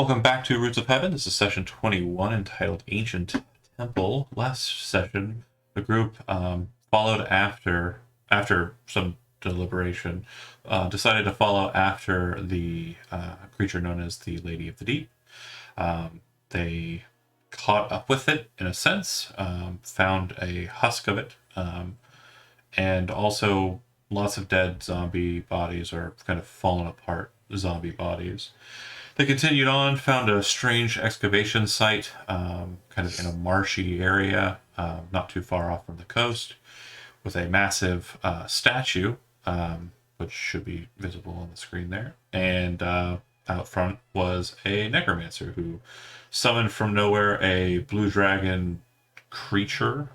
Welcome back to Roots of Heaven. This is session 21 entitled Ancient Temple. Last session, the group followed after some deliberation, decided to follow after the creature known as the Lady of the Deep. They caught up with it, in a sense, found a husk of it, and also lots of dead zombie bodies, or kind of fallen apart zombie bodies. They continued on, found a strange excavation site, kind of in a marshy area, not too far off from the coast, with a massive statue, which should be visible on the screen there. And out front was a necromancer who summoned from nowhere a blue dragon creature,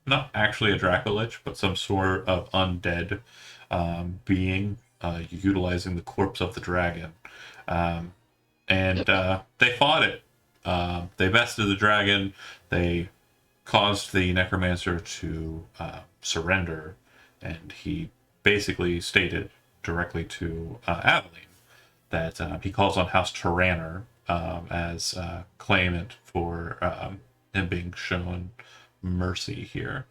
not actually a Dracolich, but some sort of undead being, utilizing the corpse of the dragon. And they fought it. They bested the dragon. They caused the necromancer to surrender, and he basically stated directly to Aveline that he calls on House Tyranner as claimant for him being shown mercy here.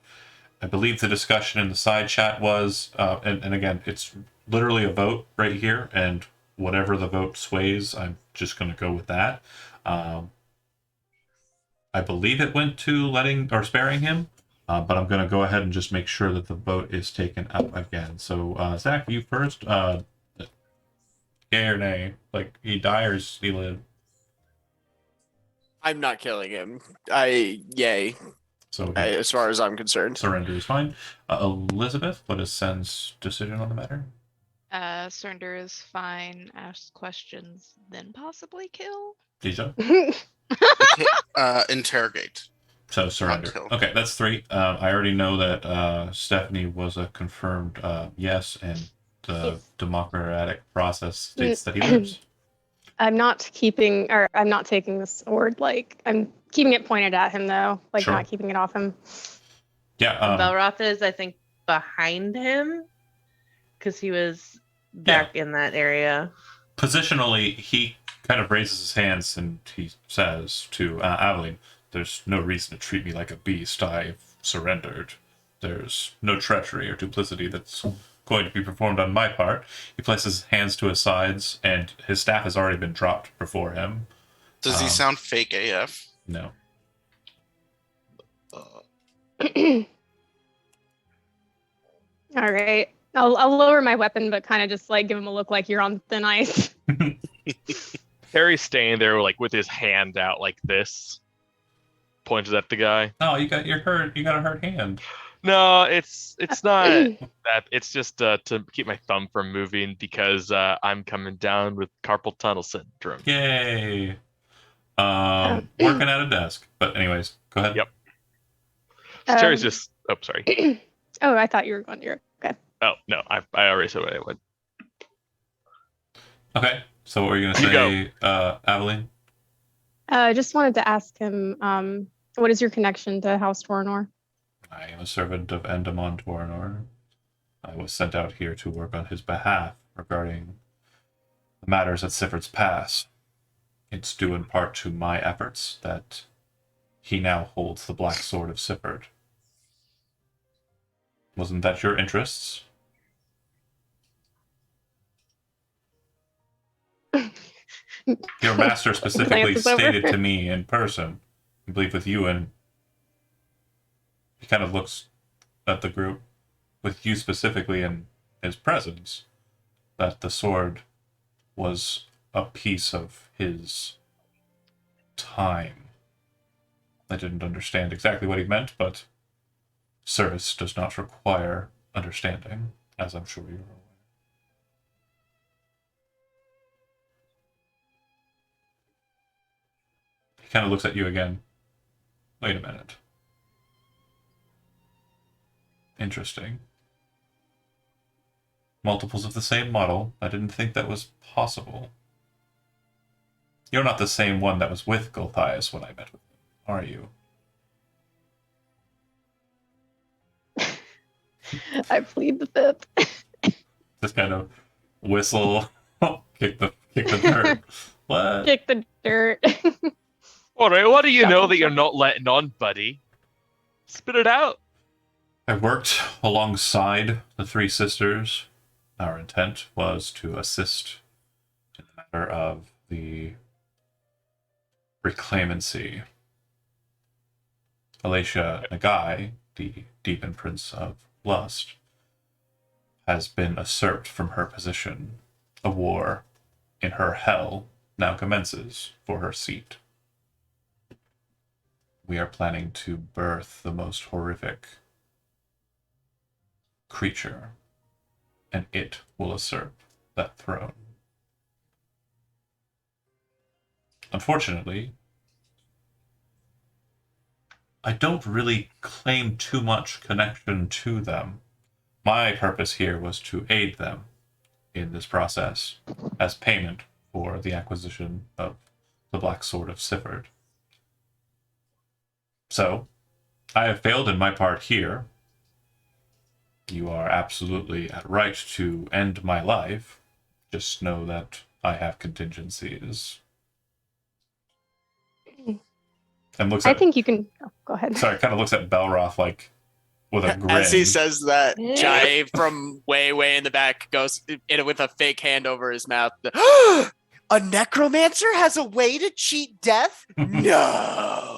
I believe the discussion in the side chat was, and again, it's literally a vote right here, and whatever the vote sways, I'm just going to go with that. I believe it went to letting or sparing him, but I'm going to go ahead and just make sure that the vote is taken up again. So, Zach, you first. Yay or nay? Like, he die or he live? I'm not killing him. Yay. So, As far as I'm concerned. Surrender is fine. Elizabeth, what is Sen's decision on the matter? Surrender is fine. Ask questions, then possibly kill. Deja? Interrogate. So surrender. Okay, that's 3. I already know that Stephanie was a confirmed yes, and the Yes. democratic process states that he lives. I'm not taking the sword. Like, I'm keeping it pointed at him, though. Like, Sure. not keeping it off him. Yeah. Belroth is, I think, behind him because he was back in that area. Positionally, he kind of raises his hands and he says to Aveline, "There's no reason to treat me like a beast. I've surrendered. There's no treachery or duplicity that's going to be performed on my part." He places his hands to his sides, and his staff has already been dropped before him. Does he sound fake AF? No. All right. I'll lower my weapon, but kind of just like give him a look like you're on thin ice. Harry's standing there like with his hand out like this, pointed at the guy. Oh, you got a hurt hand. No, it's not that. It's just to keep my thumb from moving because I'm coming down with carpal tunnel syndrome. Yay. Working at a desk. But anyways, go ahead. Yep. So Terry's just. Oh, sorry. Oh, I thought you were going to. Okay. Oh no, I already said what I would. Okay. So what were you gonna say, Aveline? I just wanted to ask him, what is your connection to House Toranor? I am a servant of Endemon Toranor. I was sent out here to work on his behalf regarding the matters at Sifford's Pass. It's due in part to my efforts that he now holds the Black Sword of Sifford. Wasn't that your interests? Your master specifically stated to me in person, I believe with you, and he kind of looks at the group, with you specifically in his presence, that the sword was a piece of his time. I didn't understand exactly what he meant, but service does not require understanding, as I'm sure you're aware. He kind of looks at you again. Wait a minute. Interesting. Multiples of the same model. I didn't think that was possible. You're not the same one that was with Gulthias when I met with him, are you? I plead the fifth. Just kind of whistle, kick the dirt. What? Kick the dirt. All right, what do you know Shuffle, that you're shuffle. not letting on, buddy? Spit it out. I worked alongside the three sisters. Our intent was to assist in the matter of the reclaimancy. Alicia Nagai, the Demon Prince of Lust, has been usurped from her position. A war in her hell now commences for her seat. We are planning to birth the most horrific creature, and it will usurp that throne. Unfortunately, I don't really claim too much connection to them. My purpose here was to aid them in this process as payment for the acquisition of the Black Sword of Sifford. So, I have failed in my part here. You are absolutely at right to end my life. Just know that I have contingencies. And looks I at think you can. Oh, go ahead. sorry, kind of looks at Belroth like with a grin. As he says that, Jai from way in the back goes in with a fake hand over his mouth. A necromancer has a way to cheat death? No.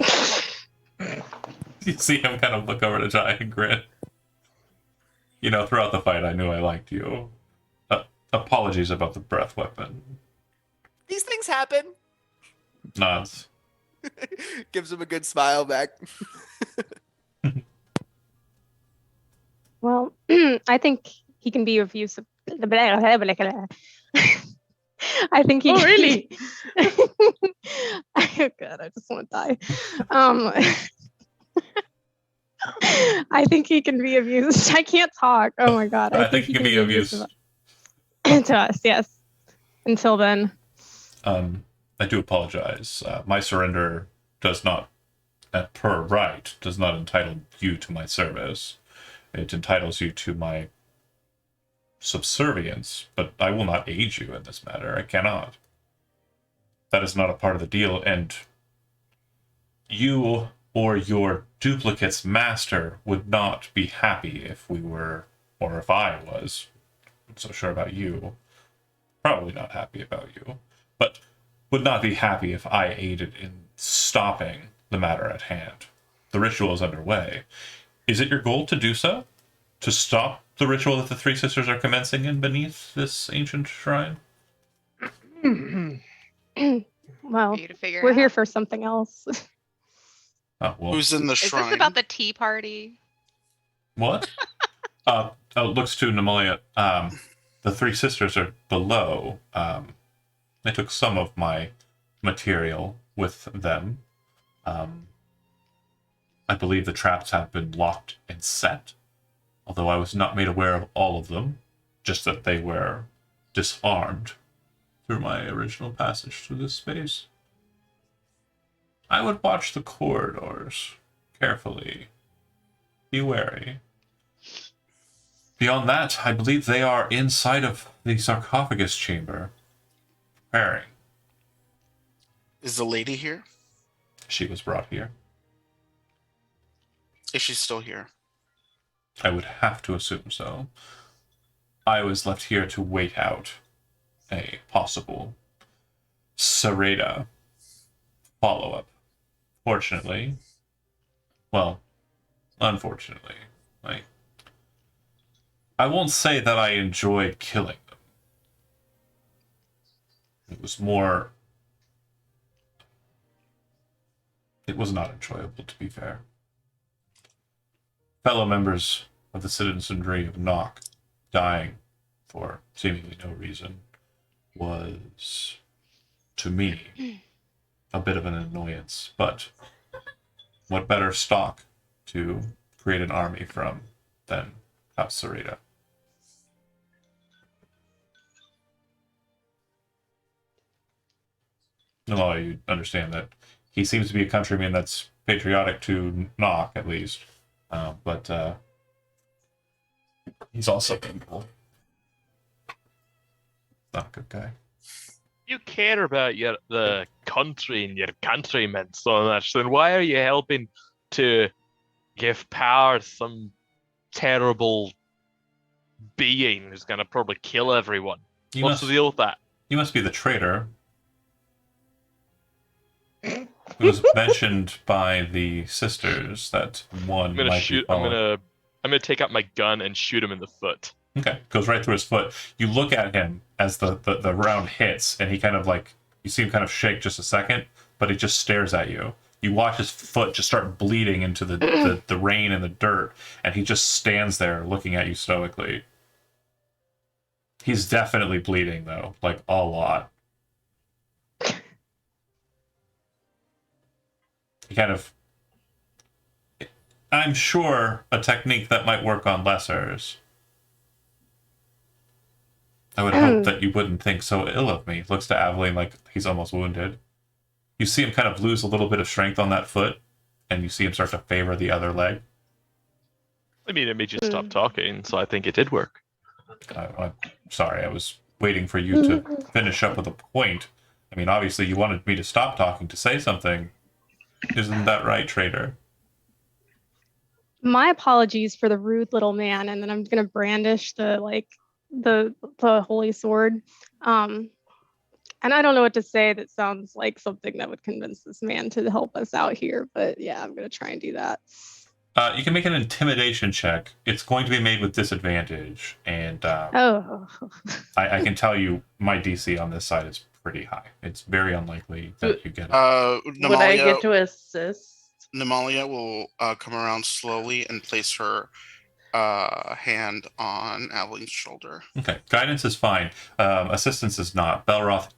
You see him kind of look over to Jai and grin. You know, throughout the fight, I knew I liked you. Apologies about the breath weapon. These things happen. Nods. Gives him a good smile back. Well, I think he can be of use. I think he. Oh, really? Oh, God, I just want to die. I think he can be of use. I can't talk. Oh my God. I think he can be of use. To us, yes. Until then. I do apologize. My surrender does not, per right, does not entitle you to my service. It entitles you to my subservience, but I will not aid you in this matter. I cannot. That is not a part of the deal, and you or your duplicate's master would not be happy if we were, or if I was, I'm so sure about you, probably not happy about you, but would not be happy if I aided in stopping the matter at hand. The ritual is underway. Is it your goal to do so? To stop the ritual that the three sisters are commencing in beneath this ancient shrine? Well, For you to figure we're here out. for something else. Oh, well, Who's in the Is shrine? this about the tea party? what? Looks to Nemalia. The three sisters are below. They took some of my material with them. I believe the traps have been locked and set, although I was not made aware of all of them, just that they were disarmed through my original passage through this space. I would watch the corridors carefully. Be wary. Beyond that, I believe they are inside of the sarcophagus chamber, preparing. Is the lady here? She was brought here. Is she still here? I would have to assume so. I was left here to wait out a possible Sereda follow-up. Fortunately, well, unfortunately, I won't say that I enjoyed killing them. It was not enjoyable, to be fair. Fellow members of the citizenry of Nock dying for seemingly no reason was, to me, a bit of an annoyance. But what better stock to create an army from than House Sarita? No, you understand that he seems to be a countryman that's patriotic to Nock, at least. But he's also evil. Not a good guy. you care about the country and your countrymen so much, then why are you helping to give power to some terrible being who's gonna probably kill everyone? What's the deal with that? You must be the traitor. It was mentioned by the sisters that one I'm gonna might shoot. be following. I'm gonna take out my gun and shoot him in the foot. Okay, goes right through his foot. You look at him as the round hits, and he kind of like, you see him kind of shake just a second, but he just stares at you. You watch his foot just start bleeding into the rain and the dirt, and he just stands there looking at you stoically. He's definitely bleeding, though, like a lot. He kind of... I'm sure a technique that might work on lessers. I would hope that you wouldn't think so ill of me. Looks to Aveline like he's almost wounded. You see him kind of lose a little bit of strength on that foot, and you see him start to favor the other leg. I mean, it made you stop talking, so I think it did work. I'm sorry, I was waiting for you to finish up with a point. I mean, obviously you wanted me to stop talking to say something. Isn't that right, traitor? My apologies for the rude little man, and then I'm gonna brandish the holy sword. And I don't know what to say that sounds like something that would convince this man to help us out here, but yeah, I'm gonna try and do that. You can make an intimidation check. It's going to be made with disadvantage, and Oh, I can tell you my DC on this side is pretty high. It's very unlikely that you get it. Would I get to assist? Namalia will come around slowly and place her hand on Aveline's shoulder. Okay, guidance is fine. Assistance is not. Belroth,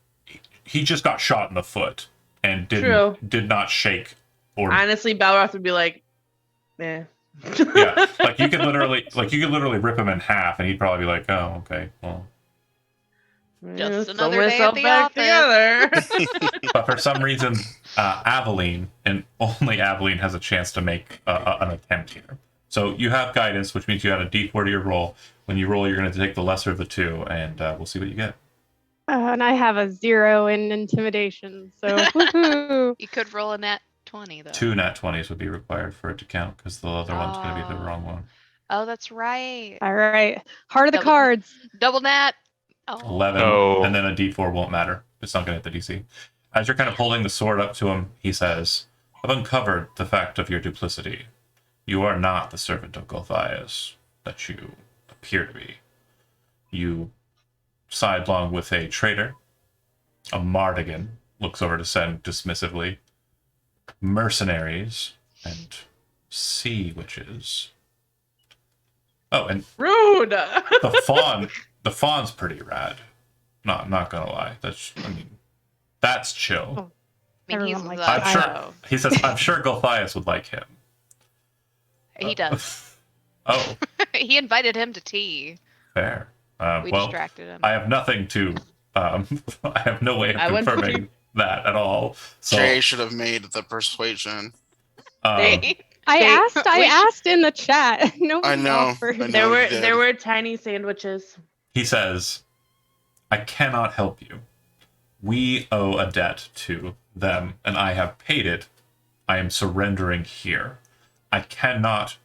he just got shot in the foot and did not shake or Honestly, Balroth would be like, eh. yeah, like you could literally rip him in half, and he'd probably be like, "Oh, okay, well." Just Sew another day myself at the back office. together. But for some reason, Aveline and only Aveline has a chance to make an attempt here. So you have guidance, which means you add a D4 to your roll. When you roll, you're going to take the lesser of the two, and we'll see what you get. and I have a 0 in intimidation, so woohoo. You could roll a nat 20 though. 2 nat 20s would be required for it to count, because the other one's going to be the Oh. wrong one. Oh, that's right. All right, heart of the That was- cards. Double nat. Oh. 11, No. and then a D4 won't matter. It's not going to hit the DC. As you're kind of holding the sword up to him, he says, "I've uncovered the fact of your duplicity. You are not the servant of Golthias that you appear to be. You sidelong with a traitor, a Mardigan," looks over to Sen dismissively, "mercenaries, and sea witches. Oh, and Rude. the fawn's pretty rad. Not gonna lie. That's chill." I mean, he's Everyone likes the I'm sure. oh, He says, "I'm sure Golthias would like him." he does. Oh, He invited him to tea. fair. We Well, distracted him. I have nothing to. I have no way of I went to confirming that at all. So, Jay should have made the persuasion. I We asked in the chat. Nobody I know. offered. I know. There you were did. there were tiny sandwiches. he says, "I cannot help you. We owe a debt to them, and I have paid it. I am surrendering here. I cannot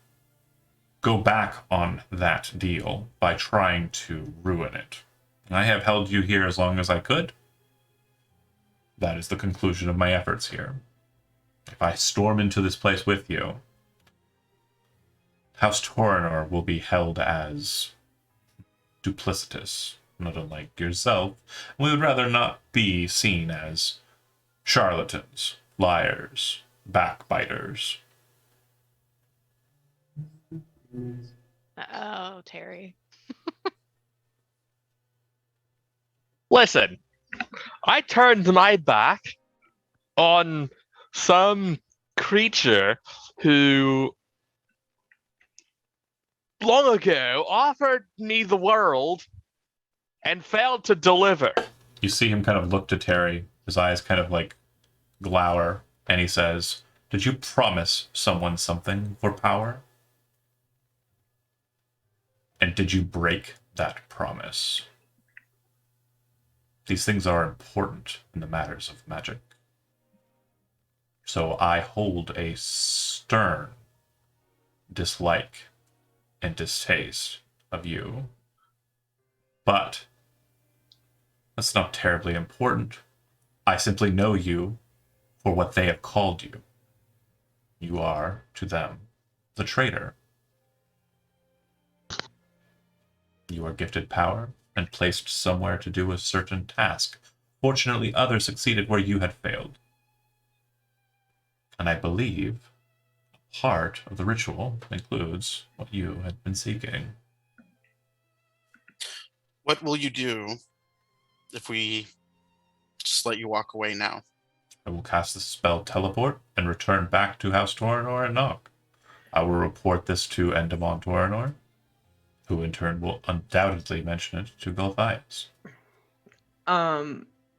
go back on that deal by trying to ruin it. I have held you here as long as I could. That is the conclusion of my efforts here. If I storm into this place with you, House Torinor will be held as duplicitous, not unlike yourself. We would rather not be seen as charlatans, liars, backbiters." Oh, Terry. Listen, I turned my back on some creature who long ago offered me the world and failed to deliver. You see him kind of look to Terry, his eyes kind of like glower, and he says, "Did you promise someone something for power? And did you break that promise?" these things are important in the matters of magic. So I hold a stern dislike and distaste of you. But that's not terribly important. I simply know you for what they have called you. You are, to them, the traitor. You are gifted power and placed somewhere to do a certain task. Fortunately, others succeeded where you had failed. And I believe part of the ritual includes what you had been seeking. What will you do if we just let you walk away now? I will cast the spell Teleport and return back to House Torinor and knock. I will report this to Endemon Torinor, who in turn will undoubtedly mention it to Gulthias.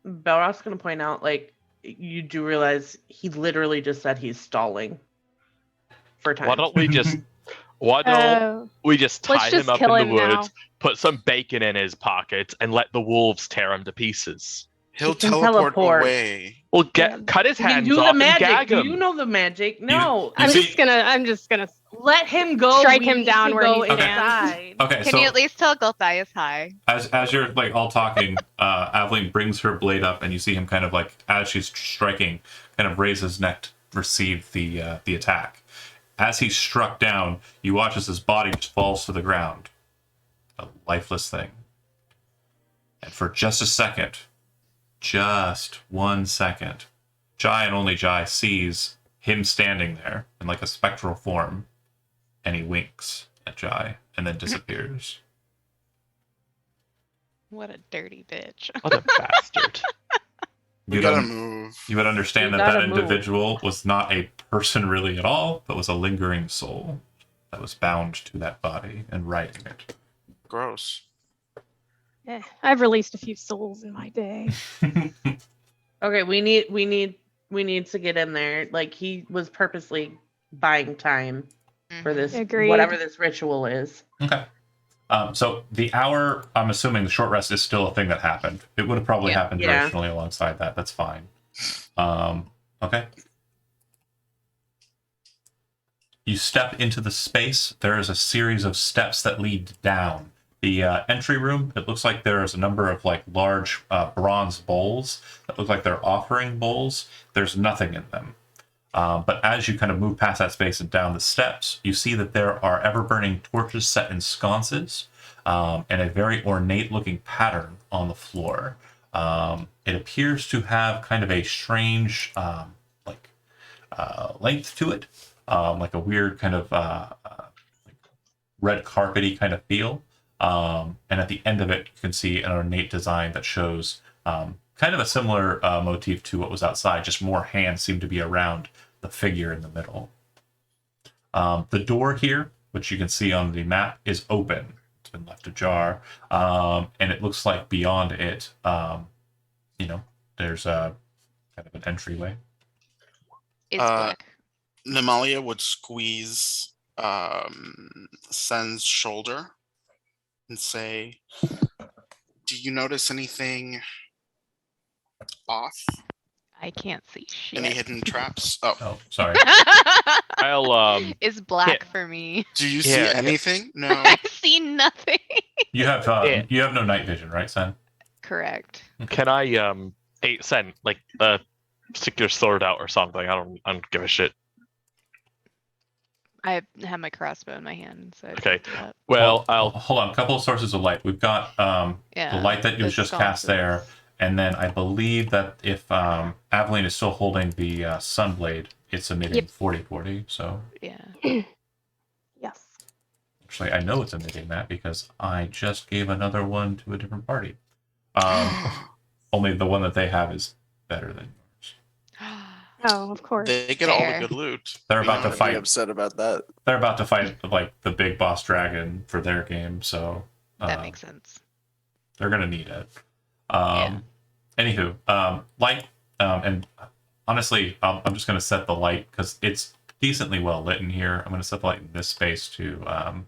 Belroth's gonna point out, like, you do realize he literally just said he's stalling for time. Why don't we just tie let's him just up kill in the him woods, put some bacon in his pocket, and let the wolves tear him to pieces? He'll can teleport teleport. away. Well, Yeah. cut his You can hands do off the and magic. gag Do him. you know the magic? No. I'm see- just gonna Let him go. Strike We him need down to where go he stands. inside. Okay, Can so you at least tell Gulthias hi? as you're like all talking, Aveline brings her blade up, and you see him kind of like, as she's striking, kind of raise his neck to receive the attack. As he's struck down, you watch as his body just falls to the ground, a lifeless thing. And for just a second, just 1 second, Jai and only Jai sees him standing there in like a spectral form, and he winks at Jai and then disappears. What a dirty bitch. What a bastard. We You'd gotta un- move. You would understand We that that gotta move. individual was not a person really at all, but was a lingering soul that was bound to that body and riding it. Gross. I've released a few souls in my day. Okay, we need to get in there. Like, he was purposely buying time for this, Agreed. whatever this ritual is. Okay. So the hour, I'm assuming the short rest is still a thing that happened. It would have probably Yeah. happened Yeah. directionally alongside that. That's fine. Okay. You step into the space. There is a series of steps that lead down. The entry room, it looks like there is a number of like large bronze bowls that look like they're offering bowls. There's nothing in them. But as you kind of move past that space and down the steps, you see that there are ever-burning torches set in sconces and a very ornate-looking pattern on the floor. It appears to have kind of a strange length to it, like a weird kind of like red carpety kind of feel. And at the end of it, you can see an ornate design that shows kind of a similar motif to what was outside, just more hands seem to be around the figure in the middle. The door here, which you can see on the map, is open. It's been left ajar. And it looks like beyond it, there's a kind of an entryway. It's Uh, black. Nemalia would squeeze Sen's shoulder and say, "Do you notice anything off? I can't see shit. Any hidden traps? Oh, Oh, sorry. I'll It's black yeah. for me. do you Yeah. see anything? No. I see nothing. You have Yeah. you have no night vision, right, Sen? Correct. Can I send like stick your sword out or something? I don't give a shit. I have my crossbow in my hand, so I Okay. can't do that. Well, I'll hold on. A couple of sources of light. We've got Yeah. the light that you the just cast there, sconces. and then I believe that if Aveline is still holding the Sunblade, it's emitting Yep. 40/40. So Yeah. Yes. actually, I know it's emitting that because I just gave another one to a different party. Only the one that they have is better than yours. Oh, of course. They get all the Fair. good loot. They're You about know to what I fight. mean? upset about that. They're about to fight like the big boss dragon for their game, so That makes sense. they're gonna need it. Yeah. Anywho, light, and honestly, I'm just gonna set the light because it's decently well lit in here. I'm gonna set the light in this space to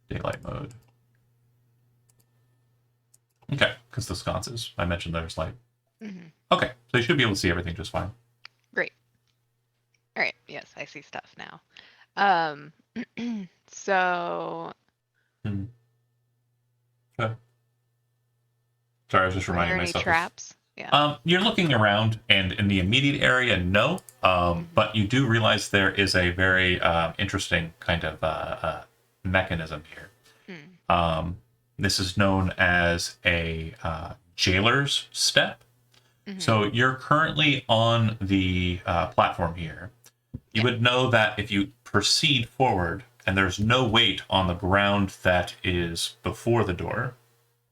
daylight mode. Okay, because the sconces. I mentioned there's light. Mhm. Okay, so you should be able to see everything just fine. Great. All right. Yes, I see stuff now. Um, so Hmm. Okay. Sorry, I was just are there reminding any myself. traps? Yeah. You're looking around, and in the immediate area, no. But you do realize there is a very interesting kind of mechanism here. Hmm. This is known as a jailer's step. Mhm. So you're currently on the platform here. You Yeah. would know that if you proceed forward and there's no weight on the ground that is before the door,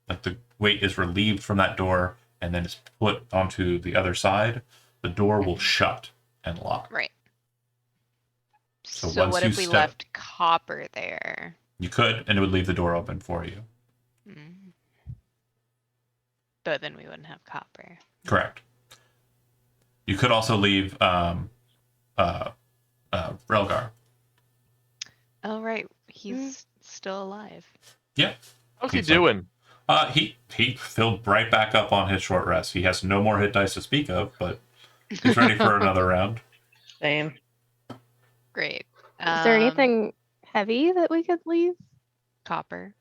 like the weight is relieved from that door and then is put onto the other side, the door will Mhm. shut and lock. Right. So So once what you if we step- left copper there? You could, and it would leave the door open for you. Mm. But then we wouldn't have copper. Correct. You could also leave Relgar. Oh right, he's still alive. Yeah. How's he Seems like- doing? He filled right back up on his short rest. He has no more hit dice to speak of, but he's ready for another round. Same. Great. Is there anything heavy that we could leave Copper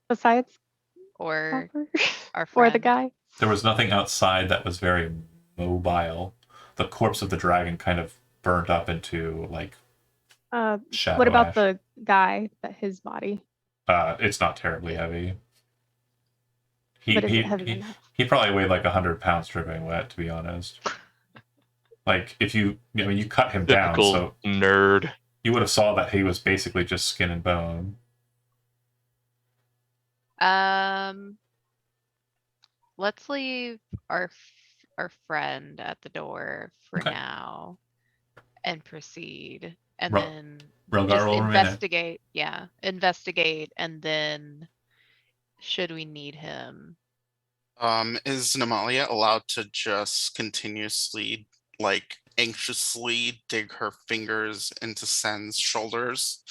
besides or Copper? our Or the friend? guy? There was nothing outside that was very mobile. The corpse of the dragon kind of burnt up into like shadow What about ash. the guy, that his body? It's not terribly heavy. He But is he, it heavy he, enough? he probably weighed like 100 pounds dripping wet, to be honest. Like if you cut him down, Typical so nerd. you would have saw that he was basically just skin and bone. Let's leave our friend at the door for Okay. now and proceed, and Ro- then Relgar just will remain in. investigate. Yeah, investigate, and then should we need him? Is Namalia allowed to just continuously, like, anxiously dig her fingers into Sen's shoulders,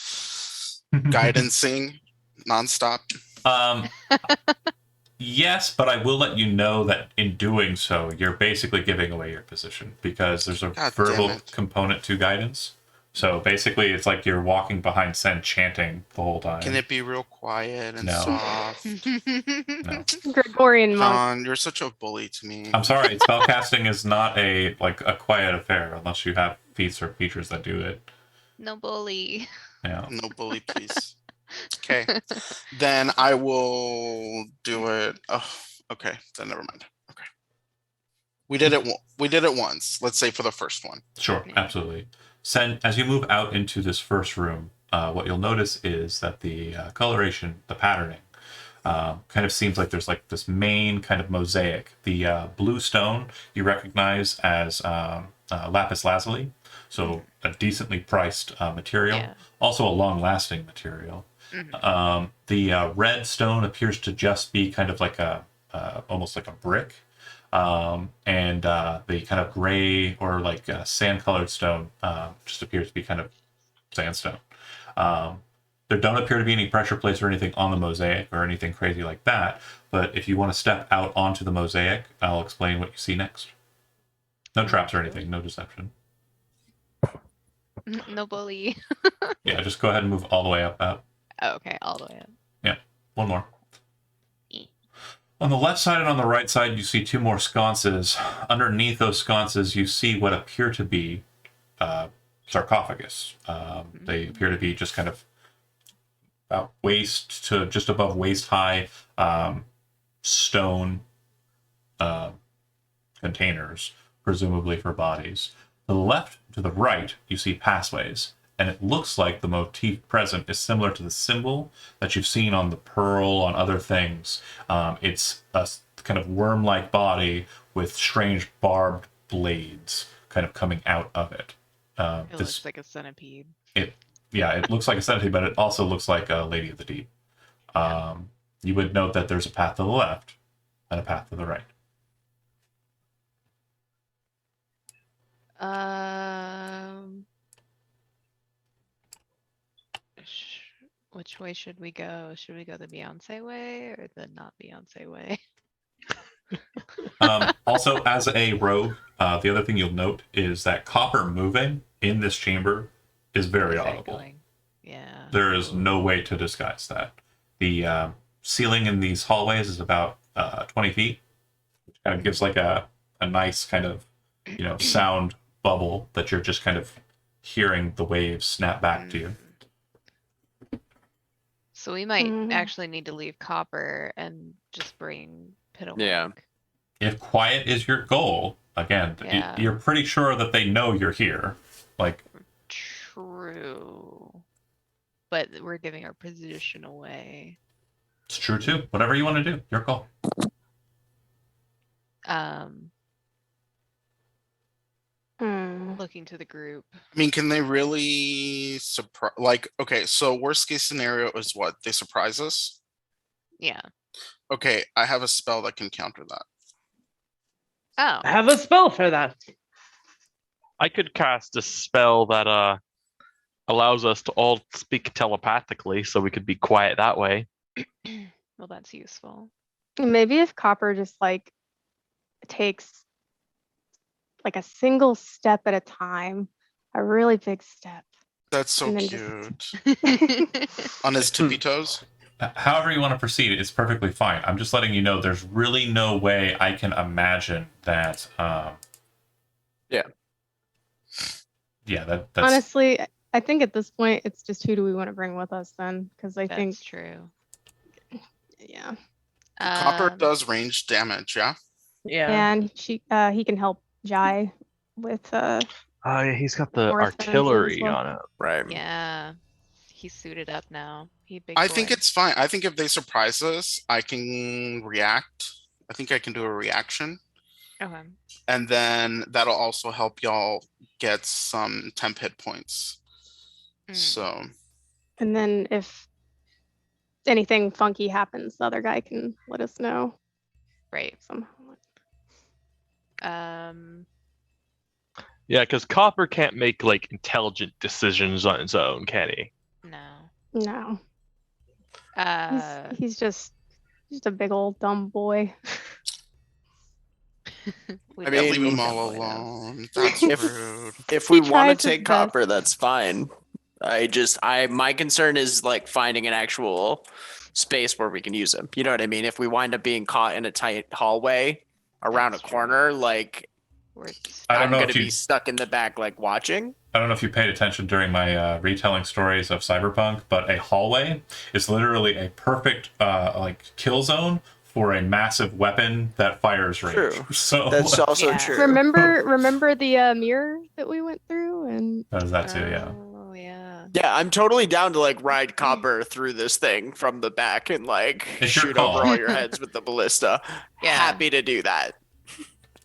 guidancing nonstop? Yes, but I will let you know that in doing so, you're basically giving away your position because there's a God verbal damn it. component to guidance. So basically, it's like you're walking behind Sen chanting the whole time. Can it be real quiet and No. soft? No. Gregorian monk. John, you're such a bully to me. I'm sorry, spellcasting is not a quiet affair unless you have feats or features that do it. No bully. Yeah. No bully, please. Okay, then I will do it. Oh, okay, then never mind. Okay, we did it. We did it once. Let's say for the first one. Sure, absolutely. Sen, as you move out into this first room, what you'll notice is that the coloration, the patterning, kind of seems like there's like this main kind of mosaic. The blue stone you recognize as lapis lazuli, so a decently priced material, Yeah. also a long-lasting material. The red stone appears to just be kind of like a almost like a brick. And the kind of gray or like sand-colored stone just appears to be kind of sandstone. There don't appear to be any pressure plates or anything on the mosaic or anything crazy like that. But if you want to step out onto the mosaic, I'll explain what you see next. No traps or anything, no deception. No bully. Yeah, just go ahead and move all the way up. Oh, okay, all the way up. Yeah, one more. Eh. On the left side and on the right side, you see two more sconces. Underneath those sconces, you see what appear to be sarcophagus. They appear to be just kind of about waist to just above waist high stone containers, presumably for bodies. To the left, to the right, you see pathways, and it looks like the motif present is similar to the symbol that you've seen on the pearl, on other things. It's a kind of worm-like body with strange barbed blades kind of coming out of it. It looks like a centipede. It looks like a centipede, but it also looks like a Lady of the Deep. You would note that there's a path to the left and a path to the right. Which way should we go? Should we go the Beyonce way or the not Beyonce way? Also, as a rogue, the other thing you'll note is that copper moving in this chamber is very audible. Recycling. Yeah. There is no way to disguise that. The ceiling in these hallways is about 20 feet, which kind of gives like a nice kind of, sound bubble that you're just kind of hearing the waves snap back to you. So we might Mhm. actually need to leave copper and just bring Pitawak. Yeah. If quiet is your goal, again, Yeah. you're pretty sure that they know you're here. Like, True. But we're giving our position away. it's true too. Whatever you want to do, your call. Looking to the group. I mean, can they really surprise? Like, okay, so worst case scenario is what? They surprise us? Yeah. Okay, I have a spell that can counter that. Oh. I have a spell for that. I could cast a spell that allows us to all speak telepathically, so we could be quiet that way. Well, that's useful. Maybe if Copper just like takes like a single step at a time, a really big step. That's so And then cute. On his tippy toes. However you want to proceed, it's perfectly fine. I'm just letting you know there's really no way I can imagine that. Yeah. Yeah, that's Honestly, I think at this point it's just who do we want to bring with us then? Because I think, That's true. yeah, Copper Um, does range damage, yeah? Yeah. and he can help Jai with Oh yeah, he's got the More offensive as artillery well. on it. Right. Yeah. He's suited up now. He big I think boy. it's fine. I think if they surprise us, I can react. I think I can do a reaction. Okay. And then that'll also help y'all get some temp hit points. Mm. So and then if anything funky happens, the other guy can let us know Right. somehow. Yeah, because Copper can't make like intelligent decisions on his own, can he? No. No, Uh, he's just a big old dumb boy. we I don't mean, leave need him him all with us. alone. That's If- rude. If we He want tries to his take best. copper, that's fine. My concern is like finding an actual space where we can use him. You know what I mean? If we wind up being caught in a tight hallway around That's a true. corner, like We're I don't I'm know gonna if you be stuck in the back, like watching. I don't know if you paid attention during my retelling stories of Cyberpunk, but a hallway is literally a perfect like kill zone for a massive weapon that fires range. True. So That's also Yeah. true. Remember the mirror that we went through and does that too, yeah. Oh yeah. Yeah, I'm totally down to like ride copper through this thing from the back and like It's your shoot call. over all your heads with the ballista. Yeah. Happy to do that.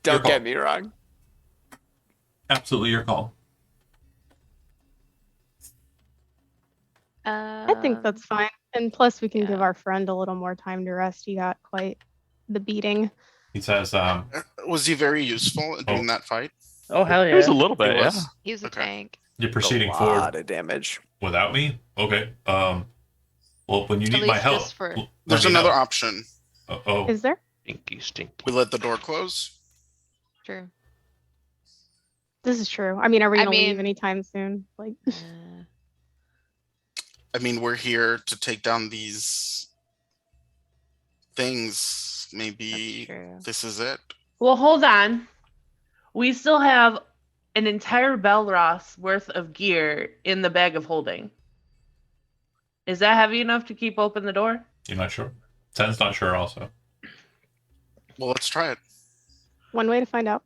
Don't call. get me wrong. Absolutely your call. I think that's fine. And plus we can give yeah. our friend a little more time to rest. He got quite the beating. He says, Was he very useful in doing that fight? Oh hell It was yeah. a little bit, He yeah. was? He was a Okay. tank. you're proceeding a lot forward of damage. without me? Okay. Well, when you At need my least help, just for- let There's me another know. option. Oh, Is there? Stinky, stinky. We let the door close. True. This is true. I mean, are we I gonna leave mean- anytime soon? Like, I mean, we're here to take down these things. Maybe true. this is it. Well, hold on. We still have an entire Belros worth of gear in the bag of holding. Is that heavy enough to keep open the door? you're not sure? Ten's not sure also. Well, let's try it. one way to find out.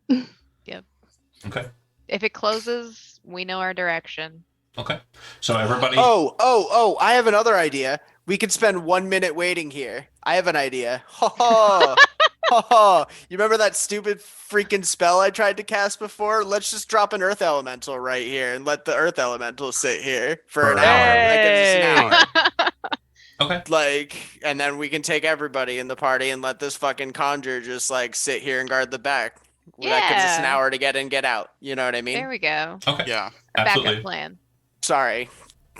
Okay. If it closes, we know our direction. Okay. So everybody Oh, I have another idea. We could spend 1 minute waiting here. I have an idea. Ha ha. Ha ha. You remember that stupid freaking spell I tried to cast before? Let's just drop an earth elemental right here and let the earth elemental sit here for an For an hour. hour. That gives us an hour. Okay. Like, and then we can take everybody in the party and let this fucking conjure just like sit here and guard the back. That gives us an Yeah. hour to get in, get out. You know what I mean? There we go. Okay. Yeah. A Absolutely. backup plan. Sorry.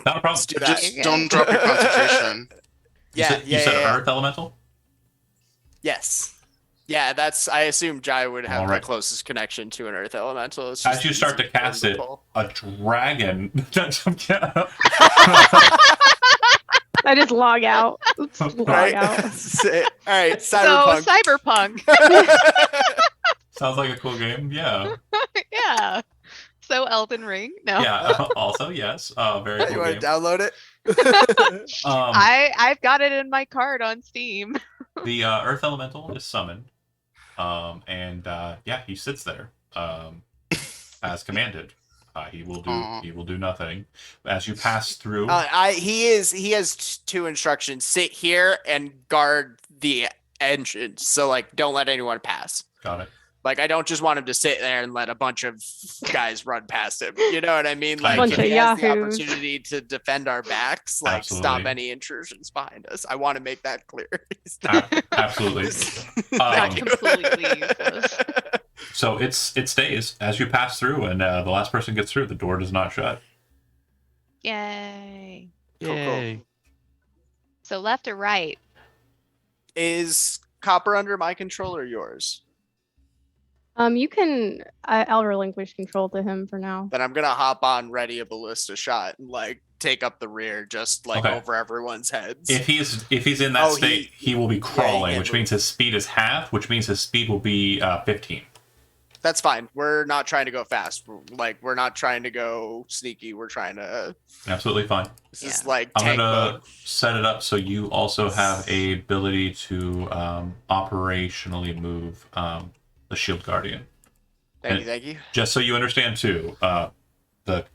Not a problem. Let's do that. Just Yeah. don't drop your concentration. You said Earth Elemental? Yes. Yeah, I assume Jai would have Alright. the closest connection to an earth elemental. It's As just you start to easy for him cast it, pull. a dragon. I just log out. Just log Right? out. All right, So cyberpunk. cyberpunk. Sounds like a cool game. Yeah. Yeah. So Elden Ring. No. Yeah. Also, yes. Very you cool want game. to download it? I've got it in my card on Steam. The Earth Elemental is summoned. Yeah, he sits there as commanded. He will do nothing. As you pass through, He has two instructions: sit here and guard the entrance. So like, don't let anyone pass. got it. Like, I don't just want him to sit there and let a bunch of guys run past him. You know what I mean? Like, Bunch if of he has the yahoos. opportunity to defend our backs, like stop Absolutely. any intrusions behind us. I want to make that clear. He's not- Absolutely. Not Um, completely useless. So it stays as you pass through, and the last person gets through. The door does not shut. Yay. Cool. So left or right? Is Copper under my control or yours? You can. I'll relinquish control to him for now. Then I'm gonna hop on, ready a ballista shot, and like take up the rear, just like Okay. over everyone's heads. If he's in that Oh, state, he will be crawling, can't which move. means his speed is half, which means his speed will be 15. That's fine. We're not trying to go fast. We're not trying to go sneaky. We're trying to. Absolutely fine. This is Yeah. like I'm tank gonna mode. set it up so you also have a ability to operationally move the Shield Guardian. Thank you. Just so you understand too, the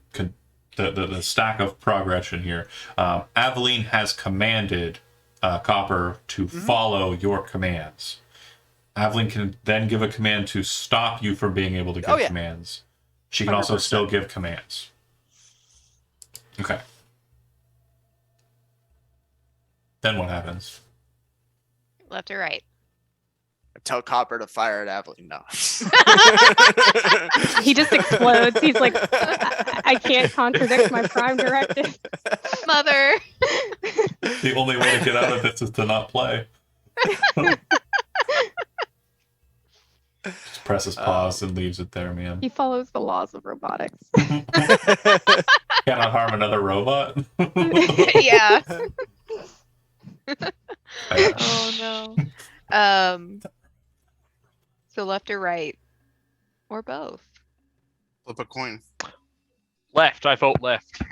stack of progression here. Aveline has commanded Copper to follow your commands. Aveline can then give a command to stop you from being able to give Oh, yeah. commands. She can also 100%. still give commands. Okay. Then what happens? Left or right? Tell Copper to fire at Aveline. No. He just explodes. He's like, I can't contradict my prime directive. Mother. The only way to get out of this is to not play. Just presses pause and leaves it there, man. He follows the laws of robotics. Cannot harm another robot. Yeah. Oh no. So left or right? Or both? Flip a coin. Left. I vote left.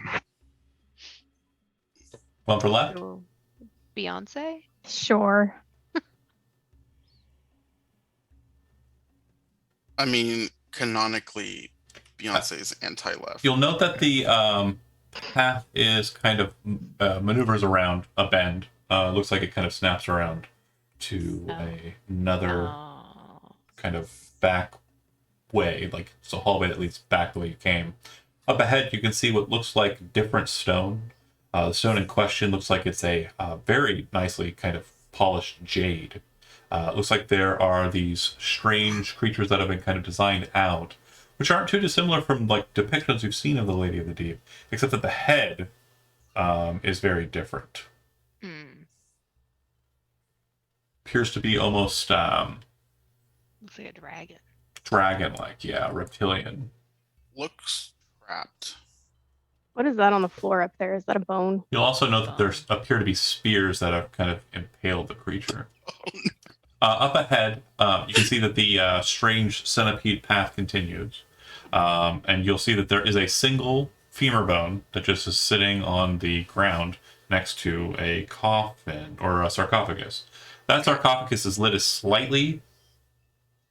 One for left. So, Beyonce? Sure. I mean, canonically, Beyonce is anti-left. You'll note that the path is kind of maneuvers around a bend. Looks like it kind of snaps around to another Oh. kind of back way, like it's a hallway that leads back the way you came. Up ahead, you can see what looks like different stone. The stone in question looks like it's a very nicely kind of polished jade. It looks like there are these strange creatures that have been kind of designed out, which aren't too dissimilar from like depictions you've seen of the Lady of the Deep, except that the head is very different. Hmm. Appears to be almost Looks like a dragon. dragon-like, yeah, reptilian. Looks trapped. What is that on the floor up there? Is that a bone? You'll also note that there appear to be spears that have kind of impaled the creature. Up ahead, you can see that the strange centipede path continues. And you'll see that there is a single femur bone that just is sitting on the ground next to a coffin or a sarcophagus. That sarcophagus' lid is slightly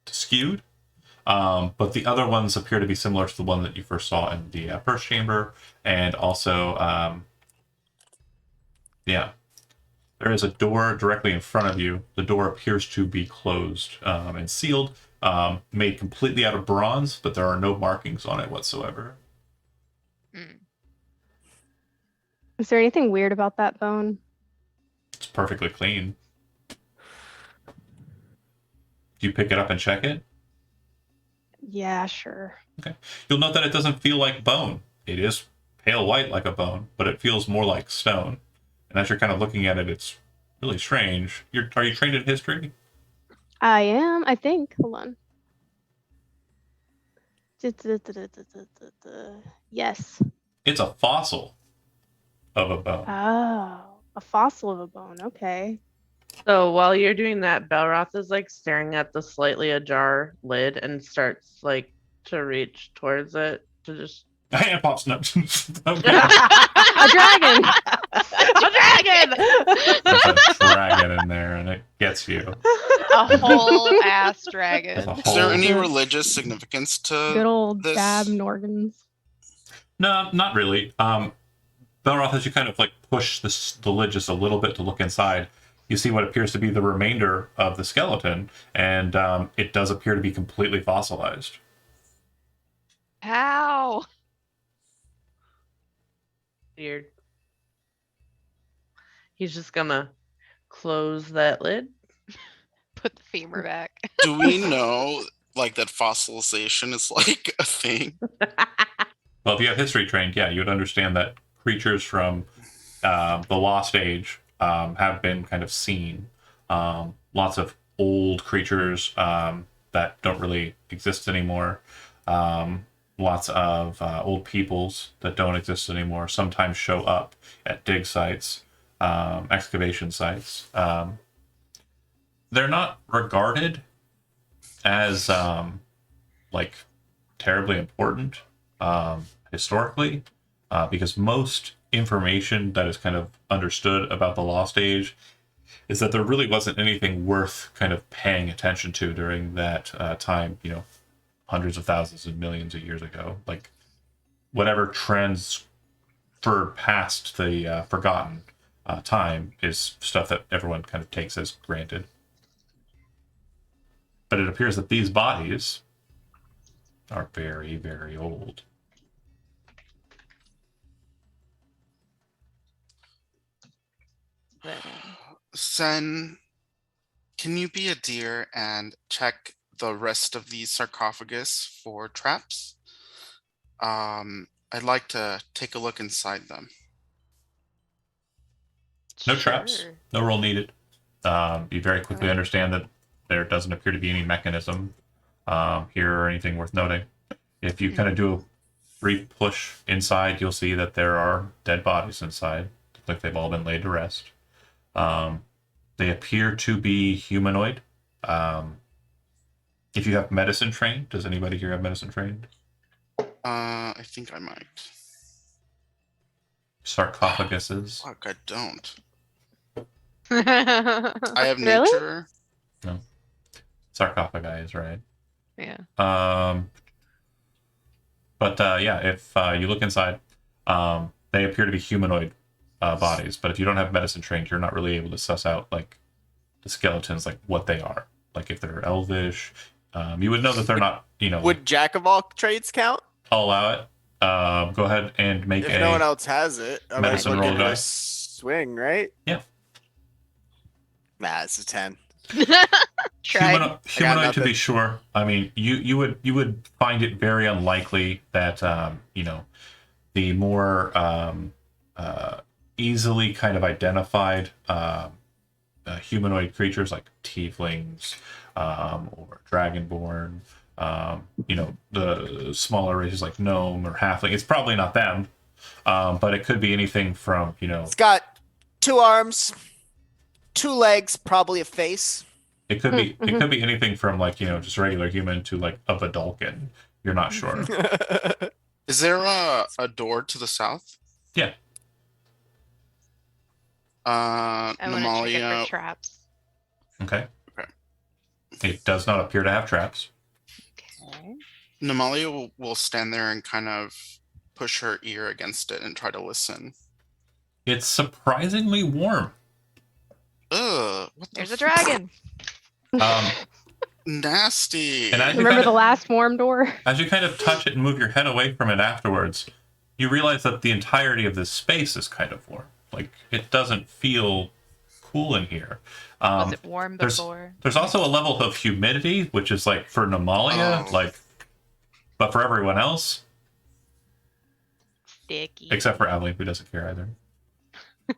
skewed, but the other ones appear to be similar to the one that you first saw in the first chamber. And also, there is a door directly in front of you. The door appears to be closed and sealed, made completely out of bronze, but there are no markings on it whatsoever. Hmm. Is there anything weird about that bone? It's perfectly clean. Do you pick it up and check it? Yeah, sure. You'll note that it doesn't feel like bone. It is pale white like a bone, but it feels more like stone. And as you're kind of looking at it, it's really strange. Are you trained in history? I am, I think. Hold on. Yes. It's a fossil of a bone. Oh, a fossil of a bone. Okay. So while you're doing that, Belroth is like staring at the slightly ajar lid and starts like to reach towards it to just. Hand pops up. Okay. A dragon. A dragon! There's a dragon in there, and it gets you. A whole ass dragon. There's a Is there whole- any religious significance to Good old this? Dab Norgans. No, not really. Belroth, as you kind of like push the lid just a little bit to look inside, you see what appears to be the remainder of the skeleton, and it does appear to be completely fossilized. How? Weird. He's just gonna close that lid. Put the femur back. Do we know like that fossilization is like a thing? Well, if you have history trained, yeah, you would understand that creatures from the Lost Age have been kind of seen. Lots of old creatures that don't really exist anymore. Lots of old peoples that don't exist anymore sometimes show up at dig sites, excavation sites. They're not regarded as like terribly important historically, because most information that is kind of understood about the Lost Age is that there really wasn't anything worth kind of paying attention to during that time, hundreds of thousands and millions of years ago. Like, whatever trends for past the forgotten time is stuff that everyone kind of takes as granted. But it appears that these bodies are very, very old. Sen, can you be a deer and check the rest of the sarcophagus for traps? I'd like to take a look inside them. No traps. Sure. No roll needed. You very quickly understand that there doesn't appear to be any mechanism here or anything worth noting. If you kind of do a brief push inside, you'll see that there are dead bodies inside. Look like they've all been laid to rest. They appear to be humanoid. If you have medicine trained, does anybody here have medicine trained? I think I might. Sarcophaguses. Fuck, I don't. Yeah. I have Really? nature. Sarcophagi is right. Yeah. Yeah, if you look inside, they appear to be humanoid bodies. But if you don't have medicine trained, you're not really able to suss out like the skeletons, like what they are. Like if they're elvish, you would know that they're not. Would Jack of all trades count? I'll allow it. Go ahead and make If a. no one else has it, I might as medicine well roll give it a die. swing, right? Yeah. Nah, it's a 10. Tried. Humanoid to be nothing. sure. I mean, you would find it very unlikely that the more easily kind of identified humanoid creatures like tieflings or dragonborn, the smaller races like gnome or halfling. It's probably not them, but it could be anything from It's got 2 arms, 2 legs, probably a face. It could be anything from like just regular human to like a Vidalcan. You're not sure. Is there a door to the south? Yeah. I want to check it Namalia, for traps. Okay. Okay. It does not appear to have traps. Okay. Namalia will stand there and kind of push her ear against it and try to listen. It's surprisingly warm. Ugh, what the There's a dragon. nasty. And as you Remember kind the of, last warm door? as you kind of touch it and move your head away from it afterwards, you realize that the entirety of this space is kind of warm. Like it doesn't feel cool in here. Was it warm there's- before? There's also a level of humidity, which is like for Namalia, Oh. but for everyone else, Sticky. Except for Evelyn, who doesn't care either.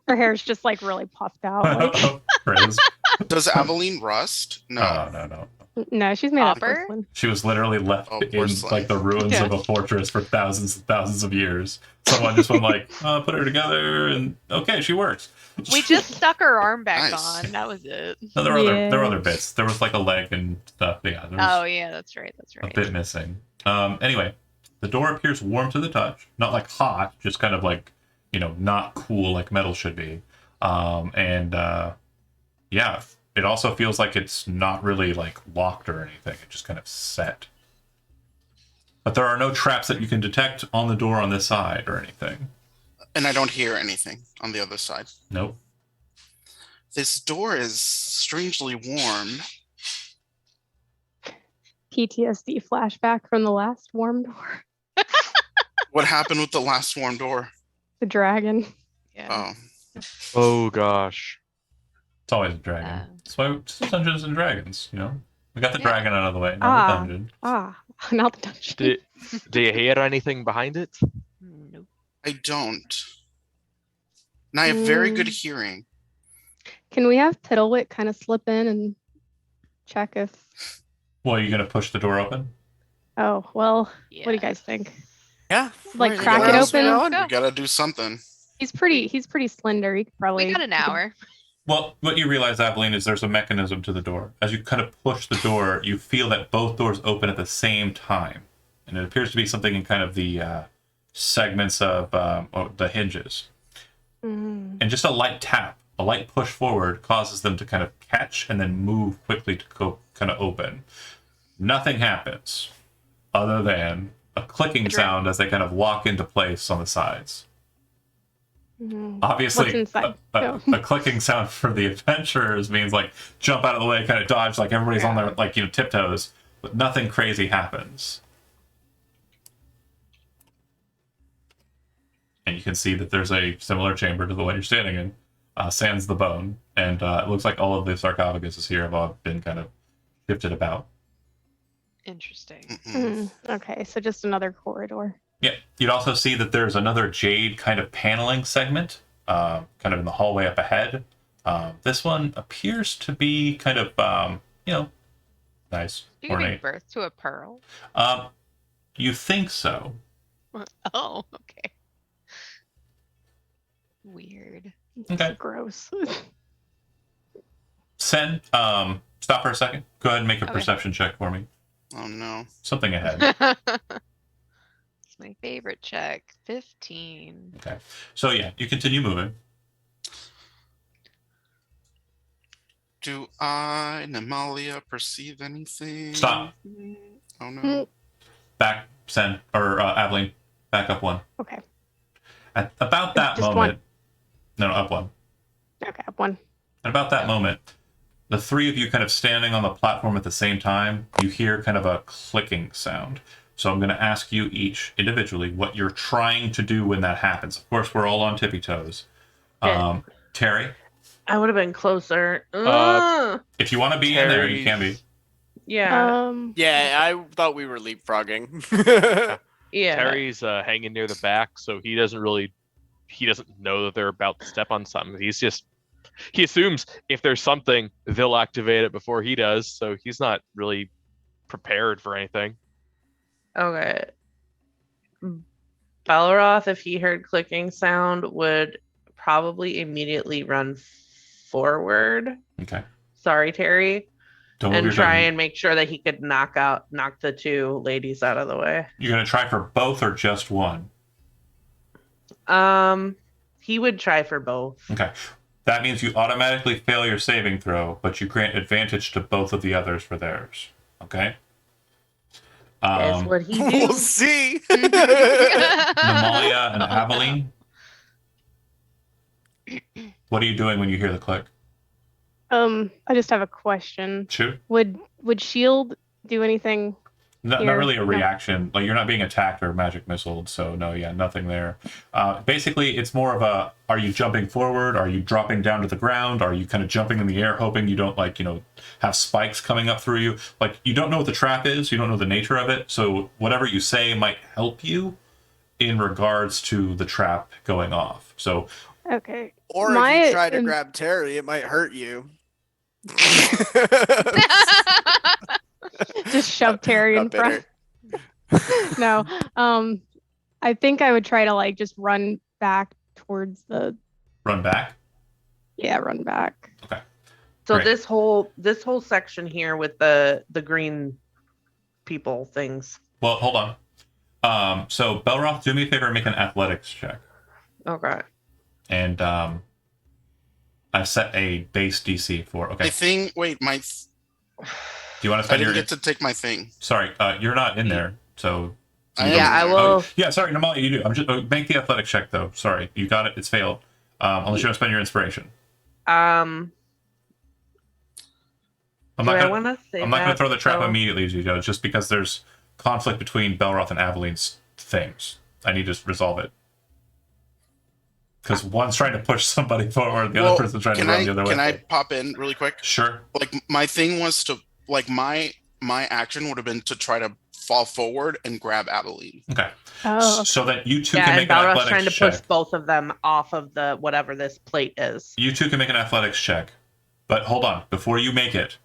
Her hair's just like really puffed out. Like, Praise. Does Aveline rust? No. No. no, she's made of Copper? porcelain. She was literally left Oh, in porcelain. like the ruins Yeah. of a fortress for thousands and thousands of years. Someone just went like, put her together, and okay, she works. We just stuck her arm back Nice. on. That was it. No, there were Yeah. other bits. There was like a leg and stuff. Yeah, there was Oh yeah, that's right. That's a right. bit missing. Anyway, the door appears warm to the touch, not like hot, just kind of like, not cool like metal should be. Yeah, it also feels like it's not really like locked or anything. It just kind of set. But there are no traps that you can detect on the door on this side or anything. And I don't hear anything on the other side. Nope. This door is strangely warm. PTSD flashback from the last warm door. What happened with the last warm door? The dragon. Yeah. Oh, Oh gosh. It's always a dragon. That's why it's Dungeons and Dragons, We got the Yeah. dragon out of the way, now Ah. the dungeon. Not the dungeon. Do you hear anything behind it? Nope. I don't. And I have very good Mm. hearing. Can we have Tiddlewit kind of slip in and check if? Well, are you going to push the door open? Oh well. Yeah. What do you guys think? Yeah. Like, Where- crack where it else we open? going? Go. We gotta do something. He's pretty slender. He could probably. We got an hour. Well, what you realize, Aveline, is there's a mechanism to the door. As you kind of push the door, you feel that both doors open at the same time. And it appears to be something in kind of the segments of the hinges. Mm. And just a light tap, a light push forward causes them to kind of catch and then move quickly to go kind of open. Nothing happens other than a clicking sound as they kind of walk into place on the sides. Mhm. Obviously, What's inside? a clicking sound for the adventurers means like jump out of the way, kind of dodge, like everybody's on their tiptoes, but nothing crazy happens. And you can see that there's a similar chamber to the one you're standing in, sans the bone, and it looks like all of the sarcophaguses here have all been kind of shifted about. Interesting. Mm-mm. Okay, so just another corridor. Yeah, you'd also see that there's another jade kind of paneling segment, kind of in the hallway up ahead. This one appears to be kind of, nice, You giving ornate. birth to a pearl? You think so? Oh, okay. Weird. Okay. Gross. Sen, stop for a second. Go ahead and make a Okay. perception check for me. Oh no. Something ahead. It's my favorite check. 15. Okay. So yeah, you continue moving. Do I, Nemalia, perceive anything? Stop. Oh no. Mm. Back, Sen, or Aveline, back up one. Okay. At about that Just moment, no, up one. Okay, one. At about that moment, the three of you kind of standing on the platform at the same time, you hear kind of a clicking sound. So I'm going to ask you each individually what you're trying to do when that happens. Of course, we're all on tippy toes. Yeah. Terry, I would have been closer. if you want to be in there, you can be. Yeah. Yeah, I thought we were leapfrogging. Yeah. Terry's hanging near the back, so he doesn't know that they're about to step on something. He assumes if there's something, they'll activate it before he does, so he's not really prepared for anything. Okay. Balroth, if he heard clicking sound, would probably immediately run forward. Okay. Sorry, Terry. Don't move And your try gun. and make sure that he could knock the two ladies out of the way. You're going to try for both or just one? He would try for both. Okay. That means you automatically fail your saving throw, but you grant advantage to both of the others for theirs. Okay? That's what he We'll do. see. Namalia and Aveline, what are you doing when you hear the click? I just have a question. Shoot. Would shield do anything? Not Here, really a no. reaction. Like, you're not being attacked or magic missiled, so no, yeah, nothing there. Basically, it's more of a, are you jumping forward? Are you dropping down to the ground? Are you kind of jumping in the air, hoping you don't, have spikes coming up through you? Like, you don't know what the trap is. You don't know the nature of it. So whatever you say might help you. in regards to the trap going off. So Okay. Or if My you try to im- grab Terry, it might hurt you. Just shove Terry in Not bitter. front. No. I think I would try to like just run back towards the run back. run back. So Right. this whole section here with the green people things. Well, hold on. So Belroth, do me a favor and make an athletics check. Okay. And I've set a base DC for. Okay. My thing. Wait, Do you want to I spend your? didn't get to take my thing. Sorry, you're not in there. So. I Yeah, I am. will. Oh, yeah, sorry, Namalia, you do. I'm just make the athletic check though. Sorry, you got it. It's failed. Unless you want to spend your inspiration. Um. I'm do not I gonna. want to say I'm not going to that? throw the trap So- immediately as you go, just because there's conflict between Belroth and Aveline's things. I need to resolve it. Because one's trying to push somebody forward, the other person's trying to run the other way. Can I pop in really quick? Sure. Like my thing was to like my action would have been to try to fall forward and grab Adeline. Okay. Oh, So that you two Yeah, can and make an Balrog's athletics trying to check. push both of them off of the whatever this plate is. You two can make an athletics check. But hold on, before you make it,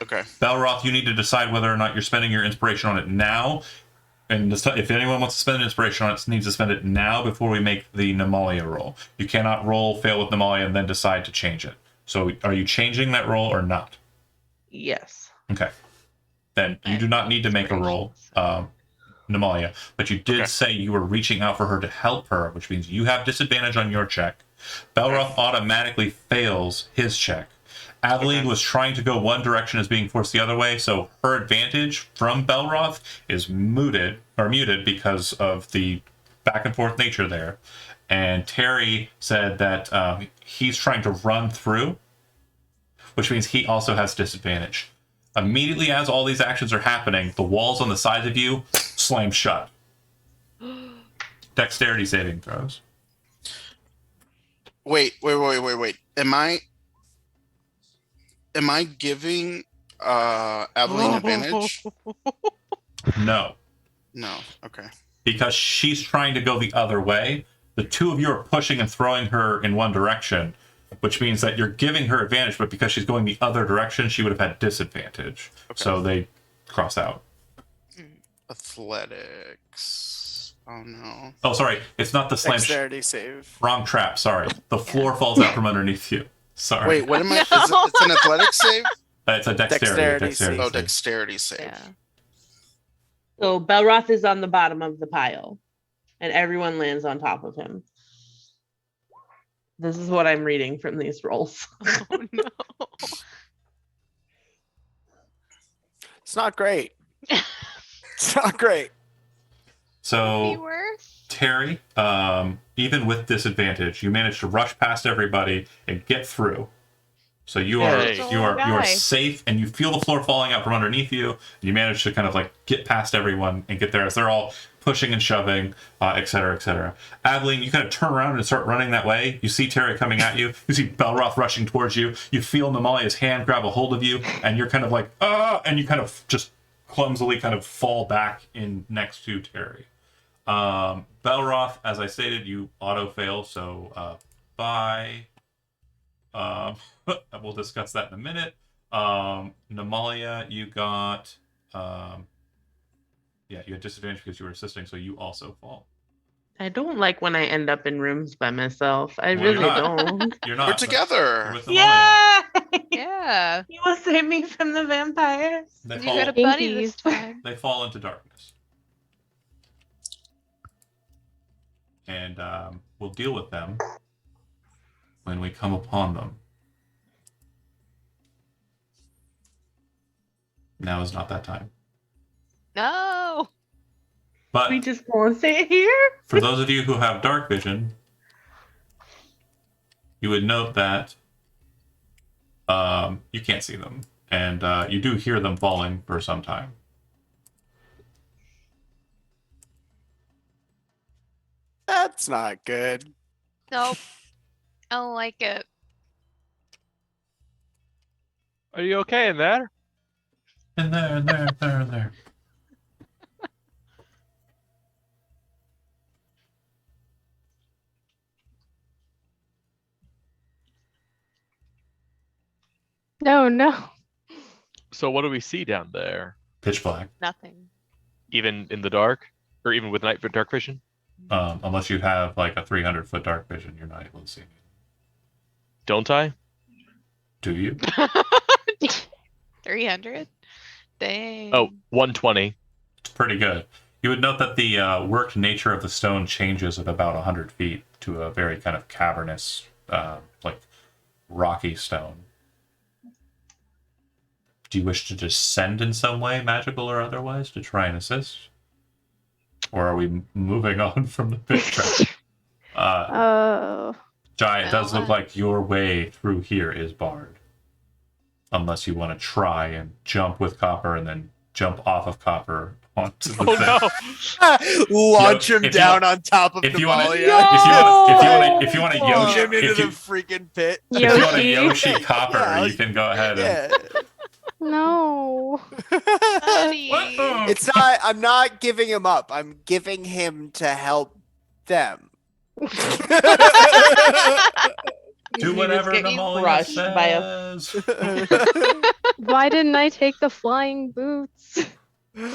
Okay. Belroth, you need to decide whether or not you're spending your inspiration on it now. And if anyone wants to spend an inspiration on it, needs to spend it now before we make the Namalia roll. You cannot fail with Namalia, and then decide to change it. So are you changing that roll or not? Yes. Okay. Then you do not need to make a roll, Namalia. But you did say you were reaching out for her to help her, which means you have disadvantage on your check. Belroth automatically fails his check. Aveline was trying to go one direction, is being forced the other way, so her advantage from Belroth is muted because of the back and forth nature there. And Terry said that he's trying to run through, which means he also has disadvantage. Immediately as all these actions are happening, the walls on the sides of you slam shut. Dexterity saving throws. Wait. Am I giving Aveline advantage? No. No. Okay. Because she's trying to go the other way. The two of you are pushing and throwing her in one direction, which means that you're giving her advantage, but because she's going the other direction, she would have had disadvantage. Okay. So they cross out. Athletics. Oh no. Oh, sorry. It's not the slam. Dexterity save. Wrong trap. Sorry. The floor falls out from underneath you. Sorry. Wait, what am I? It's an athletics save? It's a dexterity. Dexterity Oh, save. dexterity save. Yeah. So Belroth is on the bottom of the pile, and everyone lands on top of him. This is what I'm reading from these rolls. Oh no. It's not great. It's not great. Be So worse. Terry, even with disadvantage, you managed to rush past everybody and get through. So you are Yay. you are Guy. safe, and you feel the floor falling out from underneath you. And you manage to kind of like get past everyone and get there as they're all pushing and shoving, et cetera, et cetera. Aveline, you kind of turn around and start running that way. You see Terry coming at you. You see Belroth rushing towards you. You feel Namalia's hand grab a hold of you, and you're kind of like, and you kind of just clumsily kind of fall back in next to Terry. Belroth, as I stated, you auto fail, so bye. We'll discuss that in a minute. Namalia, you got you had disadvantage because you were assisting, so you also fall. I don't like when I end up in rooms by myself. I Well, you're really not. don't. You're not. We're but together. you're with Namalia. Yeah. Yeah. You will save me from the vampires. They You fall. got a buddy this Pinkies. time. They fall into darkness, and we'll deal with them when we come upon them. Now is not that time. No. But We just won't say it here. for those of you who have dark vision, you would note that you can't see them, and you do hear them falling for some time. That's not good. Nope. I don't like it. Are you okay in there? And there, and there, and there, and there. No. So what do we see down there? Pitch black. Nothing. Even in the dark, or even with dark vision? Unless you have like a 300-foot dark vision, you're not able to see anything. Don't I? Do you? 300? Dang. Oh, 120. It's pretty good. You would note that the worked nature of the stone changes at about 100 feet to a very kind of cavernous, like rocky stone. Do you wish to descend in some way, magical or otherwise, to try and assist? Or are we moving on from the pit trap? Oh. Jai, it does look like your way through here is barred. Unless you want to try and jump with Copper and then jump off of Copper onto the thing. Launch him if you down want- on top of If you want to, Nemalia. if you want to Launch Yoshi, him into if the you freaking pit. want to Yoshi. Yoshi Copper, Yeah, you can go ahead and. Yeah. No. Honey. It's not. I'm not giving him up. I'm giving him to help them. Do He was whattever getting Nemalia crushed by a- says. Why didn't I take the flying boots? Fair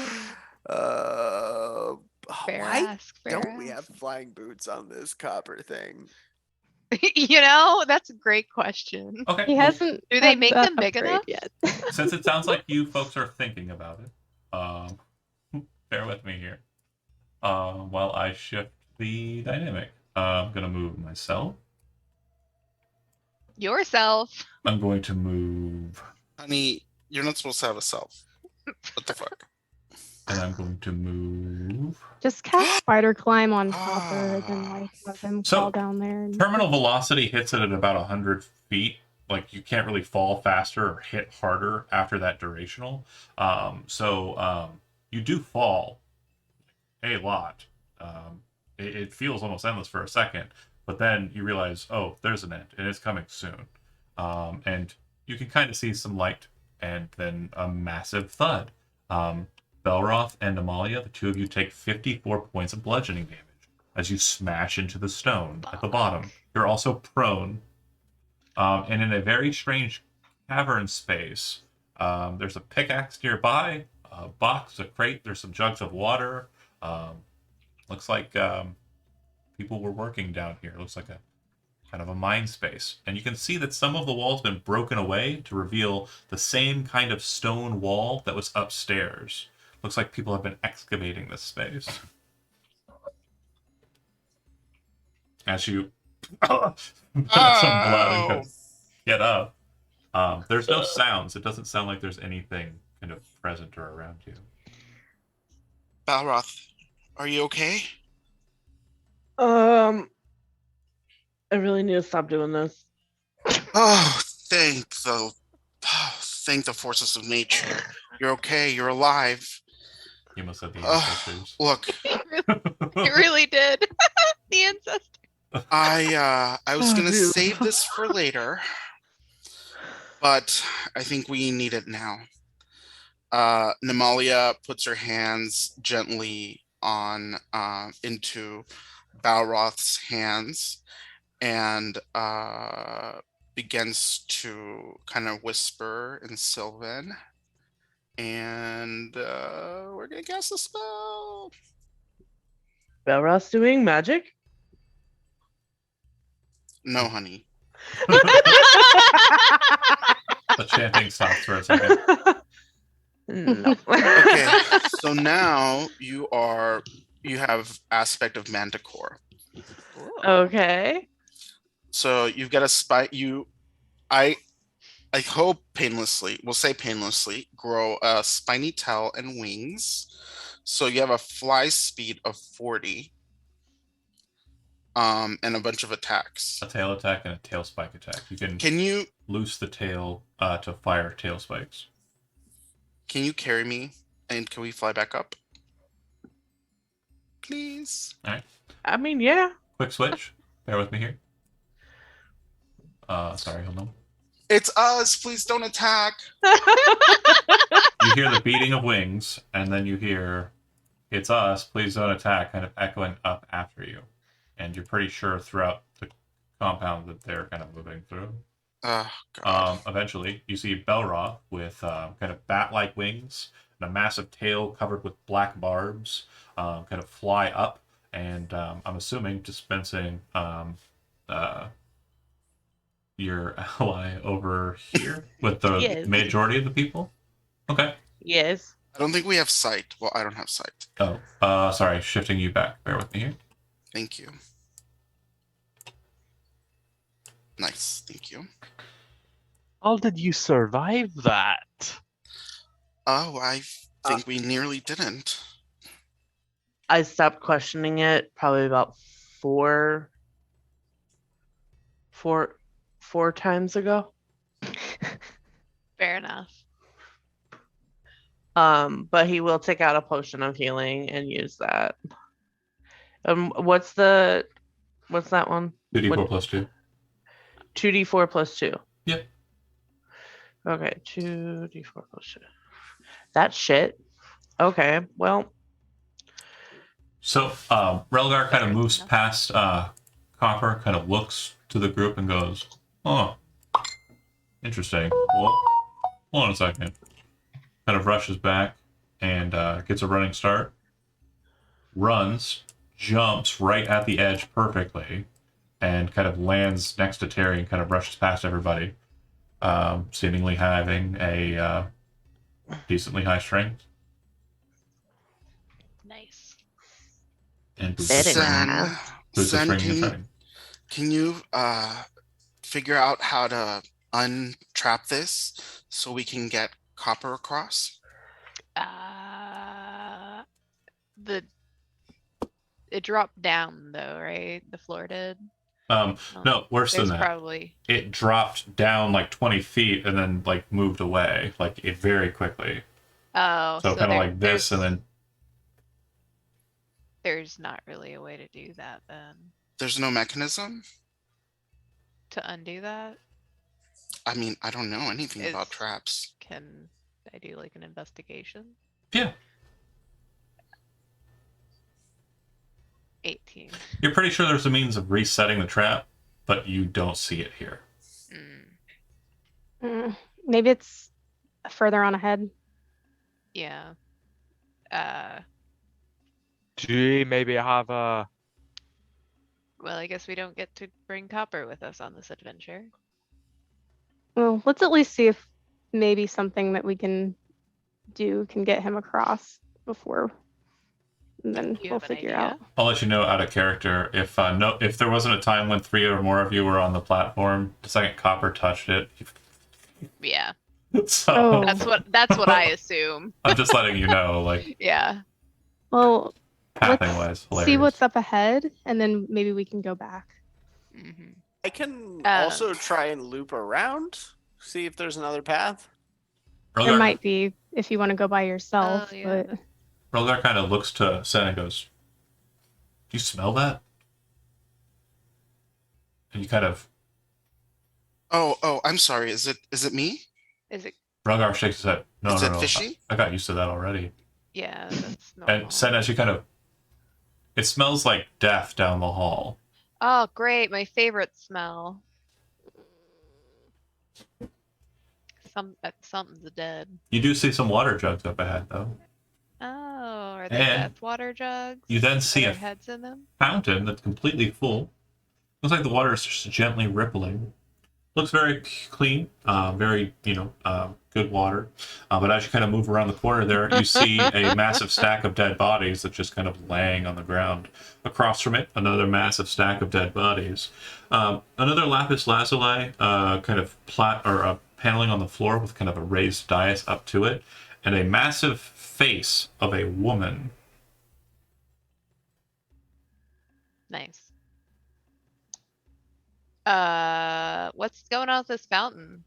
Why ask, fair don't we have ask. flying boots on this Copper thing? You know, that's a great question. Okay. He well, hasn't. Do they had make that them big upgrade enough? yet? since it sounds like you folks are thinking about it, bear with me here. While I shift the dynamic, I'm gonna move myself. Yourself. I'm going to move, Honey, you're not supposed to have a self. What the fuck? and I'm going to move. Just cast spider climb on Copper, then like have him So, fall down there. And... Terminal velocity hits it at about 100 feet. Like, you can't really fall faster or hit harder after that durational. You do fall a lot. It feels almost endless for a second, but then you realize, oh, there's an end, and it's coming soon. And you can kind of see some light, and then a massive thud. Belroth and Amalia, the two of you take 54 points of bludgeoning damage as you smash into the stone at the bottom. You're also prone. And in a very strange cavern space, there's a pickaxe nearby, a box, a crate, there's some jugs of water. Looks like people were working down here. Looks like a kind of a mine space. And you can see that some of the wall's been broken away to reveal the same kind of stone wall that was upstairs. Looks like people have been excavating this space. As you some blood and get up. There's no sounds. It doesn't sound like there's anything kind of present or around you. Balroth, are you okay? I really need to stop doing this. Oh, thank the forces of nature. You're okay. You're alive. You must have the Oh, ancestors. Look, It really did. The ancestor. I was Oh, gonna dude. save this for later, but I think we need it now. Nemalia puts her hands gently on into Balroth's hands and begins to kind of whisper in Sylvan. And we're gonna cast a spell. Belroth's doing magic? No, honey. The chanting stops for a second. No. Okay, so now you have aspect of Manticore. Okay. So you've got a I hope painlessly, we'll say painlessly, grow a spiny tail and wings. So you have a fly speed of 40. And a bunch of attacks. A tail attack and a tail spike attack. You Can you loose the tail to fire tail spikes. carry me? And can we fly back up? Please. I mean, yeah. Quick switch. Bear with me here. Sorry, hold on. It's us. Please don't attack. You hear the beating of wings, and then you hear, "It's us, please don't attack," kind of echoing up after you. And you're pretty sure throughout the compound that they're kind of moving through. God. Eventually, you see Belroth with kind of bat-like wings and a massive tail covered with black barbs, kind of fly up, and I'm assuming dispensing your ally over here with the Yes. majority of the people. Okay. Yes. I don't think we have sight. Well, I don't have sight. Oh, sorry, shifting you back. Bear with me here. Thank you. Nice. Thank you. How did you survive that? Oh, I think we nearly didn't. I stopped questioning it probably about four times ago. Fair enough. But he will take out a potion of healing and use that. What's that one? 2d4 plus 2. 2d4 plus 2. Yep. Okay, 2d4 plus 2. That shit. Okay, well. So, Relgar kind of Fair moves enough. past Copper, kind of looks to the group and goes, "Oh, interesting. Well, hold on a second." Kind of rushes back and gets a running start. Runs, jumps right at the edge perfectly, and kind of lands next to Terry and kind of rushes past everybody, seemingly having a decently high strength. Nice. And boots Very of springing, nice. boots of Sen, springing and training. can you figure out how to untrap this so we can get Copper across? It dropped down though, right? The floor did. No, worse than There's that. probably It dropped down like 20 feet and then like moved away, like it very quickly. so So kind of like this, there's and then there's not really a way to do that then. There's no mechanism? To undo that, I mean, I don't know anything about Is- traps. can I do like an investigation? yeah, 18. you're pretty sure there's a means of resetting the trap, but you don't see it here. Maybe it's further on ahead. Yeah. Do we maybe have a? Well, I guess we don't get to bring Copper with us on this adventure. Well, let's at least see if maybe something that we can do can get him across before, and then You we'll have an figure idea? out. I'll let you know out of character if if there wasn't a time when 3 or more of you were on the platform, the second Copper touched it. Yeah. So Oh. That's what I assume. I'm just letting you know, like Yeah. Well, pathing wise, hilarious. see what's up ahead, and then maybe we can go back. hmm I can also try and loop around, see if there's another path. There Relgar, might be if you want to go by yourself, Oh, yeah. but Relgar kind of looks to Sen and goes, "Do you smell that?" And you kind of Oh, I'm sorry. Is it me? Is it? Relgar shakes his head. No, Is no, it no. fishy? I got used to that already. Yeah, that's normal. And Sen, as you kind of, it smells like death down the hall. Oh, great! My favorite smell. Something's dead. You do see some water jugs up ahead, though. Oh, are they And death water jugs? You then Are see there a heads in them? fountain that's completely full. Looks like the water is just gently rippling. Looks very clean, very, good water. But as you kind of move around the corner there, you see a massive stack of dead bodies that's just kind of laying on the ground. Across from it, another massive stack of dead bodies. Another lapis lazuli, kind of paneling on the floor with kind of a raised dais up to it, and a massive face of a woman. Nice. What's going on with this fountain?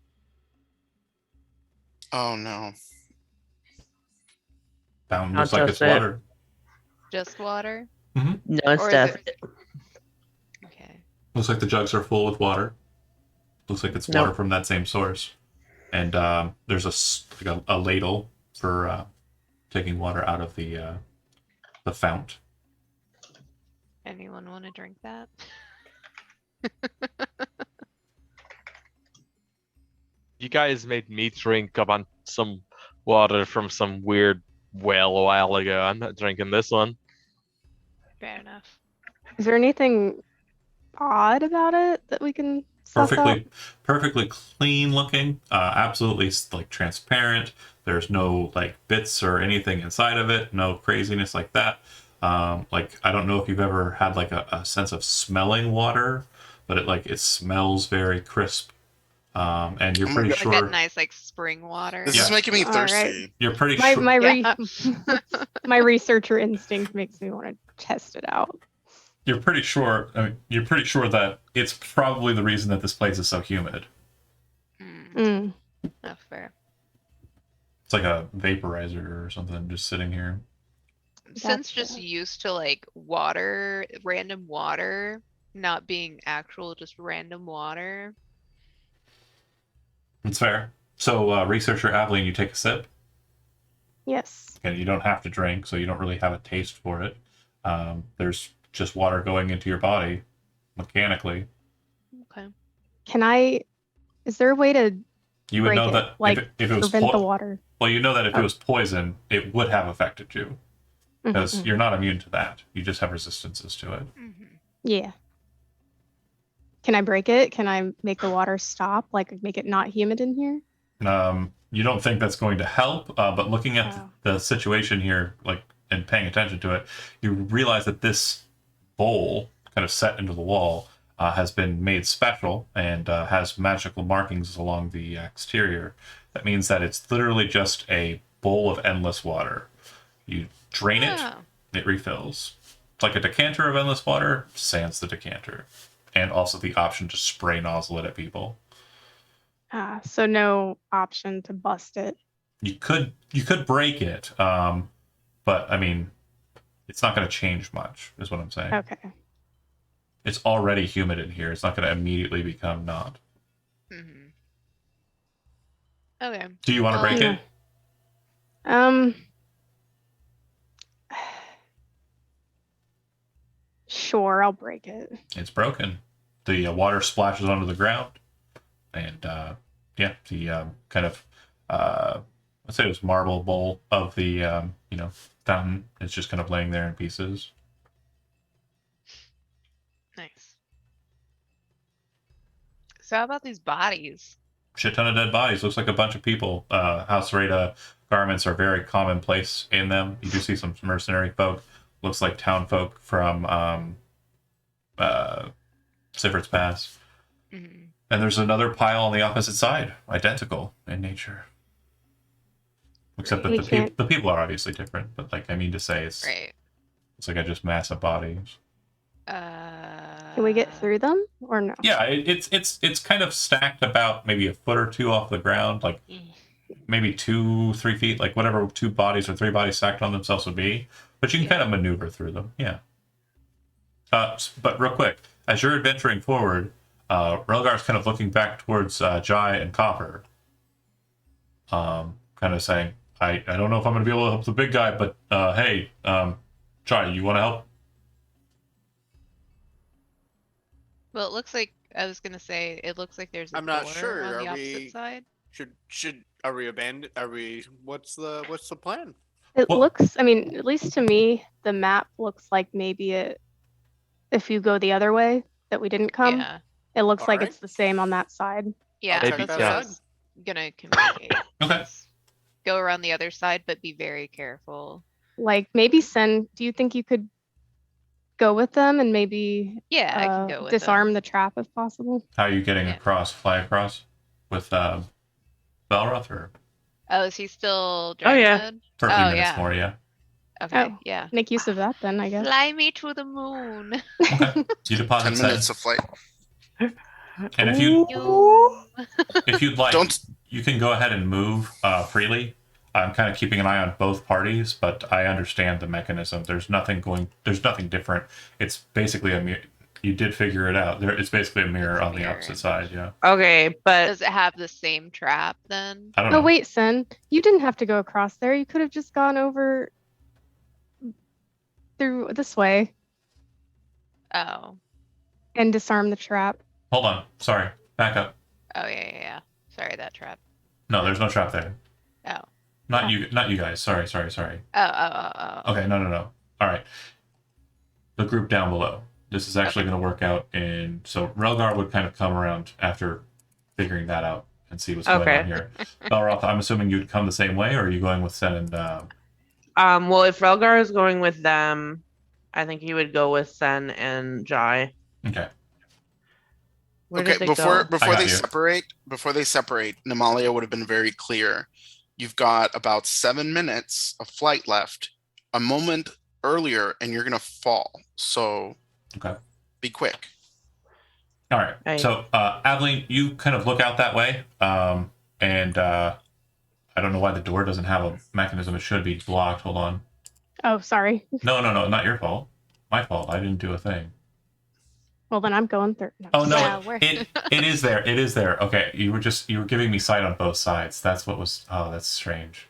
Oh no. Fountain Not looks like it's just it. water. Just water? No, it's Or is death. it- Okay. Looks like the jugs are full with water. Looks like it's Nope. water from that same source. And there's a ladle for taking water out of the fount. Anyone want to drink that? you guys made me drink some water from some weird well a while ago. I'm not drinking this one. Fair enough. Is there anything odd about it that we can suss out? Perfectly clean looking. Absolutely like transparent. There's no like bits or anything inside of it. No craziness like that. Like I don't know if you've ever had like a sense of smelling water, but it smells very crisp. And you're Oh my pretty God. Like that sure nice, like spring water. This is making me All thirsty. right. you're pretty My sure my Yeah. my researcher instinct makes me want to test it out. you're pretty sure. I mean, you're pretty sure that it's probably the reason that this place is so humid. Mm. That's fair. It's like a vaporizer or something just sitting here. Since just Gotcha. used to like water, random water, not being actual, just random water. It's fair. So, researcher Aveline, you take a sip. Yes. And you don't have to drink, so you don't really have a taste for it. There's just water going into your body mechanically. Okay. Can I? Is there a way to You would break know it? that Like if it was prevent the water? well, you know that if it Oh. was poison, it would have affected you because Mhm. you're not immune to that. You just have resistances to it. Yeah. Can I break it? Can I make the water stop? Like make it not humid in here? You don't think that's going to help, but looking at Oh. the situation here, like and paying attention to it, you realize that this bowl, kind of set into the wall, has been made special and has magical markings along the exterior. That means that it's literally just a bowl of endless water. You drain it, Oh. it refills. It's like a decanter of endless water, sans the decanter, and also the option to spray nozzle it at people. So no option to bust it. You could break it, but I mean, it's not going to change much, is what I'm saying. Okay. It's already humid in here. It's not going to immediately become not. Okay. Do you want to break it? Sure, I'll break it. It's broken. The water splashes onto the ground, and the kind of let's say it was marble bowl of the fountain is just kind of laying there in pieces. Nice. So how about these bodies? Shit ton of dead bodies. Looks like a bunch of people. House Rada garments are very commonplace in them. You do see some mercenary folk. Looks like town folk from Siffert's Pass. Mhm. And there's another pile on the opposite side, identical in nature. Except that We the people are obviously different. But like I mean to say, it's Right. it's like just massive bodies. Can we get through them or no? Yeah, it's kind of stacked about maybe a foot or two off the ground, like maybe 2-3 feet, like whatever 2 bodies or 3 bodies stacked on themselves would be. But you can kind of maneuver through them, yeah. But real quick, as you're adventuring forward, Relgar's kind of looking back towards Jai and Copper, kind of saying, I don't know if I'm going to be able to help the big guy, but hey, Jai, you want to help? Well, it looks like I was gonna say it looks like there's a I'm not door sure. on the Are opposite we- side. Are we abandoned? What's the plan? It Well- looks, I mean, at least to me, the map looks like maybe if you go the other way that we didn't Yeah. it looks like Alright. it's the same on that side. Yeah, check that's that what I out. was gonna communicate. Okay. is Go around the other side, but be very careful. Like maybe do you think you could go with them and maybe Yeah, I can go with disarm them. the trap if possible? How are you getting Yeah. across? Fly across with Belroth or Oh, is he still Oh, yeah. dragon? for a few Oh, minutes yeah. more? Yeah. Okay, Oh. yeah. Make use of that then, I guess. Fly me to the moon. Okay. You 10 deposit minutes said, of flight. and if you You. if you'd like, Don't. you can go ahead and move freely. I'm kind of keeping an eye on both parties, but I understand the mechanism. There's nothing different. It's basically a mirror. You did figure it out. It's basically a mirror It's a on the mirror opposite image. side. Yeah. Okay, but Does it have the same trap then? I don't know. Oh wait, Sen, you didn't have to go across there. You could have just gone over through this way Oh. and disarmed the trap. Hold on. Sorry. Back up. Oh, yeah. Sorry, that trap. No, there's no trap there. Oh. Not you guys. Sorry. Oh. Okay, no. All right. The group down below. This is actually going to work out in... So Relgar would kind of come around after figuring that out and see what's going on here. Belroth, I'm assuming you'd come the same way, or are you going with Sen and... Well, if Relgar is going with them, I think he would go with Sen and Jai. Okay. Where did they before go? before got they you. separate, Namalia would have been very clear. You've got about 7 minutes of flight left. A moment earlier, and you're gonna fall. So, Okay. be quick. All right. Right. So, Aveline, you kind of look out that way, and I don't know why the door doesn't have a mechanism. It should be blocked. Hold on. Oh, sorry. No, not your fault. My fault. I didn't do a thing. Well, then I'm going third. No. Oh no, Yeah, we're- it is there. It is there. Okay, you were giving me sight on both sides. That's what was. Oh, that's strange.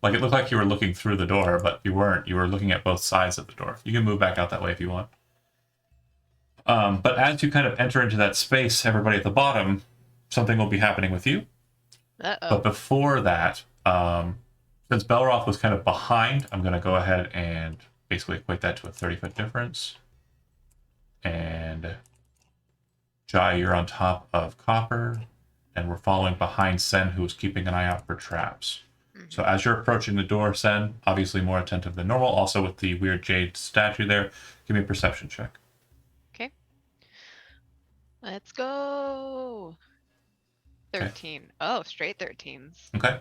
Like it looked like you were looking through the door, but you weren't. You were looking at both sides of the door. You can move back out that way if you want. But as you kind of enter into that space, everybody at the bottom, something will be happening with you. Uh-oh. But before that, since Belroth was kind of behind, I'm going to go ahead and basically equate that to a 30-foot difference. And Jai, you're on top of Copper, and we're following behind Sen, who is keeping an eye out for traps. So as you're approaching the door, Sen, obviously more attentive than normal, also with the weird jade statue there, give me a perception check. Okay. Let's go. 13. Oh, straight 13s. Okay.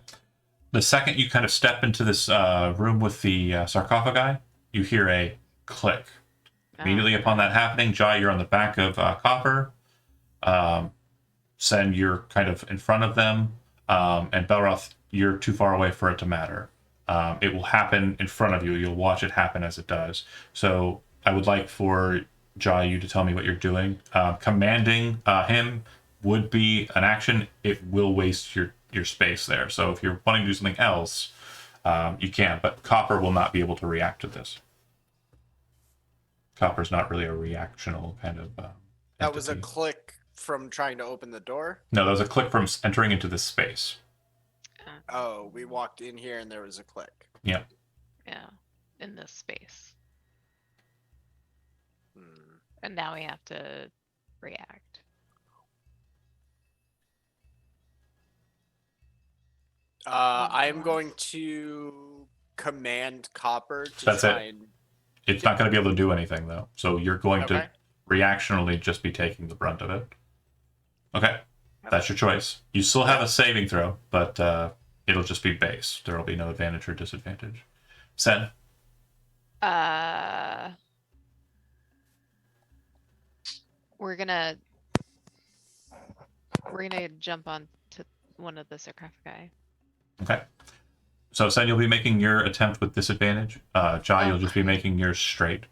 The second you kind of step into this room with the sarcophagi, you hear a click. Immediately upon that happening, Jai, you're on the back of Copper. Sen, you're kind of in front of them. And Belroth, you're too far away for it to matter. It will happen in front of you. You'll watch it happen as it does. So I would like for Jai, you to tell me what you're doing. Commanding him would be an action. It will waste your space there. So if you're wanting to do something else, you can. But Copper will not be able to react to this. Copper's not really a reactional kind of That was a entity. click from trying to open the door. No, that was a click from entering into this space. Oh, we walked in here and there was a click. Yeah. Yeah. In this space. Hmm. And now we have to react. I am going to command Copper to That's it. try and. It's not going to be able to do anything, though. So you're going Okay. to reactionally just be taking the brunt of it. Okay. That's your choice. You still have a saving throw, but it'll just be base. There will be no advantage or disadvantage. Sen? We're gonna jump on to one of the sarcophagi. Okay. So Sen, you'll be making your attempt with disadvantage. Jai, you'll just be making yours straight.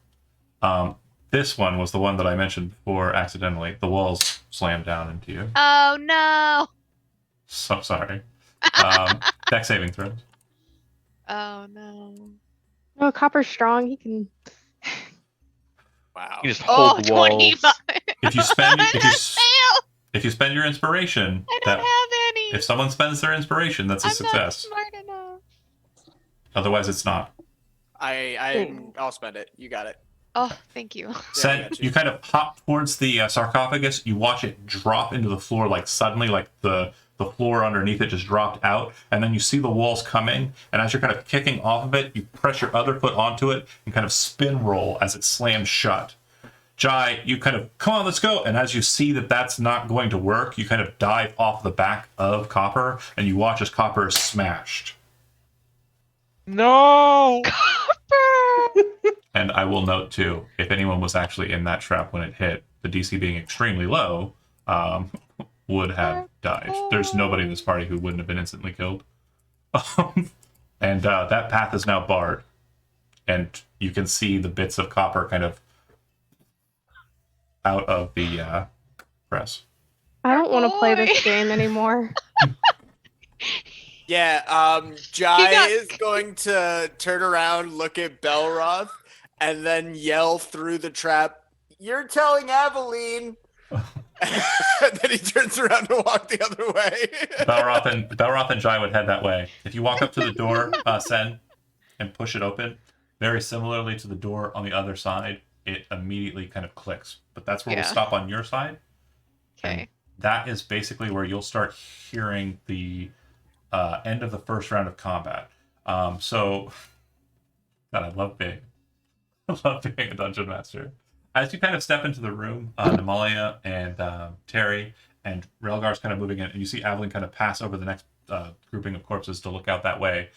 This one was the one that I mentioned before accidentally. The walls slammed down into you. Oh no! So sorry. Deck saving throws. Oh no! Oh, Copper's strong. He can. Wow. You just Oh, hold the walls. 25! If you spend I fail! if you spend your inspiration, I don't have any! if someone spends their inspiration, that's a I'm success. not smart enough. Otherwise, it's not. I'll spend it. You got it. Oh, thank you. I Sen, got you kind of hop towards the sarcophagus. You watch it drop into the floor, like suddenly, like the floor underneath it just dropped out, and then you see the walls coming. And as you're kind of kicking off of it, you press your other foot onto it and kind of spin roll as it slams shut. Jai, you kind of come on, let's go. And as you see that that's not going to work, you kind of dive off the back of Copper, and you watch as Copper is smashed. No! And I will note too, if anyone was actually in that trap when it hit, the DC being extremely low, would have died. There's nobody in this party who wouldn't have been instantly killed. And that path is now barred. And you can see the bits of Copper kind of out of the press. I don't want to play Boy. this game anymore. Yeah, Jai got- is going to turn around, look at Belroth, and then yell through the trap, "You're telling Aveline!" And then he turns around to walk the other way. Belroth and Jai would head that way. If you walk up to the door, Sen, and push it open, very similarly to the door on the other side, it immediately kind of clicks. But that's where we'll Yeah. stop on your side. Okay. And that is basically where you'll start hearing the end of the first round of combat. So, God, I love being a dungeon master. As you kind of step into the room, Namalia and Terry and Relgar's kind of moving in, and you see Aveline kind of pass over the next grouping of corpses to look out that way.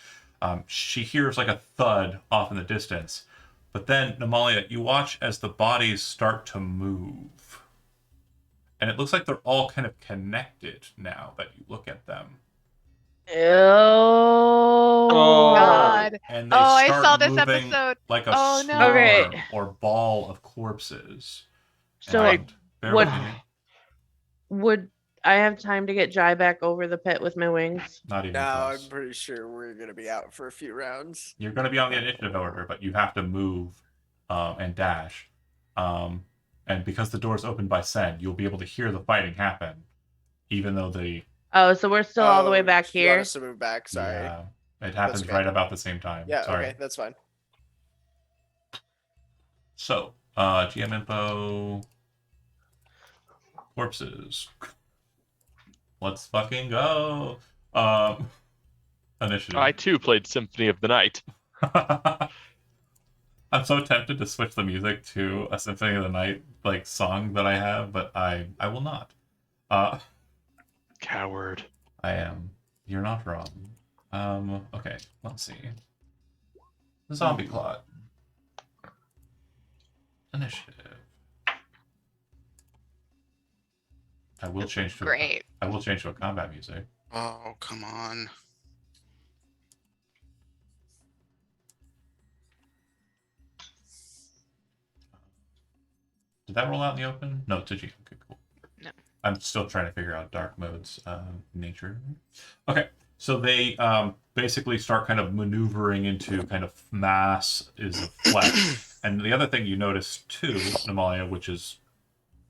She hears like a thud off in the distance, but then Namalia, you watch as the bodies start to move, and it looks like they're all kind of connected now that you look at them. Oh. God. And they Oh, I start saw this moving episode. like a Oh, swarm no. Okay. or ball of corpses. So And bear what- with me. Would I have time to get Jai back over the pit with my wings? Not even Now close. I'm pretty sure we're gonna be out for a few rounds. You're going to be on the initiative order, but you have to move and dash. And because the door's opened by Sen, you'll be able to hear the fighting happen, even though the Oh, so we're still all the way Oh, back you want here. us to move back? Sorry. Yeah, it happens okay. right about the same time. Yeah. Sorry. Okay, that's fine. So, GM info, corpses. Let's fucking go. Initiative. I too played Symphony of the Night. I'm so tempted to switch the music to a Symphony of the Night like song that I have, but I will not. Coward. I am. You're not wrong. Okay, let's see. The zombie plot. Initiative. I will change to Great. I will change to a combat music. Oh, come on. Did that roll out in the open? No, it's a G. Okay, cool. No. I'm still trying to figure out dark mode's nature. Okay, so they basically start kind of maneuvering into kind of mass is of flesh. And the other thing you notice too, Namalia, which is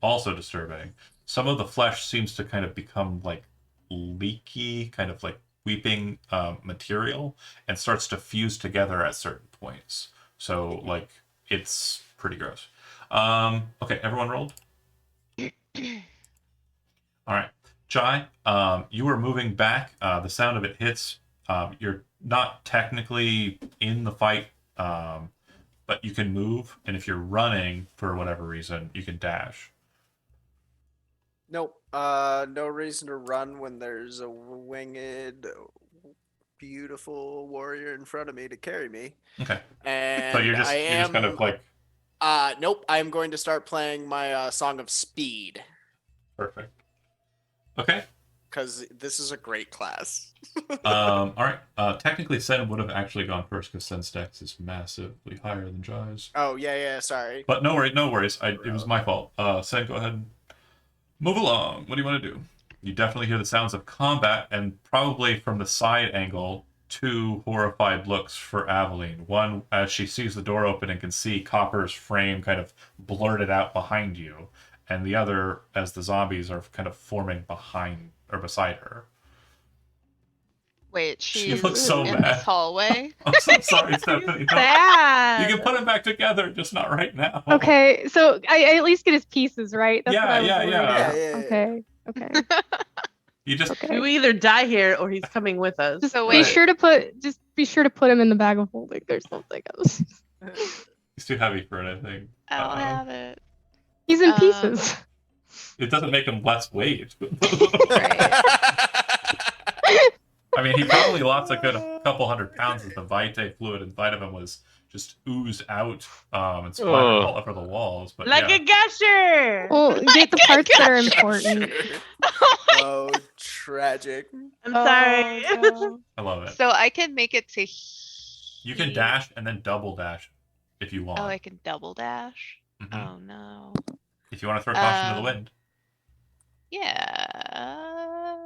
also disturbing, some of the flesh seems to kind of become like leaky, kind of like weeping material, and starts to fuse together at certain points. So like it's pretty gross. Okay, everyone rolled. All right, Jai, you were moving back. The sound of it hits. You're not technically in the fight, but you can move, and if you're running for whatever reason, you can dash. Nope. No reason to run when there's a winged, beautiful warrior in front of me to carry me. Okay, And so you're just kind of like Nope. I'm going to start playing my Song of Speed perfect. Okay. because this is a great class. All right. Technically, Sen would have actually gone first because Sen's dex is massively higher than Jai's. Oh yeah. Sorry. But no worries. It was my fault. Sen, go ahead and move along. What do you want to do? You definitely hear the sounds of combat, and probably from the side angle, two horrified looks for Aveline. One, as she sees the door open and can see Copper's frame kind of blurted out behind you, and the other, as the zombies are kind of forming behind or beside her. Wait, She she's looks so in mad. this hallway. I'm so sorry, Stephanie. No, Sad. you can put them back together, just not right now. Okay, so I at least get his pieces, right? That's what I was Yeah. worried about. Okay. You just Okay. You either die here or he's coming with us. Just So be wait. sure to put him in the bag of holding. There's something else. he's too heavy for it, I think. I don't Uh-oh. have it. He's in Um, pieces. It doesn't make him less weight. Right. I mean, he probably lost a good couple hundred pounds as the vitae fluid inside of him was just oozed out and splattered Oh. all over the walls. But Like yeah. a gusher. Well, get the parts that are important. Oh, tragic. I'm sorry. Oh, no. I love it. So I can make it to. You can dash and then double dash if you want. Oh, I can double dash. Mhm. Oh no. If you want to throw caution to the Um, wind. Yeah.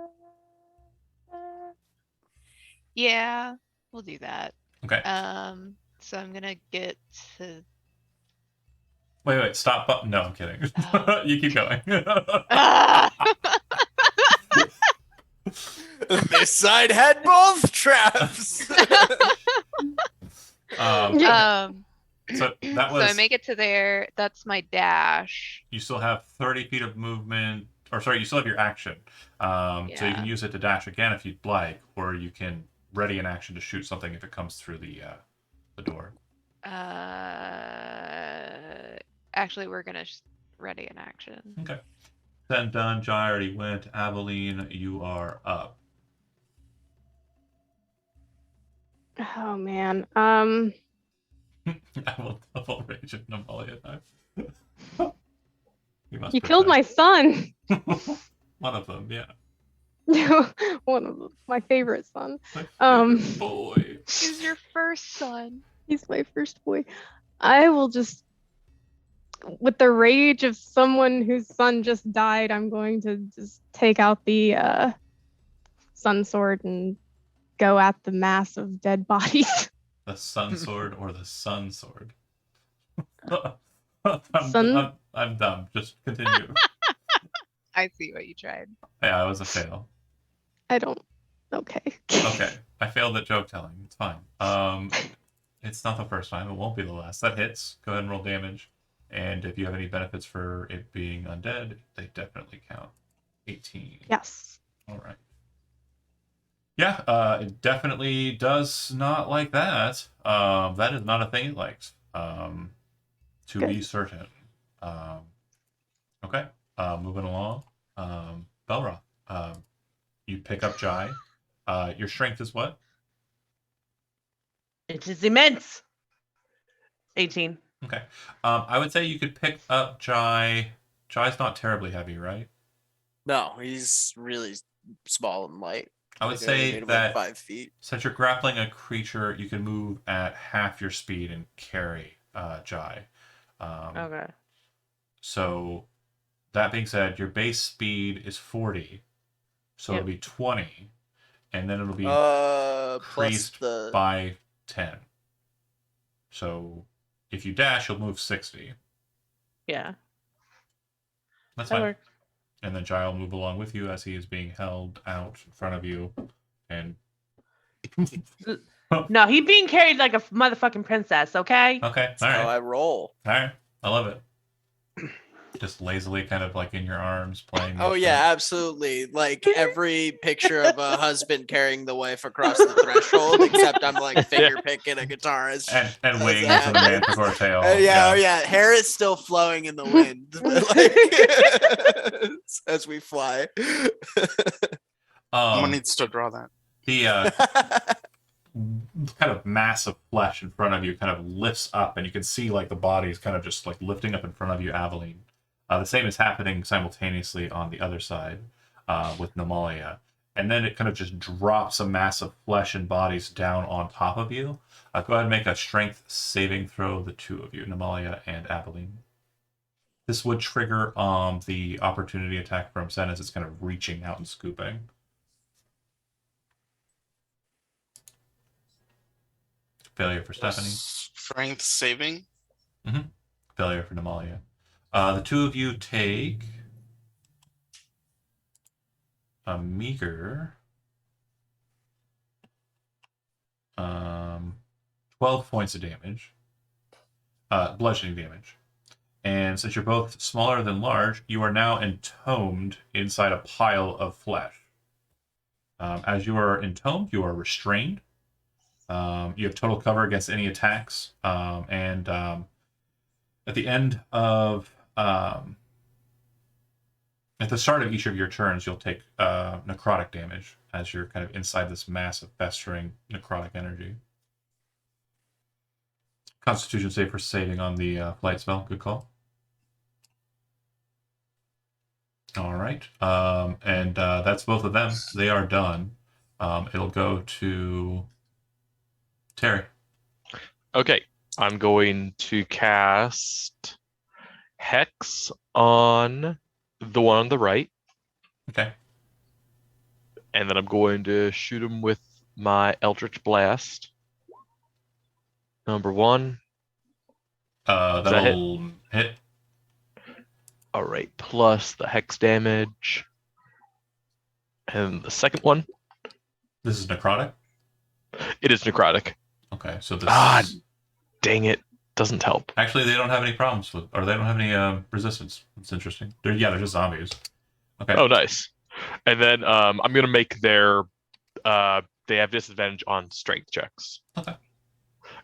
Yeah, we'll do that. Okay. So I'm gonna get to Wait, stop. No, I'm kidding. You keep going. Ah! This side had both traps. Yeah. So that So I was. make it to there. That's my dash. You still have 30 feet of movement, or sorry, you still have your action. So you can Yeah. use it to dash again if you'd like, or you can ready an action to shoot something if it comes through the door. Actually, we're gonna ready an action. Okay. Then done. Jai already went. Aveline, you are up. Oh man. I will double rage at Namalia now. You killed my son. One of them, yeah. One of them, my favorite son. My favorite boy. He's your first son. He's my first boy. I will just, with the rage of someone whose son just died, I'm going to just take out the sun sword and go at the mass of dead bodies. The sun sword or the sun sword? I'm dumb. Just continue. I see what you tried. Yeah, it was a fail. I don't. Okay. Okay, I failed at joke telling. It's fine. It's not the first time. It won't be the last. That hits. Go ahead and roll damage. And if you have any benefits for it being undead, they definitely count. 18. Yes. All right. Yeah, it definitely does not like that. That is not a thing it likes. To Good. be certain. Okay. Moving along. Belroth. You pick up Jai. Your strength is what? It is immense. 18. Okay. I would say you could pick up Jai. Jai's not terribly heavy, right? No, he's really small and light. I would Like, I only say made him, that like 5 feet. since you're grappling a creature, you can move at half your speed and carry Jai. Okay. So, that being said, your base speed is 40. So Yep. it'll be 20. And then it'll be Plus increased the by 10. So, if you dash, you'll move 60. Yeah. That's That fine. works. And then Jai will move along with you as he is being held out in front of you. And No, he being carried like a motherfucking princess, okay? okay, that's all how right, I roll. all right, I love it. Just lazily, kind of like in your arms, playing. Oh with yeah, them. absolutely. Like every picture of a husband carrying the wife across the threshold, except I'm like finger picking a guitarist. and as wings it and a happens. manticore tail. Oh yeah. Hair is still flowing in the wind, like, as we fly. Someone needs to draw that. The kind of mass of flesh in front of you kind of lifts up, and you can see like the body is kind of just like lifting up in front of you, Aveline. The same is happening simultaneously on the other side with Namalia. And then it kind of just drops a mass of flesh and bodies down on top of you. Go ahead and make a strength saving throw, the two of you, Namalia and Aveline. This would trigger the opportunity attack from Sen as it's kind of reaching out and scooping. Failure for Stephanie. Strength saving. Failure for Namalia. The two of you take a meager 12 points of damage, bludgeoning damage. And since you're both smaller than large, you are now entombed inside a pile of flesh. As you are entombed, you are restrained. You have total cover against any attacks. And at the end of at the start of each of your turns, you'll take necrotic damage as you're kind of inside this mass of festering necrotic energy. Constitution save for saving on the flight spell. Good call. All right. And that's both of them. They are done. It'll go to Terry. Okay, I'm going to cast Hex on the one on the right, Okay. and then I'm going to shoot him with my Eldritch Blast. Number one. That'll Hit. All right, plus the hex damage. And the second one, This is necrotic. it is necrotic. Okay, so this. Ah, dang it. Doesn't help. Actually, they don't have any problems with, or they don't have any resistance. It's interesting. They're just zombies. Okay. Oh, nice. And then I'm going to make their, they have disadvantage on strength checks. Okay.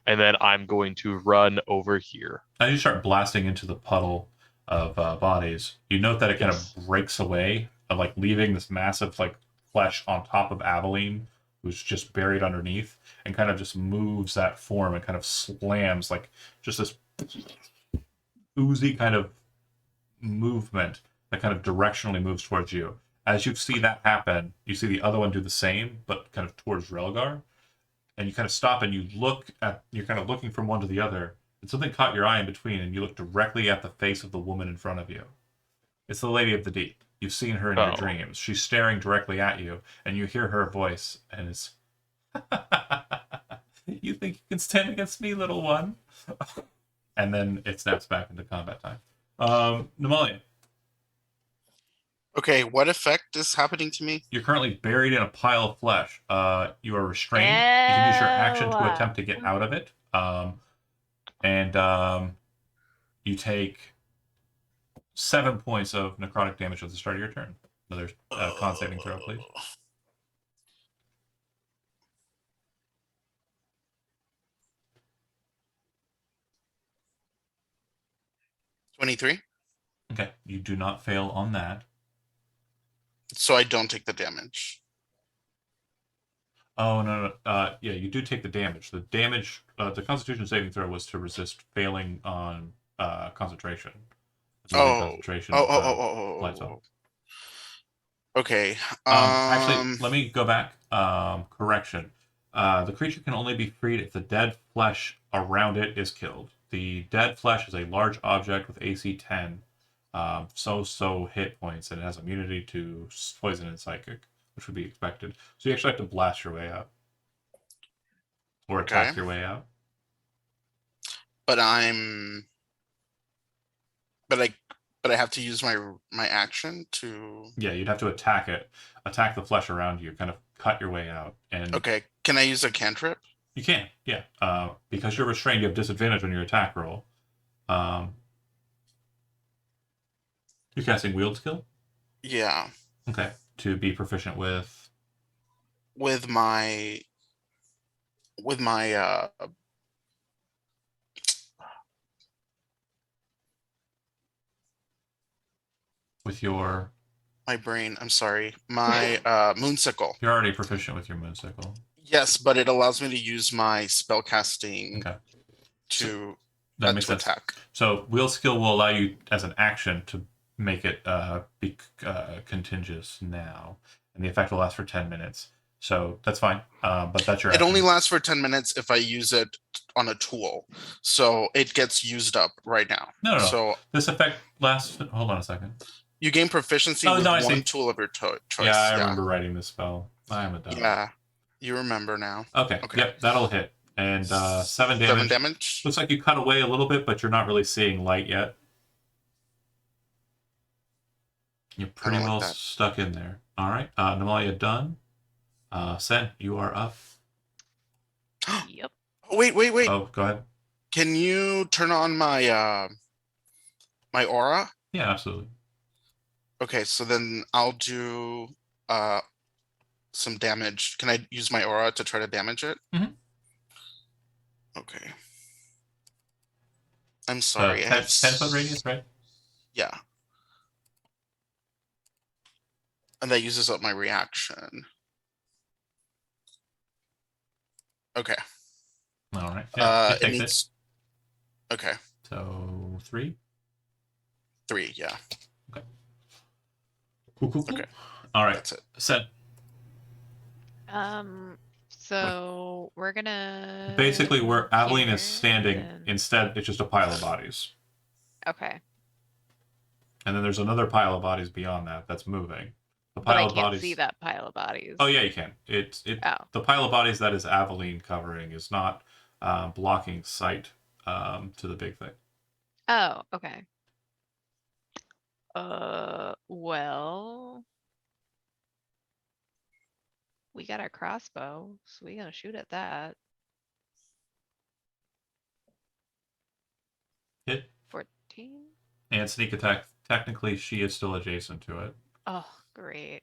And then I'm going to run over here. As you start blasting into the puddle of bodies, you note that it kind of breaks away, like leaving this massive like flesh on top of Aveline, who's just buried underneath, and kind of just moves that form and kind of slams like just this oozy kind of movement that kind of directionally moves towards you. As you see that happen, you see the other one do the same, but kind of towards Relgar. And you kind of stop and you're kind of looking from one to the other, and something caught your eye in between, and you look directly at the face of the woman in front of you. It's the Lady of the Deep. You've seen her in your dreams. She's staring directly at you, and you hear her voice, and it's, you think you can stand against me, little one? And then it snaps back into combat time. Namalia. Okay, what effect is happening to me? You're currently buried in a pile of flesh. You are restrained. You can use your action to attempt to get out of it. You take 7 points of necrotic damage at the start of your turn. Another con saving throw, please. $23. Okay, you do not fail on that. So I don't take the damage. Oh, no. Yeah, you do take the damage. The damage, the Constitution saving throw was to resist failing on concentration. Concentration. Oh. Okay. Actually, let me go back. Correction. The creature can only be freed if the dead flesh around it is killed. The dead flesh is a large object with AC 10. So hit points, and it has immunity to poison and psychic, which would be expected. So you actually have to blast your way out. Or attack your way out. But I have to use my action to. Yeah, you'd have to attack it, attack the flesh around you, kind of cut your way out. And Okay, can I use a cantrip? You can, yeah. Because you're restrained, you have disadvantage on your attack roll. You're casting wield skill? Yeah. Okay. To be proficient with my with your my brain, I'm sorry. My moonsicle. You're already proficient with your moonsicle. Yes, but it allows me to use my spellcasting to attack. So wield skill will allow you as an action to make it be contagious now, and the effect will last for 10 minutes. So that's fine. But that's your action. It only lasts for 10 minutes if I use it on a tool. So it gets used up right now. No. So this effect lasts. Hold on a second. You gain proficiency with one tool of your choice. Yeah, I remember writing this spell. I am a dumb. Yeah, you remember now. Okay. Yep, that'll hit. And 7 damage. 7 damage. Looks like you cut away a little bit, but you're not really seeing light yet. You're pretty well stuck in there. All right. Namalia done. Sen, you are up. Yep. Wait. Oh, go ahead. Can you turn on my my aura? Yeah, absolutely. Okay, so then I'll do some damage. Can I use my aura to try to damage it? Mm-hmm. Okay. I'm sorry. 10-foot radius, right? Yeah. And that uses up my reaction. Okay. All right. Yeah, it needs. Okay. So 3? 3, yeah. Okay. Cool. Okay. All right. That's it. Set. So we're gonna Basically, where Aveline is here, standing, and- instead, it's just a pile of bodies. Okay. And then there's another pile of bodies beyond that that's moving. The But pile I of can't bodies. see that pile of bodies. Oh yeah, you can. Oh. The pile of bodies that is Aveline covering is not blocking sight to the big thing. Oh, okay. Well, we got our crossbow, so we gotta shoot at that. Hit 14. and sneak attack. Technically, she is still adjacent to it. Oh, great.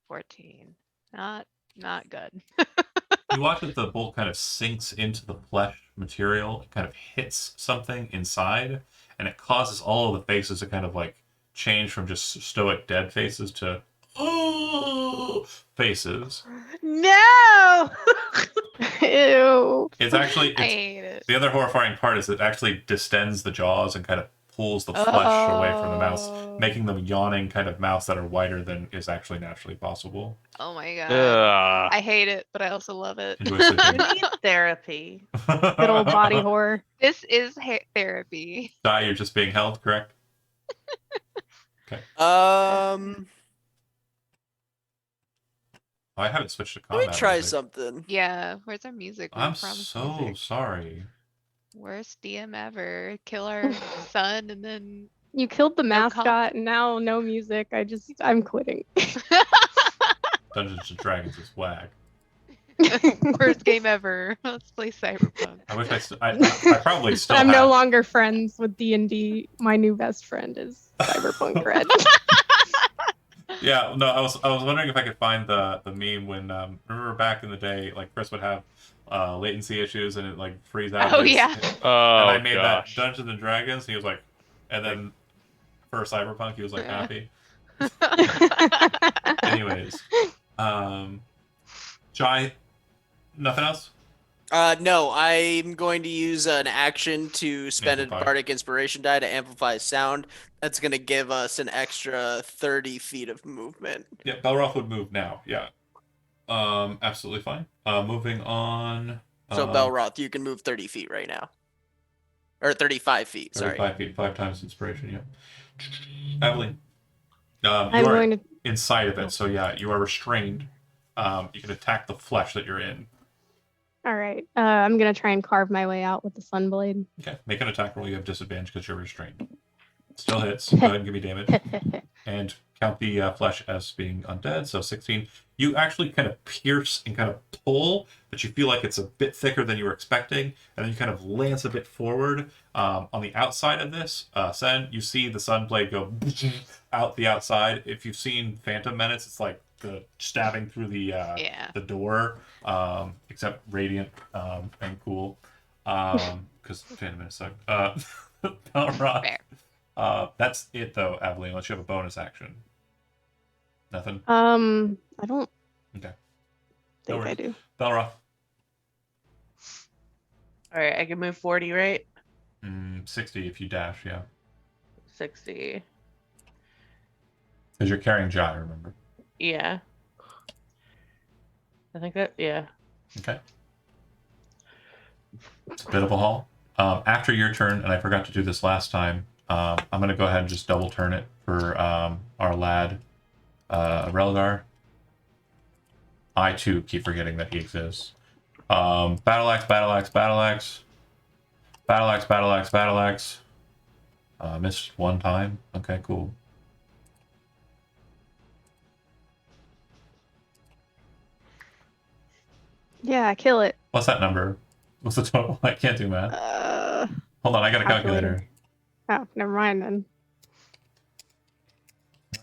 14. Not good. You watch as the bolt kind of sinks into the flesh material. It kind of hits something inside, and it causes all of the faces to kind of like change from just stoic dead faces to faces. No. Ew. It's actually I hate it. the other horrifying part is it actually distends the jaws and kind of pulls the flesh away from the mouse, making them yawning kind of mouths that are wider than is actually naturally possible. Oh my god. Ugh. I hate it, but I also love it. Enjoy sleeping. You need therapy. Good old body horror. This is therapy. Die, you're just being held, correct? I haven't switched to Let combat. me try music. something. Yeah, where's our music? We I'm promised so music. sorry. Worst DM ever. Kill our son and then You killed the No com- mascot, and now no music. I'm quitting. Dungeons and Dragons is whack. worst game ever. Let's play Cyberpunk. I wish I probably still I'm have. no longer friends with D&D. My new best friend is Cyberpunk Red. Yeah, no, I was wondering if I could find the meme when remember back in the day, like Chris would have latency issues and it like freeze out. Oh, his- yeah. Oh, and I made gosh. that Dungeons and Dragons. And he was like, and then for Cyberpunk, he was like Yeah. happy. Anyways, Jai, nothing else. No, I'm going to use an action to spend Amplify. a bardic inspiration die to amplify sound. That's going to give us an extra 30 feet of movement. Yeah, Belroth would move now. Yeah, absolutely fine. Moving on. So Belroth, you can move 30 feet right now. Or 35 feet, sorry. 35 feet, 5 times inspiration. Yeah, Evelyn. You I'm are going to. inside of it, so yeah, you are restrained. You can attack the flesh that you're in. All right. I'm going to try and carve my way out with the sunblade. Okay, make an attack roll. You have disadvantage because you're restrained. Still hits. Go ahead and give me damage. And count the flesh as being undead. So 16. You actually kind of pierce and kind of pull, but you feel like it's a bit thicker than you were expecting. And then you kind of lance a bit forward. On the outside of this, Sen, you see the sunblade go out the outside. If you've seen Phantom Menace, it's like the stabbing through the Yeah. the door, except radiant and cool. Because Phantom Menace sucked. Balrog. Fair. That's it though, Aveline, unless you have a bonus action. Nothing? I don't Okay. think worries. I do. Balrog. All right, I can move 40, right? 60 if you dash, yeah. 60. Because you're carrying Jai, remember? Yeah. I think that, yeah. Okay. It's a bit of a haul. After your turn, and I forgot to do this last time, I'm going to go ahead and just double turn it for our lad, Relgar. I, too, keep forgetting that he exists. Battle axe, battle axe, battle axe. Battle axe, battle axe, battle axe. Missed one time. Okay, cool. Yeah, kill it. What's that number? What's the total? I can't do math. Hold on, I got a calculator. Oh, never mind then.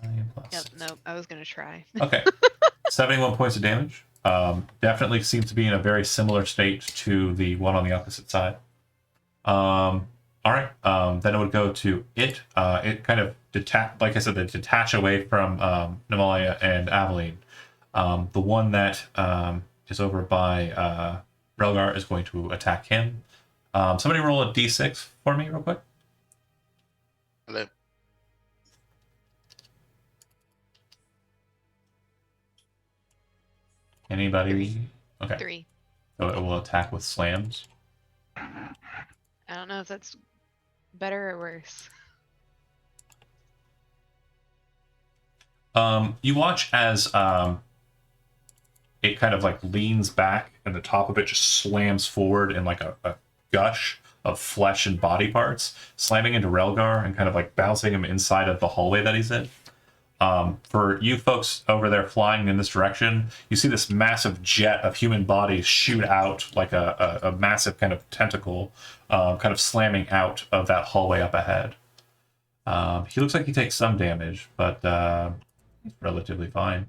9 plus Yep. 6. Nope. I was gonna try. Okay. 71 points of damage. Definitely seems to be in a very similar state to the one on the opposite side. All right. Then it would go to it. It kind of like I said, they detach away from Namalia and Aveline. The one that is over by Relgar is going to attack him. Somebody roll a d6 for me real quick. Hello. Anybody? Okay. 3. So it will attack with slams. I don't know if that's better or worse. You watch as it kind of like leans back and the top of it just slams forward in like a gush of flesh and body parts slamming into Relgar and kind of like bouncing him inside of the hallway that he's in. For you folks over there flying in this direction, you see this massive jet of human bodies shoot out like a massive kind of tentacle, kind of slamming out of that hallway up ahead. He looks like he takes some damage, but he's relatively fine.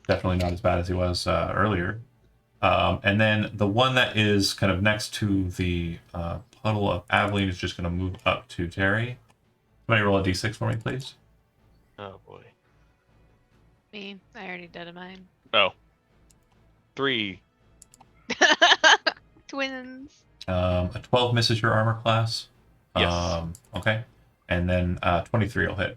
Definitely not as bad as he was earlier. And then the one that is kind of next to the puddle of Aveline is just going to move up to Terry. Somebody roll a d6 for me, please. Oh boy. Me, I already did mine. Oh. 3. Twins. A 12 misses your armor class. Yes. Okay. And then 23 will hit.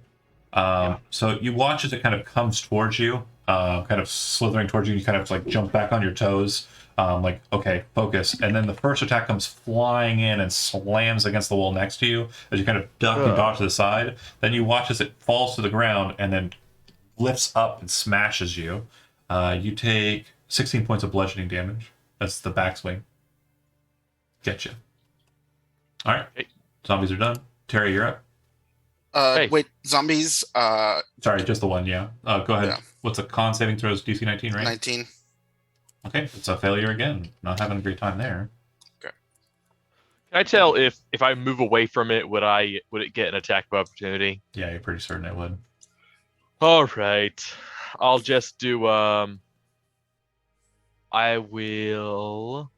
Yeah. So you watch as it kind of comes towards you, kind of slithering towards you. You kind of like jump back on your toes. Like, okay, focus. And then the first attack comes flying in and slams against the wall next to you as you kind of duck and dodge to the side. Then you watch as it falls to the ground and then lifts up and smashes you. You take 16 points of bludgeoning damage. That's the backswing. Get you. All right. Okay. Zombies are done. Terry, you're up. Hey. Wait, zombies. Sorry, just the one, yeah. Go ahead. Yeah. What's a con saving throws? DC 19, right? 19. Okay, it's a failure again. Not having a great time there. Can I tell if I move away from it, would it get an attack of opportunity? Yeah, you're pretty certain it would. All right. I'll just do I will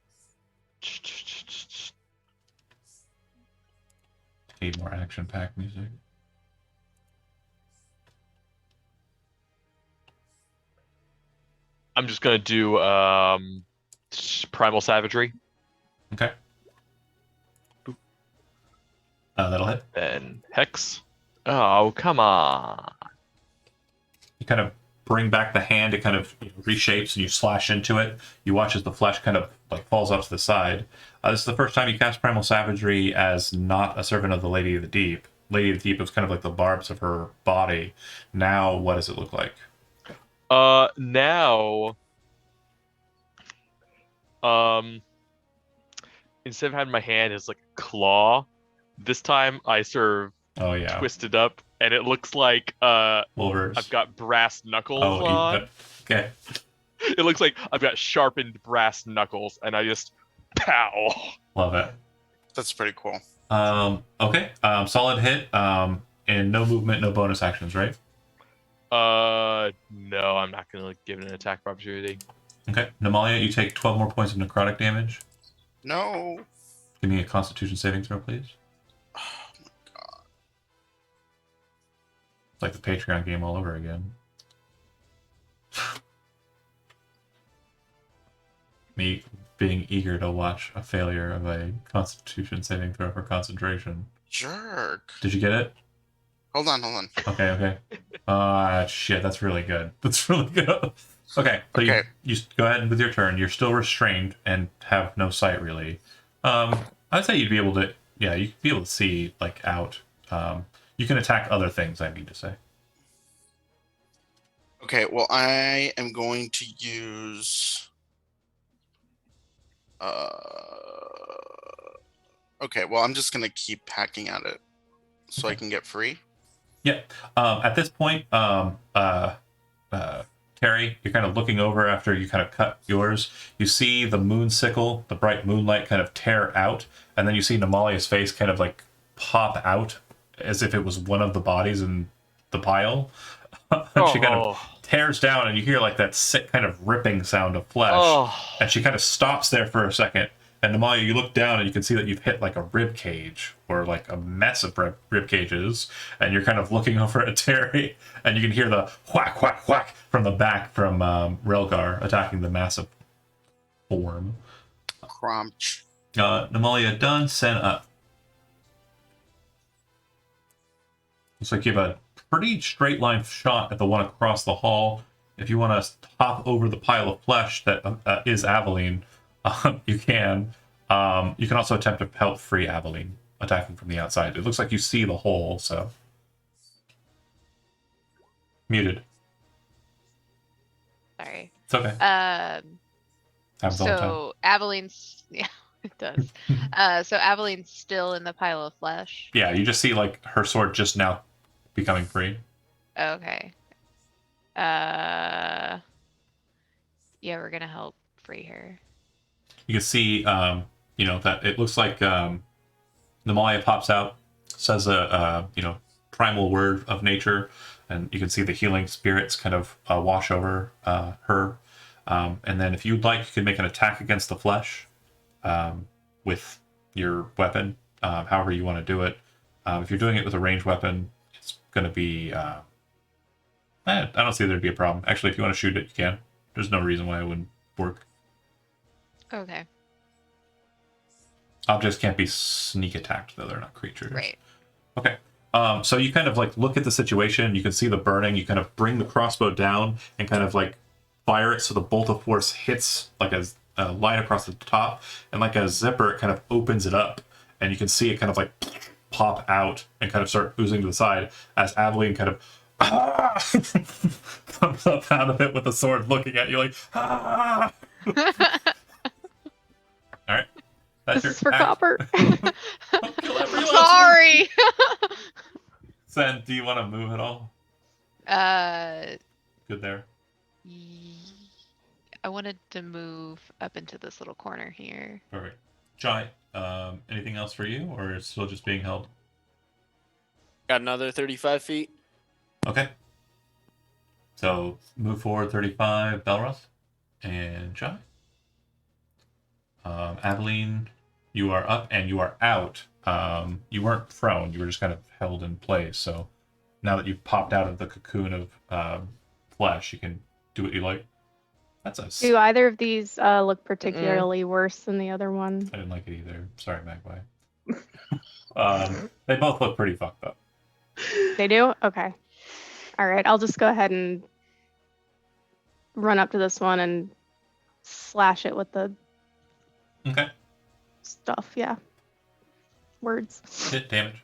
Need more action-packed music. I'm just gonna do Primal Savagery. Okay. That'll hit. And Hex. Oh, come on. You kind of bring back the hand. It kind of reshapes, and you slash into it. You watch as the flesh kind of like falls off to the side. This is the first time you cast Primal Savagery as not a servant of the Lady of the Deep. Lady of the Deep was kind of like the barbs of her body. Now, what does it look like? Now, instead of having my hand as like a claw, this time I serve Oh yeah, twisted up, and it looks like Wolvers. I've got brass knuckles Oh, on. okay. It looks like I've got sharpened brass knuckles, and I just pow. Love it. That's pretty cool. Okay. Solid hit. And no movement, no bonus actions, right? No, I'm not gonna give it an attack of opportunity. Okay. Namalia, you take 12 more points of necrotic damage. No. Give me a Constitution saving throw, please. Oh my god. It's like the Patreon game all over again. Me being eager to watch a failure of a Constitution saving throw for concentration. Jerk. Did you get it? Hold on. Okay. Shit, that's really good. That's really good. Okay, so Okay. You go ahead with your turn. You're still restrained and have no sight, really. I'd say you'd be able to, yeah, you'd be able to see, like, out. You can attack other things, I mean to say. Okay, well, I am going to use. Okay, well, I'm just gonna keep hacking at it, so I can get free. Yeah. At this point, Terry, you're kind of looking over after you kind of cut yours. You see the moon sickle, the bright moonlight kind of tear out, and then you see Namalia's face kind of like pop out as if it was one of the bodies in the pile. She kind of tears down, and you hear like that sick kind of ripping sound of flesh. Oh. And she kind of stops there for a second. And Namalia, you look down and you can see that you've hit like a rib cage or like a mess of rib cages. And you're kind of looking over at Terry, and you can hear the whack, whack, whack from the back from Relgar attacking the massive form. Crunch. Namalia, done, send up. Looks like you have a pretty straight line shot at the one across the hall. If you want to hop over the pile of flesh that is Aveline, you can. You can also attempt to help free Aveline, attacking from the outside. It looks like you see the hole, so. Muted. Sorry. It's okay. Happens all the time. So Aveline's, yeah, It does. So Aveline's still in the pile of flesh. Yeah, you just see like her sword just now becoming free. Okay. Yeah, we're gonna help free her. You can see, that it looks like Namalia pops out, says a primal word of nature, and you can see the healing spirits kind of wash over her. And then if you'd like, you can make an attack against the flesh with your weapon, however you want to do it. If you're doing it with a ranged weapon, it's going to be... I don't see there'd be a problem. Actually, if you want to shoot it, you can. There's no reason why it wouldn't work. Okay. Objects can't be sneak attacked, though. They're not creatures. Right. Okay. So you kind of like look at the situation. You can see the burning. You kind of bring the crossbow down and kind of like fire it so the bolt of force hits like a line across the top, and like a zipper, it kind of opens it up, and you can see it kind of like pop out and kind of start oozing to the side as Aveline kind of comes up out of it with the sword, looking at you like. All right. That's This your is for act. Copper. Kill everyone. Sorry. Sen, do you want to move at all? Good there. I wanted to move up into this little corner here. Perfect. Jai, anything else for you, or it's still just being held? Got another 35 feet. Okay. So move forward 35, Belroth, and Jai. Aveline, you are up and you are out. You weren't prone, you were just kind of held in place. So now that you've popped out of the cocoon of flesh, you can do what you like. That's us. Do either of these look particularly worse than the other one? I didn't like it either. Sorry, Magpie. They both look pretty fucked up. They do? Okay. All right. I'll just go ahead and run up to this one and slash it with the Okay. stuff. Yeah. Words. Hit damage.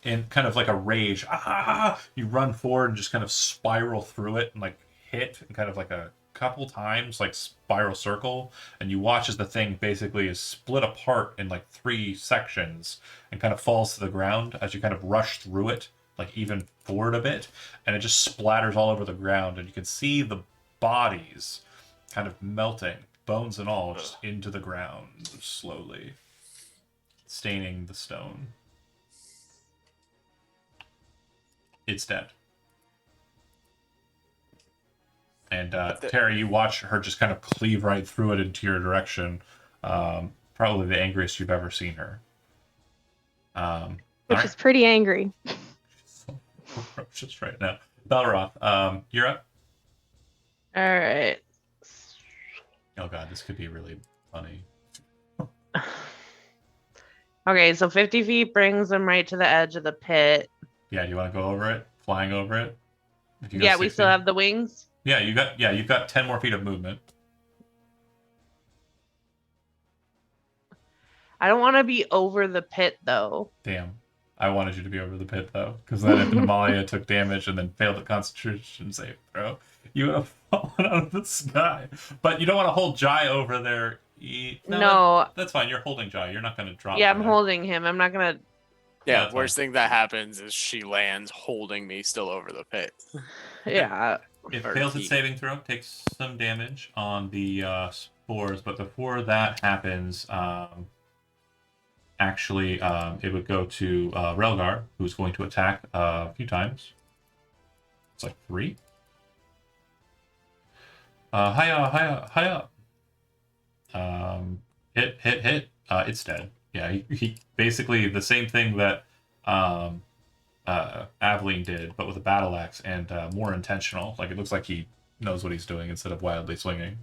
And kind of like a rage, you run forward and just kind of spiral through it and like hit and kind of like a couple times, like spiral circle. And you watch as the thing basically is split apart in like 3 sections and kind of falls to the ground as you kind of rush through it, like even forward a bit. And it just splatters all over the ground. And you can see the bodies kind of melting, bones and all, just into the ground slowly, staining the stone. It's dead. And Terry, you watch her just kind of cleave right through it into your direction. Probably the angriest you've ever seen her. Which is pretty angry. She's so ferocious right now. Belroth, you're up. All right. Oh god, this could be really funny. Okay, so 50 feet brings them right to the edge of the pit. Yeah, do you want to go over it? Flying over it? If you go Yeah, we 60 still have the wings. Yeah, you've got 10 more feet of movement. I don't want to be over the pit though. Damn. I wanted you to be over the pit though, because then if Amalia took damage and then failed the Constitution save throw, you would have fallen out of the sky. But you don't want to hold Jai over there. No. That's fine. You're holding Jai. You're not going to drop. Yeah, I'm there. holding him. I'm not gonna. Yeah, that's worst thing that happens is she lands holding me still over the pit. Yeah. It Or fails its he. saving throw, takes some damage on the spores, but before that happens, actually, it would go to Relgar, who's going to attack a few times. It's like 3. Hiya. Hit. It's dead. Yeah, he basically the same thing that Aveline did, but with a battle axe and more intentional. Like it looks like he knows what he's doing instead of wildly swinging.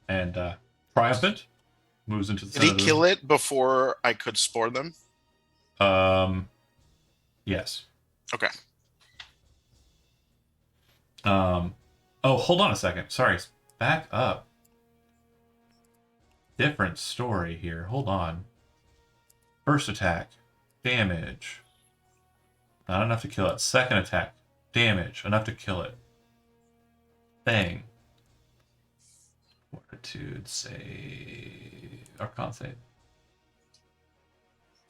And Triumphant moves into the Did he center of the kill it before I could spore them? Yes. Okay. Oh, hold on a second. Sorry. Back up. Different story here. Hold on. First attack. Damage. Not enough to kill it. Second attack. Damage. Enough to kill it. Bang. Fortitude save. Arcana save.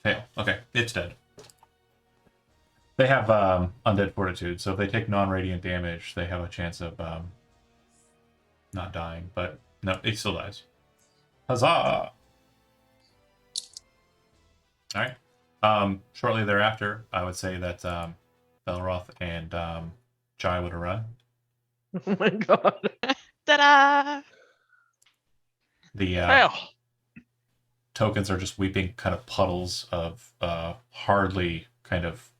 Fail. Okay, it's dead. They have undead fortitude, so if they take non-radiant damage, they have a chance of not dying. But no, it still dies. Huzzah! All right. Shortly thereafter, I would say that Belroth and Jai would have run. Oh my god. Ta-da! The Well, tokens are just weeping kind of puddles of hardly kind of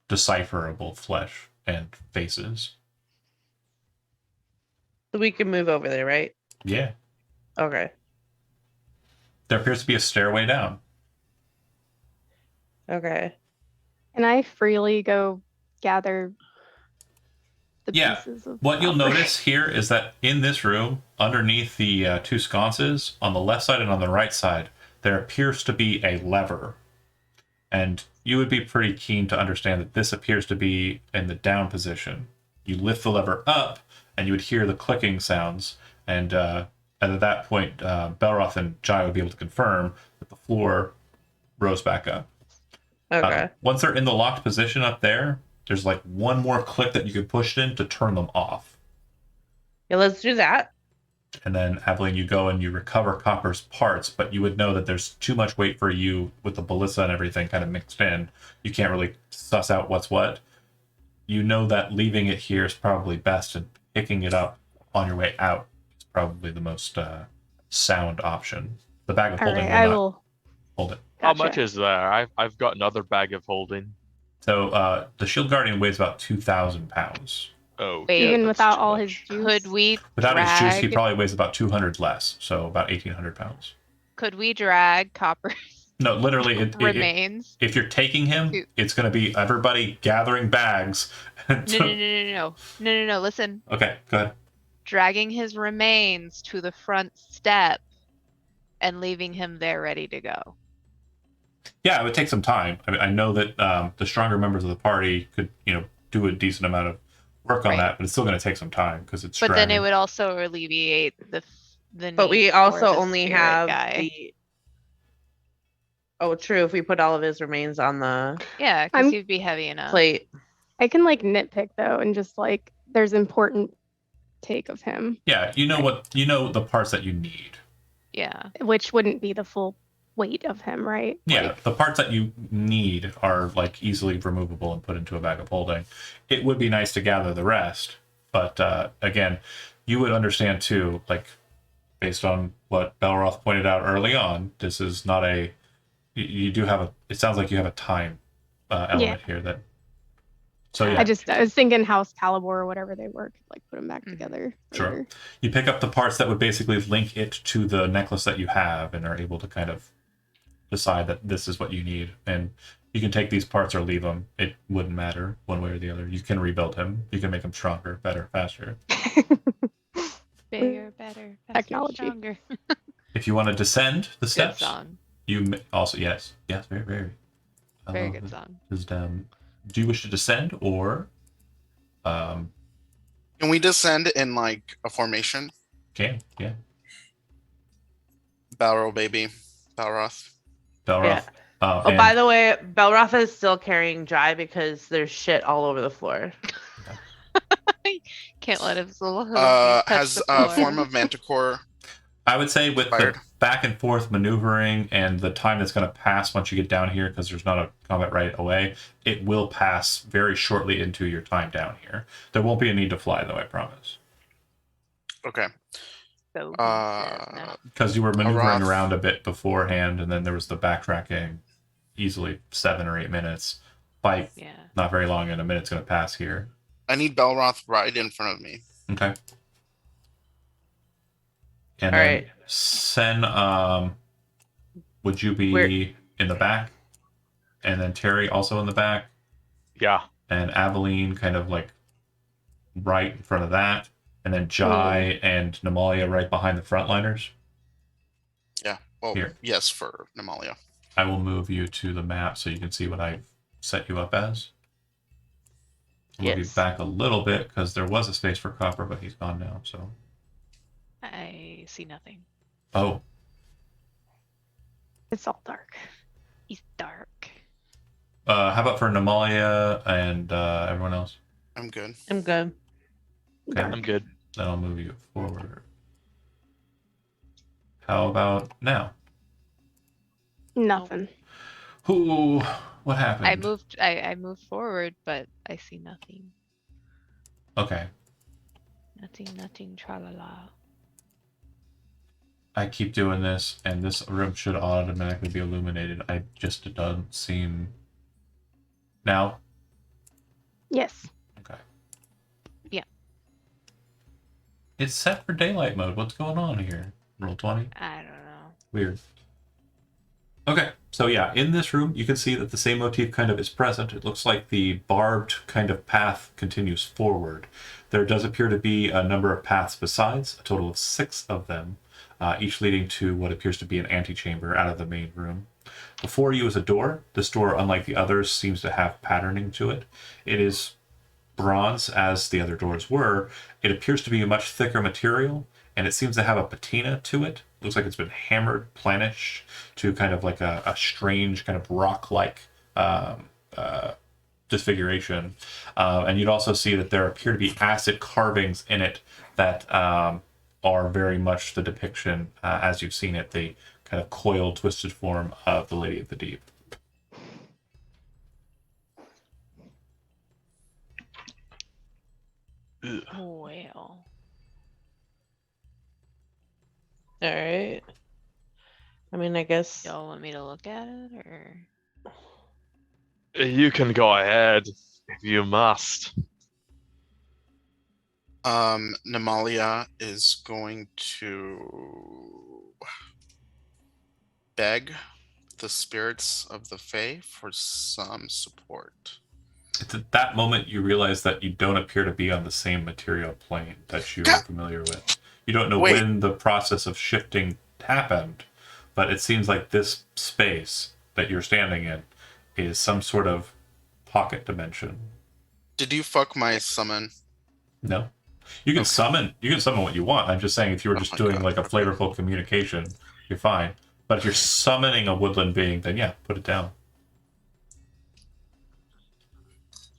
decipherable flesh and faces. So we can move over there, right? Yeah. Okay. There appears to be a stairway down. Okay. Can I freely go gather the Yeah. pieces of What you'll copper? notice here is that in this room, underneath the two sconces, on the left side and on the right side, there appears to be a lever. And you would be pretty keen to understand that this appears to be in the down position. You lift the lever up, and you would hear the clicking sounds. And at that point, Belroth and Jai would be able to confirm that the floor rose back up. Okay. Once they're in the locked position up there, there's like one more click that you can push in to turn them off. Yeah, let's do that. And then, Aveline, you go and you recover Copper's parts, but you would know that there's too much weight for you with the ballista and everything kind of mixed in. You can't really suss out what's what. You know that leaving it here is probably best, and picking it up on your way out is probably the most sound option. The bag of All holding right, will I not will. hold it. how Gotcha. much is there? I've got another bag of holding. So the Shield Guardian weighs about 2,000 pounds. Oh, Wait, yeah, Even that's without too all much. his juice? Could we Without his juice, he drag? probably weighs about 200 less, so about 1,800 pounds. Could we drag Copper's No, literally, remains? if you're taking him, Dude. it's going to be everybody gathering bags. No. Listen, Okay, go ahead. dragging his remains to the front step and leaving him there ready to go. Yeah, it would take some time. I mean, I know that the stronger members of the party could, do a decent amount of work on Right. that, but it's still going to take some time because it's. But then it dragging. would also alleviate the But need we for also the only spirit have guy. the. Oh, true. If we put all of his remains on the Yeah, because I'm- he'd be heavy enough. plate. I can like nitpick though, and just like there's important take of him, Yeah, the parts that you need. Yeah. which wouldn't be the full weight of him, right? Yeah, Like, the parts that you need are like easily removable and put into a bag of holding. It would be nice to gather the rest, but again, you would understand too, like based on what Belroth pointed out early on, this is not a. You do have a. It sounds like you have a time element here that. So yeah, I was thinking House Calibur or whatever they were, could like put them back Mhm. together. Sure. later. you pick up the parts that would basically link it to the necklace that you have, and are able to kind of decide that this is what you need, and you can take these parts or leave them. It wouldn't matter one way or the other. You can rebuild him. You can make him stronger, better, faster. Bigger, better, faster, Technology. stronger. If you want to descend the Good steps, song. also yes, very, very. I Very love good it. song. Just, do you wish to descend or Can we descend in like a formation? yeah. Balro baby. Balroth. Belroth. Yeah. Oh, And by the way, Belroth is still carrying Jai because there's shit all over the floor. Can't let his little hooves touch Has the a floor. form of manticore. I would say with Fired. the back and forth maneuvering and the time that's going to pass once you get down here, because there's not a combat right away, it will pass very shortly into your time down here. There won't be a need to fly, though, I promise. Okay. So he says no. Because you were maneuvering Aroth. around a bit beforehand, and then there was the backtracking, easily 7 or 8 minutes. By Yeah. not very long, and a minute's going to pass here. I need Belroth right in front of me. Okay. And All then right. Sen, would you be Where- in the back? And then Terry also in the back? Yeah. And Aveline kind of like right in front of that, and then Jai and Namalia right behind the frontliners. Yeah. Well, Here. yes, for Namalia. I will move you to the map so you can see what I've set you up as. I'll move you Yes. back a little bit because there was a space for Copper, but he's gone now. So I see nothing. Oh, It's all dark. It's dark. how about for Namalia and everyone else? I'm good. I'm good. Okay. I'm good. Then I'll move you forward. How about now? Nothing. Who? What happened? I moved forward, but I see nothing. Okay. Nothing, tra la la. I keep doing this, and this room should automatically be illuminated. I just it doesn't seem. Now? Yes. Okay. Yeah. It's set for daylight mode. What's going on here? Roll 20? I don't know. Weird. Okay, so yeah, in this room, you can see that the same motif kind of is present. It looks like the barbed kind of path continues forward. There does appear to be a number of paths besides, a total of 6 of them, each leading to what appears to be an antechamber out of the main room. Before you is a door. This door, unlike the others, seems to have patterning to it. It is bronze, as the other doors were. It appears to be a much thicker material, and it seems to have a patina to it. Looks like it's been hammered, planished to kind of like a strange kind of rock-like disfiguration. And you'd also see that there appear to be acid carvings in it that are very much the depiction, as you've seen it, the kind of coiled, twisted form of the Lady of the Deep. Ugh. Well. All right. I mean, I guess. Y'all want me to look at it, or? You can go ahead if you must. Namalia is going to beg the spirits of the Fae for some support. It's at that moment you realize that you don't appear to be on the same material plane that you are familiar with. You don't know Wait. when the process of shifting happened, but it seems like this space that you're standing in is some sort of pocket dimension. Did you fuck my summon? No. You can summon what you want. I'm just saying if you were Oh just my doing God. like a flavorful communication, you're fine. But if you're summoning a woodland being, then yeah, put it down.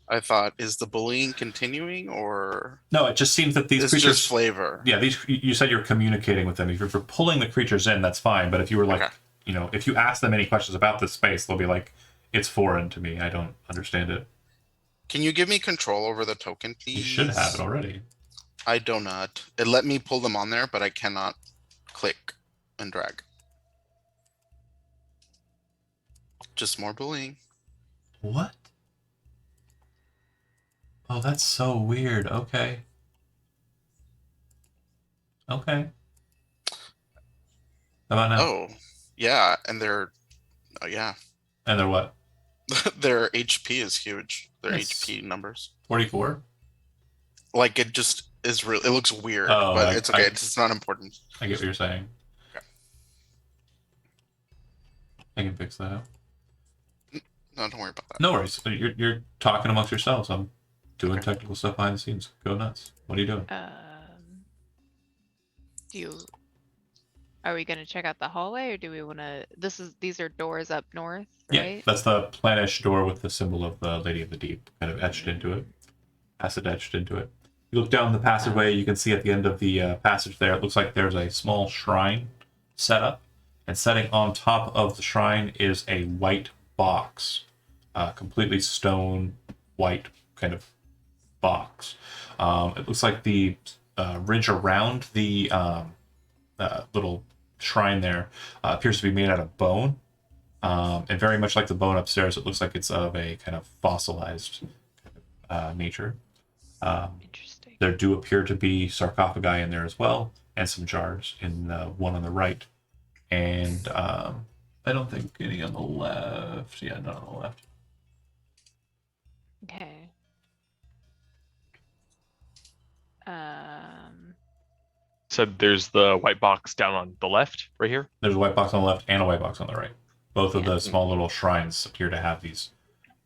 I thought, is the bullying continuing, or No, it just seems that these it's creatures just flavor? Yeah, you said you're communicating with them. If you're pulling the creatures in, that's fine. But if you were like, Okay. if you ask them any questions about this space, they'll be like, it's foreign to me. I don't understand it. Can you give me control over the token, please? You should have it already. I do not. It let me pull them on there, but I cannot click and drag. Just more bullying. What? Oh, that's so weird. Okay. Okay. How about now? Oh, yeah, and their, yeah, And they're what? their HP is huge. Their Nice. HP numbers. 44? Like it just is real. It looks weird, Oh, but it's okay. It's not important. I get what you're saying. Okay. I can fix that out. No, don't worry about that. No worries. You're talking amongst yourselves. I'm doing Okay. technical stuff behind the scenes. Go nuts. What are you doing? Are we gonna check out the hallway, or do we want to? These are doors up north, Yeah, right? that's the planish door with the symbol of the Lady of the Deep kind of etched into it. Acid etched into it. You look down the passageway, you can see at the end of the passage there, it looks like there's a small shrine set up. And setting on top of the shrine is a white box. Completely stone, white kind of box. It looks like the ridge around the little shrine there appears to be made out of bone. And very much like the bone upstairs, it looks like it's of a kind of fossilized nature. Interesting. There do appear to be sarcophagi in there as well, and some jars in the one on the right. And I don't think any on the left. Yeah, none on the left. Okay. So there's the white box down on the left, right here. There's a white box on the left and a white box on the right. Both of Yeah. the small little shrines appear to have these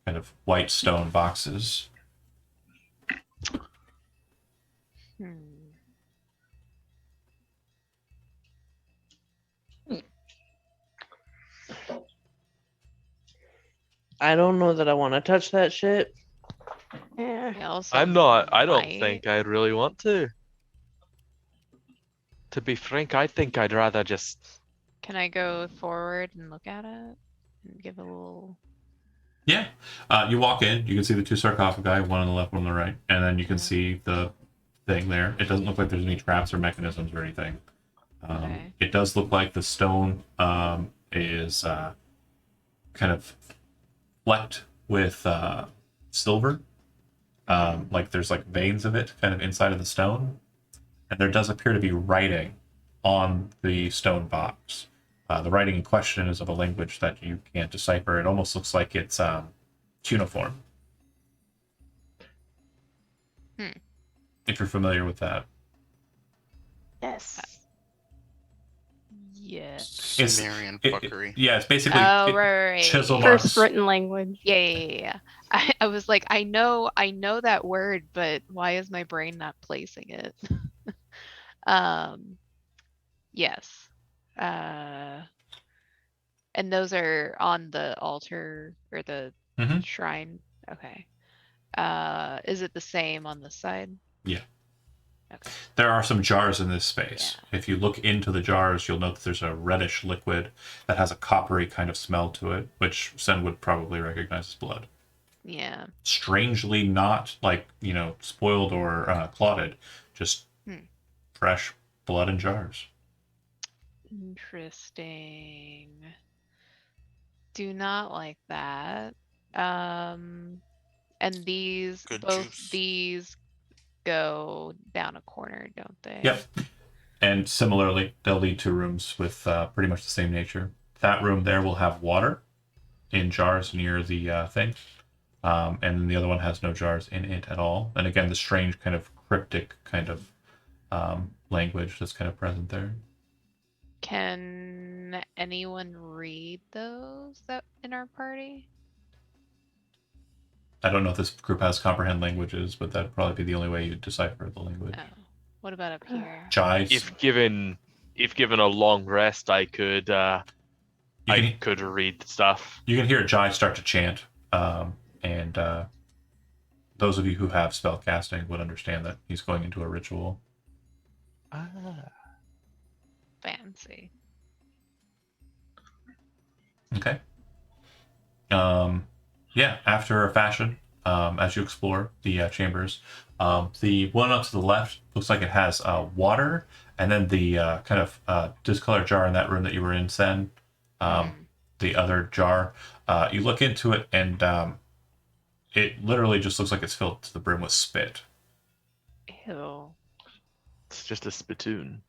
kind of white stone boxes. I don't know that I want to touch that shit. Yeah. I also I'm not. I don't might. think I'd really want to. To be frank, I think I'd rather just. Can I go forward and look at it and give a little? Yeah. You walk in, you can see the two sarcophagi, one on the left, one on the right, and then you can see the thing there. It doesn't look like there's any traps or mechanisms or anything. Okay. It does look like the stone is kind of flecked with silver. Like there's like veins of it kind of inside of the stone. And there does appear to be writing on the stone box. The writing in question is of a language that you can't decipher. It almost looks like it's cuneiform. If you're familiar with that. Yes. Yeah. Sumerian fuckery. Yeah, it's basically Oh, right. chisel First marks. written language. Yeah. I was like, I know that word, but why is my brain not placing it? Yes. And those are on the altar or the Mhm. shrine. Okay. Is it the same on this side? Yeah. Okay. There are some jars in this space. If you look into the jars, you'll note that there's a reddish liquid that has a coppery kind of smell to it, which Sen would probably recognize as blood. Yeah. Strangely not like, spoiled or clotted, just fresh blood in jars. Interesting. Do not like that. And these Good both juice. these go down a corner, don't they? Yep. And similarly, they'll lead to rooms with pretty much the same nature. That room there will have water in jars near the thing. And then the other one has no jars in it at all. And again, the strange kind of cryptic kind of language that's kind of present there. Can anyone read those that in our party? I don't know if this group has comprehend languages, but that'd probably be the only way you'd decipher the language. Oh. What about up here? Jais. If given a long rest, I could You could read stuff. You can hear Jai start to chant, and those of you who have spell casting would understand that he's going into a ritual. Fancy. Okay. Yeah, after a fashion, as you explore the chambers, the one up to the left looks like it has water, and then the kind of discolored jar in that room that you were in, Sen, the other jar, you look into it, and it literally just looks like it's filled to the brim with spit. Ew. It's just a spittoon.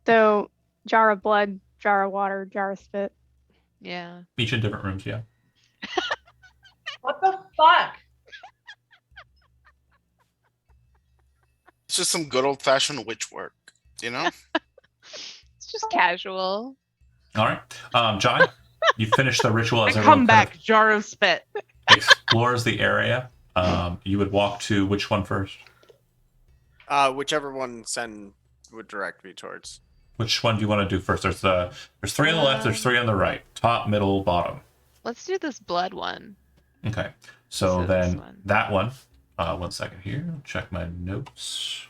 So, jar of blood, jar of water, jar of spit. Yeah. Each in different rooms, yeah. What the fuck? It's just some good old fashioned witch work, you know? It's just casual. All right. Jai, you finish the ritual as I everyone come kind back, jar of spit. of explores the area. You would walk to which one first? Whichever one Sen would direct me towards. Which one do you want to do first? There's three on the left, there's three on the right. Top, middle, bottom. Let's do this blood one. Okay. So So then this one. that one. 1 second here. Check my notes.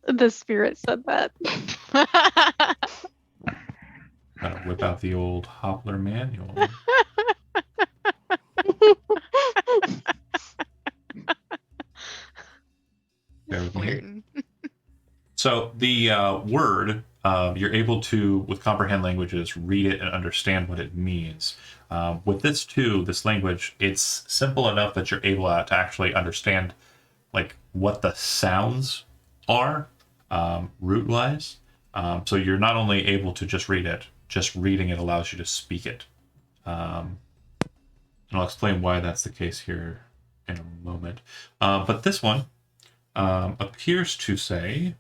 The spirit said that. Gotta whip out the old Hoppler manual. Bear with me. Weird. So the word, you're able to, with comprehend languages, read it and understand what it means. With this too, this language, it's simple enough that you're able to actually understand like what the sounds are, root-wise. So you're not only able to just read it, just reading it allows you to speak it. And I'll explain why that's the case here in a moment. But this one appears to say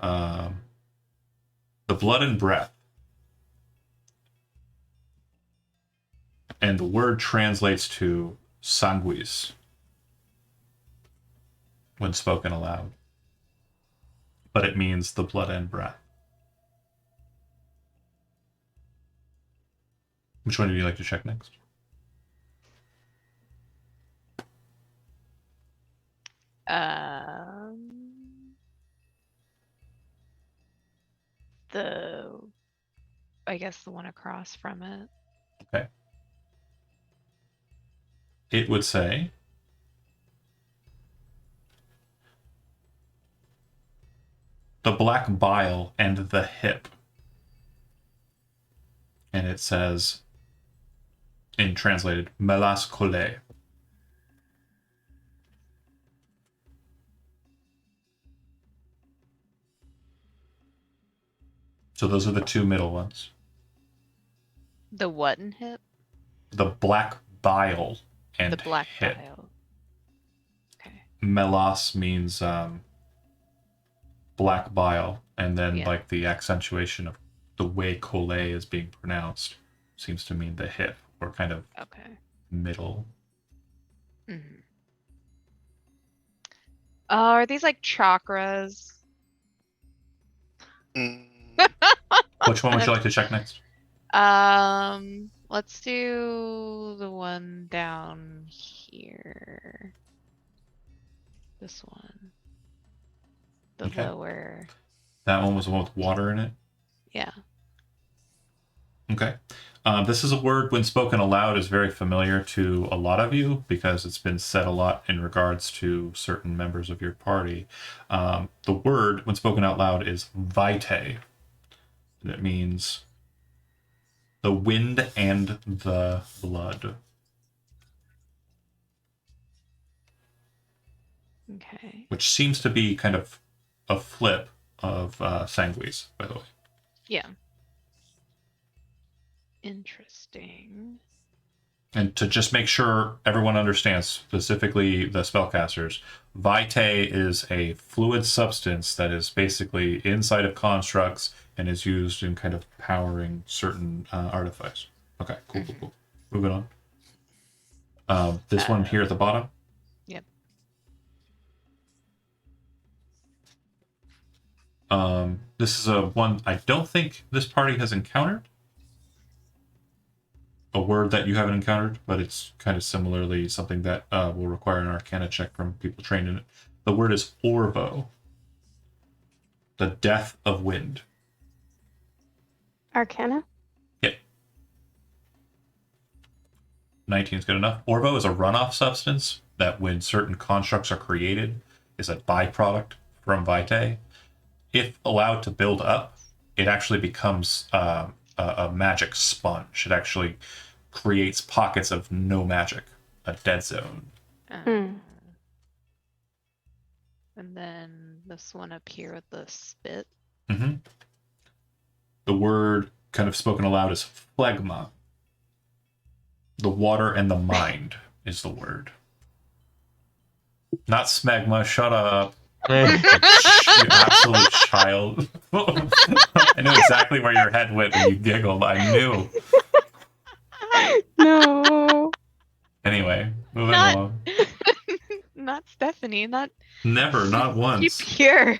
the blood and breath. And the word translates to sanguis when spoken aloud. But it means the blood and breath. Which one would you like to check next? The I guess the one across from it. Okay. It would say the black bile and the hip. And it says, in translated, melas collé. So those are the two middle ones. The what in hip? The black bile and The black hip. bile. Okay. Melas means black bile, and then Yeah. like the accentuation of the way collé is being pronounced seems to mean the hip, or kind of Okay. middle. Mm-hmm. Are these like chakras? Mm, Which one would you like to check next? Let's do the one down here. This one. The Okay. lower. That one was the one with water in it. Yeah. Okay. This is a word, when spoken aloud, is very familiar to a lot of you because it's been said a lot in regards to certain members of your party. The word, when spoken out loud, is vitae. And it means the wind and the blood. Okay. Which seems to be kind of a flip of sanguis, by the way. Yeah. Interesting. And to just make sure everyone understands, specifically the spellcasters, vitae is a fluid substance that is basically inside of constructs and is used in kind of powering certain artifice. Okay, cool. Moving on. This one here at the bottom. Yep. This is a one I don't think this party has encountered. A word that you haven't encountered, but it's kind of similarly something that will require an Arcana check from people trained in it. The word is Orvo, the death of wind. Arcana? Yep. 19 is good enough. Orvo is a runoff substance that, when certain constructs are created, is a byproduct from vitae. If allowed to build up, it actually becomes a magic sponge. It actually creates pockets of no magic, a dead zone. Hmm. And then this one up here with the spit. Mm-hmm. The word kind of spoken aloud is phlegma. The water and the mind is the word. Not smegma, shut up. You absolute child. I knew exactly where your head went when you giggled. I knew. No. Anyway, moving Not- along. Not Stephanie, not Never, not keep once. pure.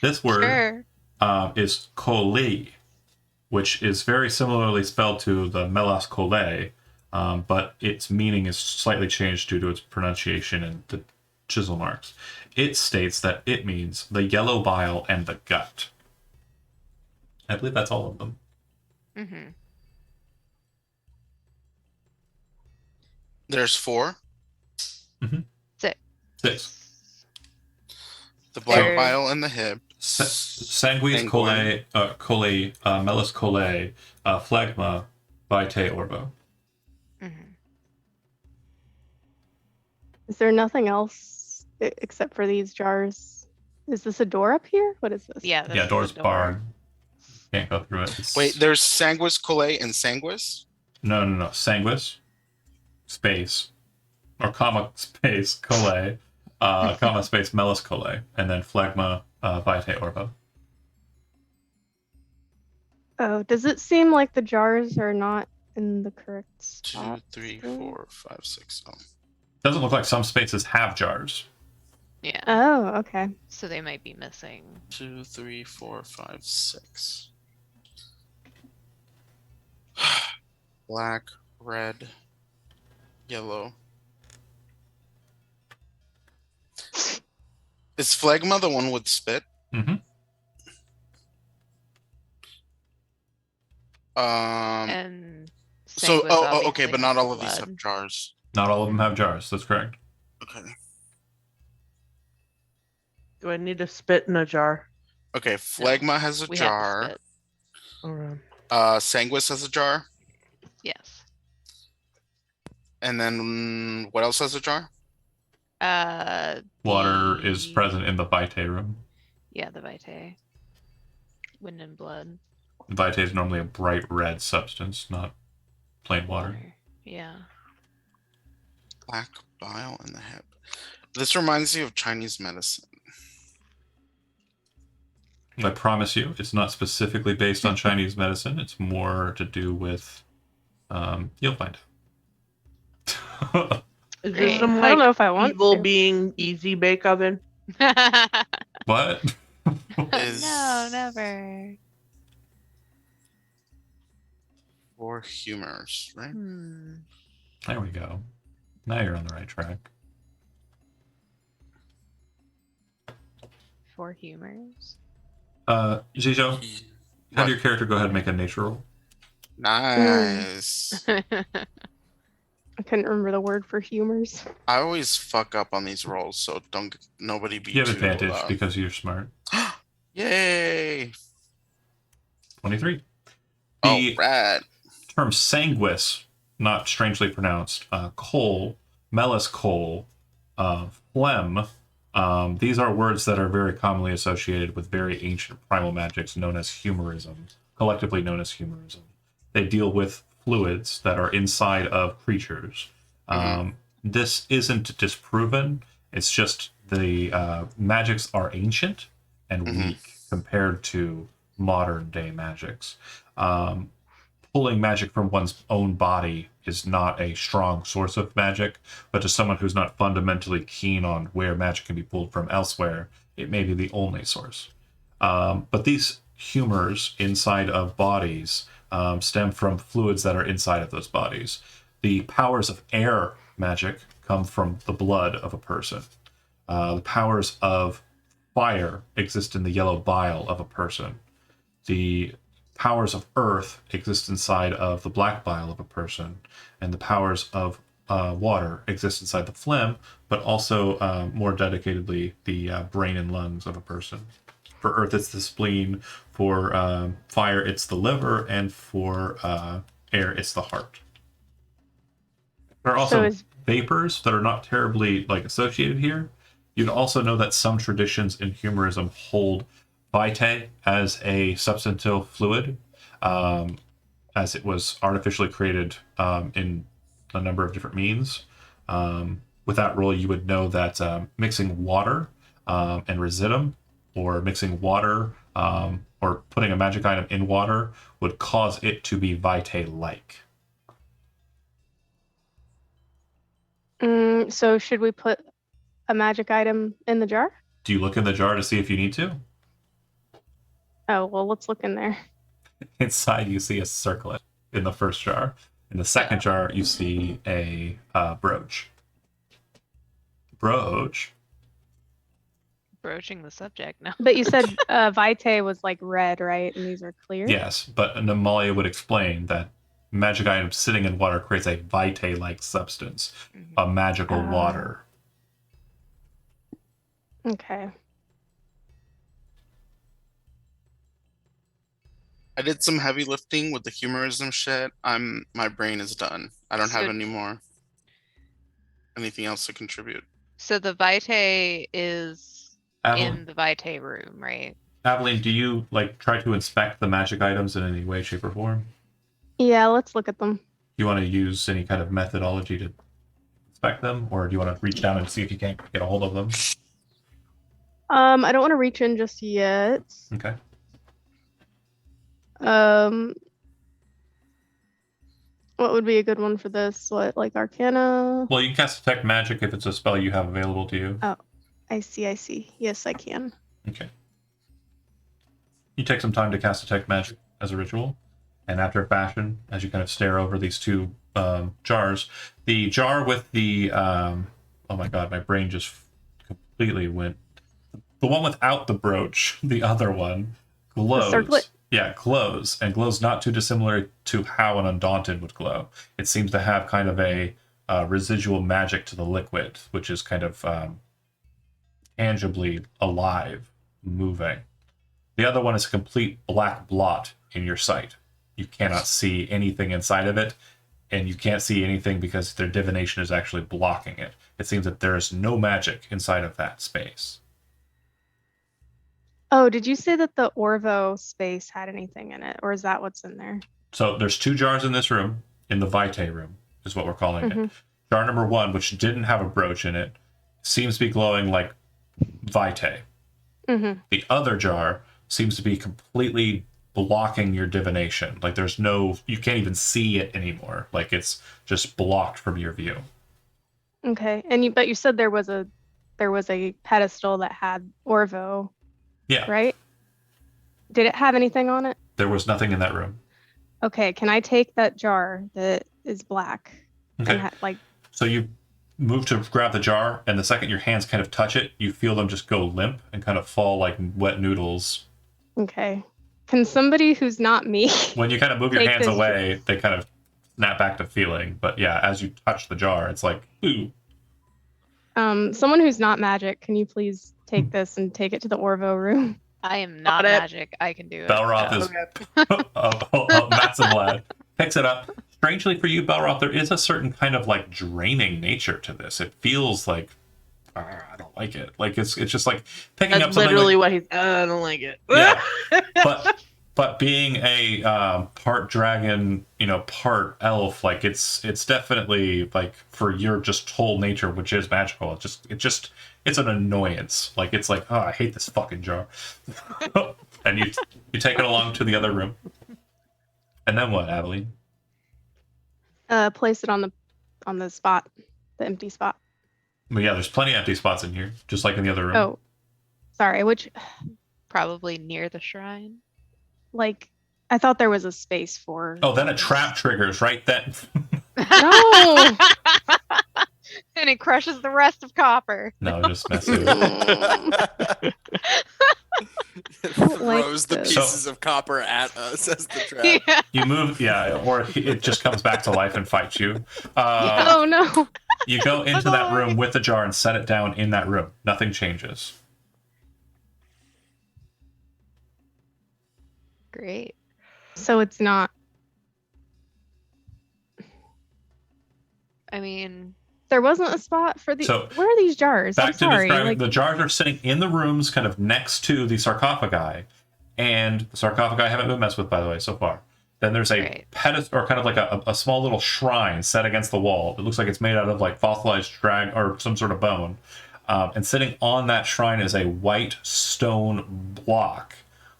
This word Sure. is collé, which is very similarly spelled to the melas collé, but its meaning is slightly changed due to its pronunciation and the chisel marks. It states that it means the yellow bile and the gut. I believe that's all of them. Mm-hmm. there's 4. Six. The black There- bile in the hip. Sanguis Sanguine. collé, melas collé, phlegma, vitae, orvo. Mm-hmm. Is there nothing else except for these jars? Is this a door up here? What is this? Yeah. This Yeah, is door's the door. barred. Can't go through it. It's- Wait, there's sanguis collé and sanguis? No. Sanguis, space, or comma space collé, comma space melas collé, and then phlegma, vitae, orvo. Oh, does it seem like the jars are not in the correct 2, spot? 3, still? 4, 5, 6. Oh. Doesn't look like some spaces have jars. Yeah. Oh, okay. So they might be missing. 2, 3, 4, 5, 6. black, red, yellow. Is phlegma the one with spit? Mm-hmm. And So, Sanguis okay, obviously but not has all of these have blood. jars. Not all of them have jars. That's correct. Okay. Do I need to spit in a jar? Okay, phlegma has a We have to jar. spit. Alright. Sanguis has a jar. Yes. And then what else has a jar? Water is The- present in the Vitae room. Yeah, the Vitae. Wind and blood. Vitae is normally a bright red substance, not plain water. Yeah. Black bile in the hip. This reminds me of Chinese medicine. I promise you, it's not specifically based on Chinese medicine. It's more to do with, you'll find out. Is Great. this some I like don't know if I want evil to. being easy bake oven? What? No, never. For humors, right? There we go. Now you're on the right track. For humors. Zizo, have What? your character go ahead and make a nature roll. Nice. I couldn't remember the word for humors. I always fuck up on these rolls, so don't nobody be You have too advantage because you're smart. Yay! 23. Oh, The rad. term sanguis, not strangely pronounced, coal, melis coal, phlegm, these are words that are very commonly associated with very ancient primal magics known as humorism, collectively known as humorism. They deal with fluids that are inside of creatures. This isn't disproven. It's just the magics are ancient and weak compared to modern day magics. Pulling magic from one's own body is not a strong source of magic, but to someone who's not fundamentally keen on where magic can be pulled from elsewhere, it may be the only source. But these humors inside of bodies stem from fluids that are inside of those bodies. The powers of air magic come from the blood of a person. The powers of fire exist in the yellow bile of a person. The powers of earth exist inside of the black bile of a person, and the powers of water exist inside the phlegm, but also more dedicatedly the brain and lungs of a person. For earth, it's the spleen. For fire, it's the liver, and for air, it's the heart. There are also vapors that are not terribly associated here. You'd also know that some traditions in humorism hold vitae as a substantial fluid, as it was artificially created in a number of different means. With that rule, you would know that mixing water and residuum, or mixing water or putting a magic item in water would cause it to be vitae-like. So should we put a magic item in the jar? Do you look in the jar to see if you need to? Oh, well, let's look in there. Inside, you see a circlet in the first jar. In the second jar, you see a brooch. Broaching the subject now. But you said vitae was red, right? And these are clear? Yes, but Amalia would explain that magic item sitting in water creates a vitae-like substance, a magical water. Okay. I did some heavy lifting with the humorism shit. My brain is done. I don't have any more. Anything else to contribute? So the Vitae is Aveline, in the Vitae room, right? Aveline, do you try to inspect the magic items in any way, shape, or form? Yeah, let's look at them. You want to use any kind of methodology to inspect them, or do you want to reach down and see if you can't get a hold of them? I don't want to reach in just yet. Okay. What would be a good one for this? What, Arcana? Well, you can cast Detect Magic if it's a spell you have available to you. Oh, I see. Yes, I can. Okay. You take some time to cast Detect Magic as a ritual. And after a fashion, as you kind of stare over these two jars, the jar with the oh my god, my brain just completely went. The one without the brooch, the other one, glows. circlet? Yeah, glows, and glows not too dissimilar to how an Undaunted would glow. It seems to have kind of a residual magic to the liquid, which is kind of tangibly alive, moving. The other one is a complete black blot in your sight. You cannot see anything inside of it, and you can't see anything because their divination is actually blocking it. It seems that there is no magic inside of that space. Oh, did you say that the Orvo space had anything in it, or is that what's in there? So there's 2 jars in this room, in the Vitae room, is what we're calling it. Mhm. Jar number 1, which didn't have a brooch in it, seems to be glowing like Vitae. Mm-hmm. The other jar seems to be completely blocking your divination. Like there's no, you can't even see it anymore. Like it's just blocked from your view. Okay, and but you said there was a pedestal that had Orvo, Yeah, right? Did it have anything on it? there was nothing in that room. Okay, can I take that jar that is black? Okay. And like, So you move to grab the jar, and the second your hands kind of touch it, you feel them just go limp and kind of fall like wet noodles. okay. Can somebody who's not me? When you kind of move your Take hands this- away, they kind of snap back to feeling. But yeah, as you touch the jar, it's like, ooh. Someone who's not magic, can you please take this and take it to the Orvo room? I am not Got it. magic. I can do it. Belroth is a massive lad. Picks it up. Strangely for you, Belroth, there is a certain kind of like draining nature to this. It feels like I don't like it. Like it's just like picking up That's something. literally Like, what he's. I don't like it. yeah, but being a part dragon, part elf, like it's definitely like for your just whole nature, which is magical. It's an annoyance. Like it's like, oh, I hate this fucking jar. And you take it along to the other room. And then what, Aveline? Place it on the spot, the empty spot. Well, yeah, there's plenty of empty spots in here, just like in the other room. Oh, sorry. Which, Probably near the shrine. like, I thought there was a space for. Oh, then a trap triggers right then. No. And it crushes the rest of copper. No, just messing. Throws the this. pieces of copper at us as the trap. Yeah. You move, yeah, or it just comes back to life and fights you. Oh no. You go into that room with the jar and set it down in that room. Nothing changes. Great. So it's not. I mean, There wasn't a spot for the. So, Where are these jars? I'm Back to sorry. describing, Like, the jars are sitting in the rooms kind of next to the sarcophagi. And the sarcophagi haven't been messed with, by the way, so far. Then there's a Right. pedestal, or kind of like a small little shrine set against the wall. It looks like it's made out of like fossilized drag or some sort of bone. And sitting on that shrine is a white stone block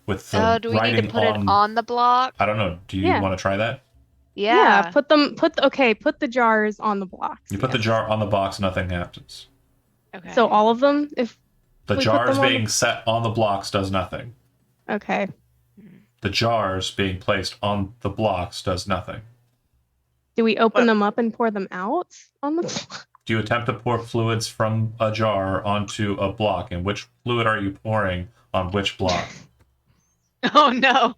with the do we need writing to put it on the block? I don't know. Do you Yeah. want to try that? Yeah. Put the jars on the blocks. You put the yes. jar on the box, nothing happens. Okay. So all of them, if The We put jars them on being set on the blocks does nothing. okay. The jars being placed on the blocks does nothing. Do we open What? them up and pour them out on the? Do you attempt to pour fluids from a jar onto a block? And which fluid are you pouring on which block? Oh no.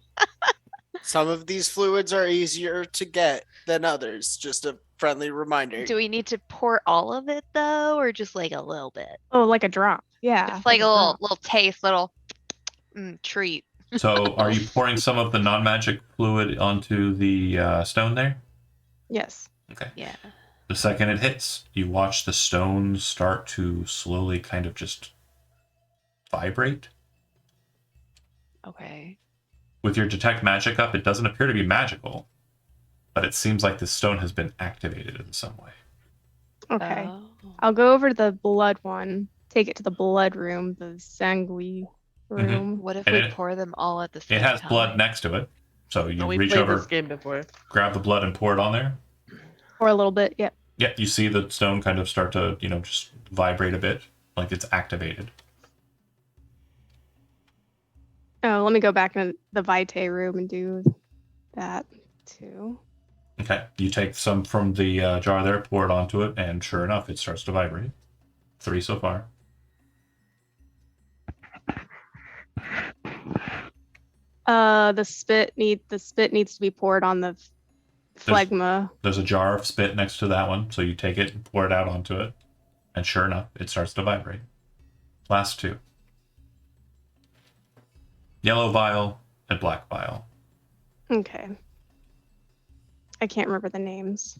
Some of these fluids are easier to get than others. Just a friendly reminder. Do we need to pour all of it though, or just like a little bit? Oh, like a drop. Yeah. Just like a drop. little taste, little treat. So are you pouring some of the non-magic fluid onto the stone there? Yes. Okay. Yeah. The second it hits, you watch the stone start to slowly kind of just vibrate. Okay. With your detect magic up, it doesn't appear to be magical, but it seems like the stone has been activated in some way. Okay. Oh. I'll go over to the blood one. Take it to the blood room, the sanguine room. What if And we it- pour them all at the same It time? has blood next to it, so you Oh, we reach played over, this game before. grab the blood, and pour it on there. Or a little bit. Yep. Yeah, you see the stone kind of start to, just vibrate a bit, like it's activated. Oh, let me go back in the Vitae room and do that too. Okay. You take some from the jar there, pour it onto it, and sure enough, it starts to vibrate. 3 so far. The spit needs to be poured on the phlegma. There's a jar of spit next to that one, so you take it and pour it out onto it, and sure enough, it starts to vibrate. Last 2. Yellow vial and black vial. Okay. I can't remember the names.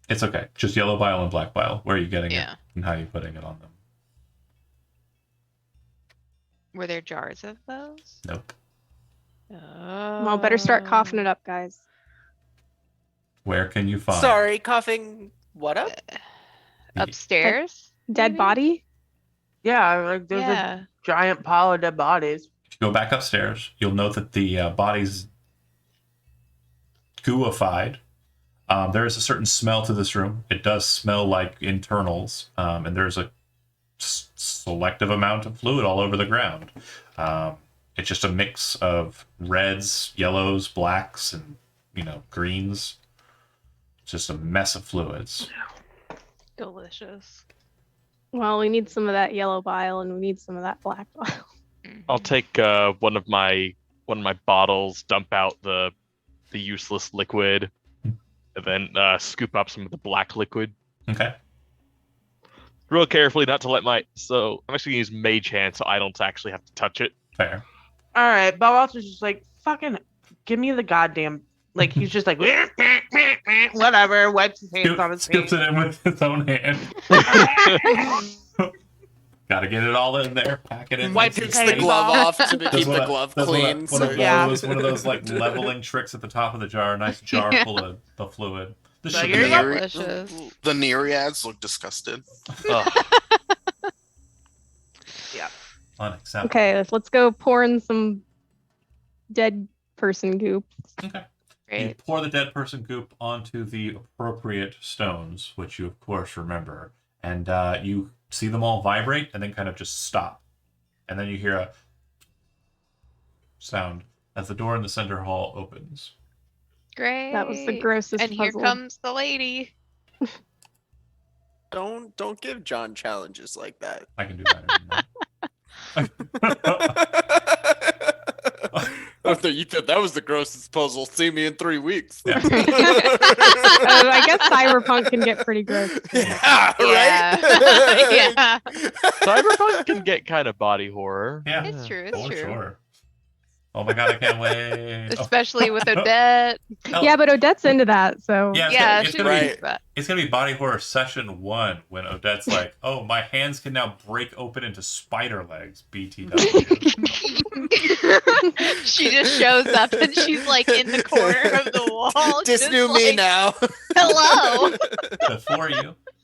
It's okay. Just yellow vial and black vial. Where are you getting Yeah. it and how are you putting it on them? Were there jars of those? Nope. Well, better start coughing it up, guys. Where can you find? Sorry, coughing. What up? Upstairs? Dead maybe? body? Yeah, like there's a Yeah. giant pile of dead bodies. If you go back upstairs, you'll note that the body's gooified. There is a certain smell to this room. It does smell like internals, and there's a selective amount of fluid all over the ground. It's just a mix of reds, yellows, blacks, and greens. It's just a mess of fluids. Delicious. Well, we need some of that yellow bile and we need some of that black bile. I'll take one of my bottles, dump out the useless liquid, and then scoop up some of the black liquid. Okay. Real carefully, not to let so I'm actually gonna use Mage Hand, so I don't actually have to touch it. Fair. All right, Belroth is just like, fucking give me the goddamn. Like he's just like whatever, wipes his hands on his Scoops face. it in with his own hand. Gotta get it all in there. Pack it in. Wipe nice his and Takes the tight. glove off to Does keep one the of- glove does clean. One of Yeah. those like leveling tricks at the top of the jar. A nice jar Yeah. full of the fluid. This Like, should here be you go. Delicious. The Nereids look disgusted. Ugh. unacceptable. Okay, let's go pour in some dead person goop. Okay. You Great. pour the dead person goop onto the appropriate stones, which you of course remember, and you see them all vibrate and then kind of just stop. And then you hear a sound as the door in the center hall opens. Great. That was the grossest And here puzzle. comes the lady. Don't give John challenges like that. I can do better than that. You thought that was the grossest puzzle. See me in 3 weeks. Yeah. I guess cyberpunk can get pretty gross. Yeah, Yeah. right? Yeah. Cyberpunk can get kind of body horror. Yeah. It's true. It's For true. sure. Oh my god, I can't wait. Especially with Odette. Oh, Yeah, but Odette's into that, so Yeah, Yeah, it's she gonna be Right. likes that. it's gonna be body horror session 1 when Odette's like, "Oh, my hands can now break open into spider legs." BTW. She just shows up and she's like in the corner of the wall. This just new me like, now. Hello. Before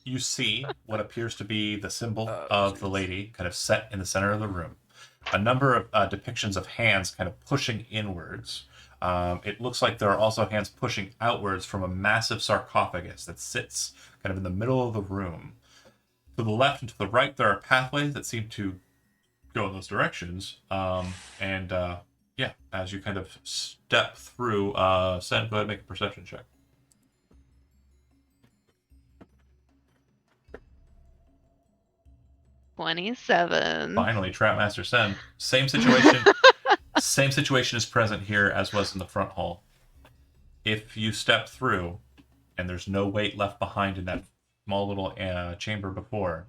you see what appears to be the symbol of the lady kind of set in the center of the room. A number of depictions of hands kind of pushing inwards. It looks like there are also hands pushing outwards from a massive sarcophagus that sits kind of in the middle of the room. To the left and to the right, there are pathways that seem to go in those directions. Yeah, as you kind of step through, Sen, go ahead and make a perception check. 27. Finally, Trapmaster Sen. Same situation. Same situation is present here as was in the front hall. If you step through, and there's no weight left behind in that small little chamber before,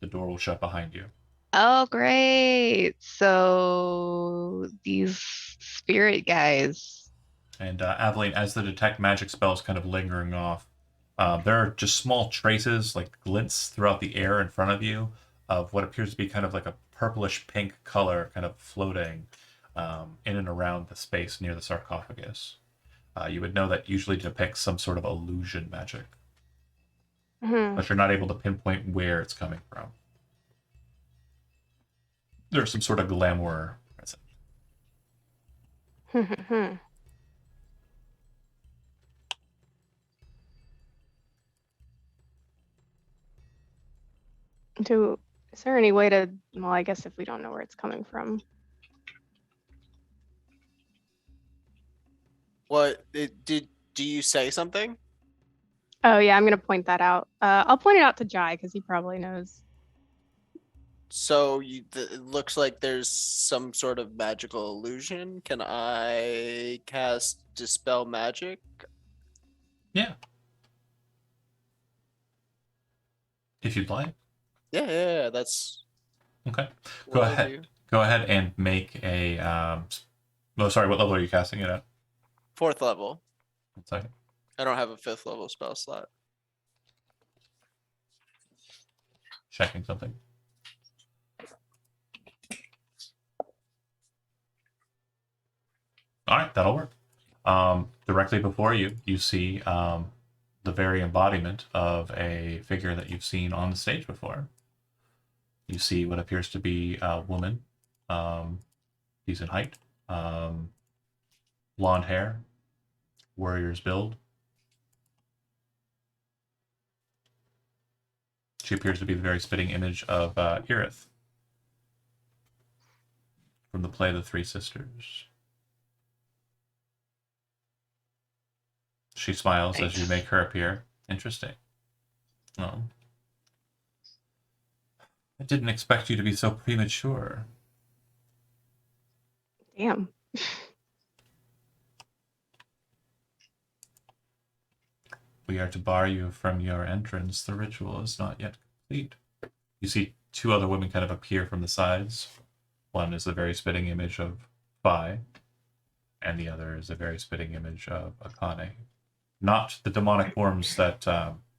the door will shut behind you. Oh, great. So these spirit guys. And Aveline, as the detect magic spell is kind of lingering off, there are just small traces, like glints throughout the air in front of you, of what appears to be kind of like a purplish pink color kind of floating in and around the space near the sarcophagus. You would know that usually depicts some sort of illusion magic, but you're not able to pinpoint where it's coming from. There's some sort of glamour present. Is there any way to, well, I guess if we don't know where it's coming from. Do you say something? Oh yeah, I'm gonna point that out. I'll point it out to Jai because he probably knows. So it looks like there's some sort of magical illusion. Can I cast Dispel Magic? Yeah. If you'd like. Yeah, that's Okay. what Go I'll ahead. do. Go ahead and make a. Sorry. What level are you casting it at? 4th level. 1 second. I don't have a 5th level spell slot. Checking something. All right, that'll work. Directly before you, you see the very embodiment of a figure that you've seen on the stage before. You see what appears to be a woman, decent height, blonde hair, warrior's build. She appears to be the very spitting image of Irith from the play The Three Sisters. She smiles as you Nice. make her appear. Interesting. Oh. I didn't expect you to be so premature. Damn. We are to bar you from your entrance. The ritual is not yet complete. You see 2 other women kind of appear from the sides. One is a very spitting image of Phi, and the other is a very spitting image of Akane. Not the demonic forms that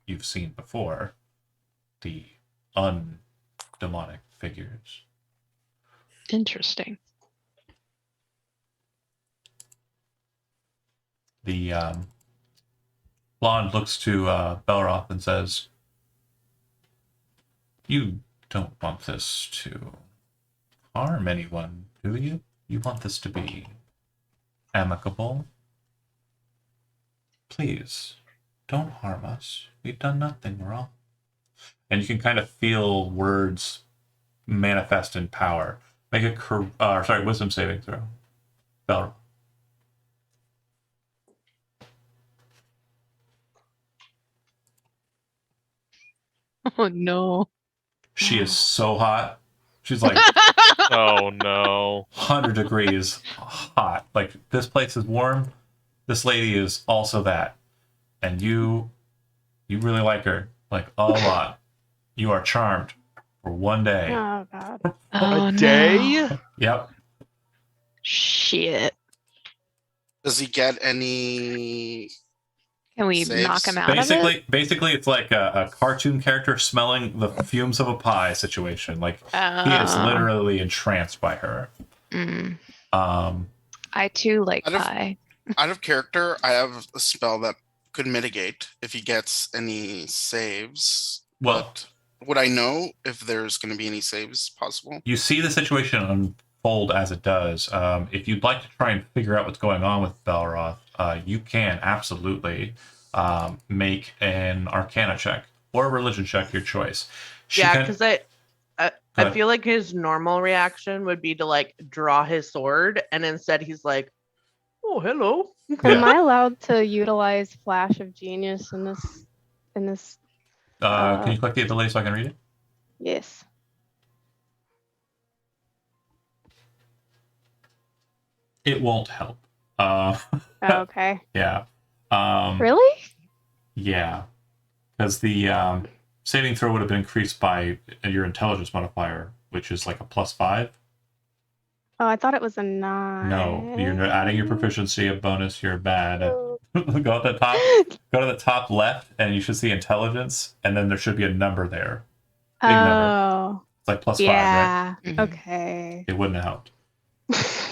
you've seen before, the undemonic figures. Interesting. The blonde looks to Belroth and says, "You don't want this to harm anyone, do you? You want this to be amicable? Please, don't harm us. We've done nothing wrong." And you can kind of feel words manifest in power. Make a wisdom saving throw. Belroth. Oh no. She is so hot. She's like Oh no. 100 degrees hot. Like, this place is warm. This lady is also that. And you really like her, like, a lot. You are charmed for 1 day. Oh god. Oh, A day? no. Yep. Shit. Does he get any? Can we Saves. knock him out of it? Basically, it's like a cartoon character smelling the fumes of a pie situation. Like, he is literally entranced by her. Mm. Um, I too like Out of- pie. Out of character, I have a spell that could mitigate if he gets any saves. well, But would I know if there's going to be any saves possible? you see the situation unfold as it does. If you'd like to try and figure out what's going on with Belroth, you can absolutely make an Arcana check or a Religion check, your choice. Yeah, can- because I ahead. feel like his normal reaction would be to like draw his sword, and instead he's like, "Oh, hello." Am I allowed to utilize Flash of Genius in this? Can you click the ability so I can read it? Yes. It won't help. Okay. Yeah. Really? Yeah. Because the saving throw would have been increased by your intelligence modifier, which is like a +5. Oh, I thought it was a 9. No, you're adding your proficiency, a bonus, you're bad. Go to the top. Go to the top left, and you should see intelligence, and then there should be a number there. Big number. Oh, It's like +5, right? yeah. Mhm. Okay. It wouldn't have helped.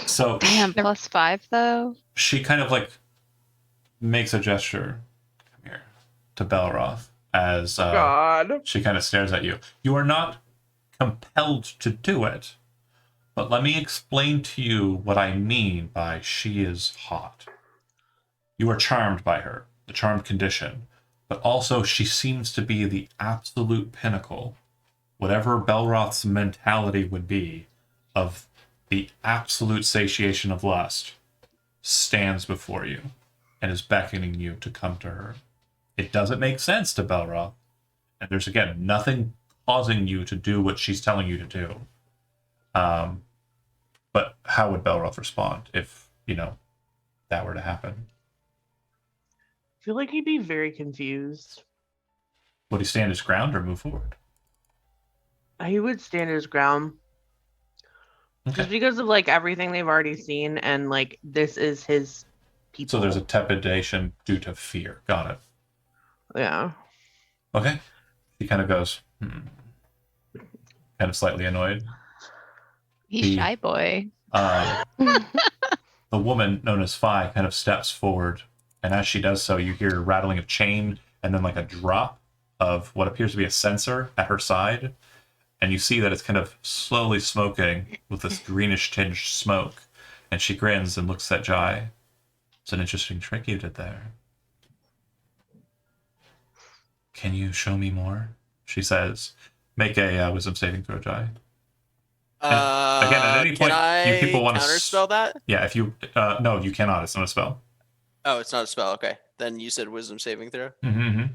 So Damn, +5 though. she kind of like makes a gesture, come here, to Belroth as God. she kind of stares at you. You are not compelled to do it, but let me explain to you what I mean by she is hot. You are charmed by her, the charmed condition, but also she seems to be the absolute pinnacle, whatever Belroth's mentality would be, of the absolute satiation of lust stands before you. and is beckoning you to come to her. It doesn't make sense to Belroth. And there's, again, nothing causing you to do what she's telling you to do. But how would Belroth respond if, that were to happen? I feel like he'd be very confused. Would he stand his ground or move forward? He would stand his ground. Okay. Just because of like everything they've already seen, and like this is his people. So there's a trepidation due to fear. Got it. Yeah. Okay. He kind of goes, kind of slightly annoyed. He's shy boy. The woman known as Phi kind of steps forward, and as she does so, you hear a rattling of chain and then like a drop of what appears to be a sensor at her side. And you see that it's kind of slowly smoking with this greenish tinged smoke. And she grins and looks at Jai. It's an interesting trick you did there. Can you show me more? She says. Make a wisdom saving throw, Jai. Again, at any point, can you people I want to counterspell that? Yeah, if you no, you cannot. It's not a spell. Oh, it's not a spell. Okay, then you said wisdom saving throw. Mm-hmm.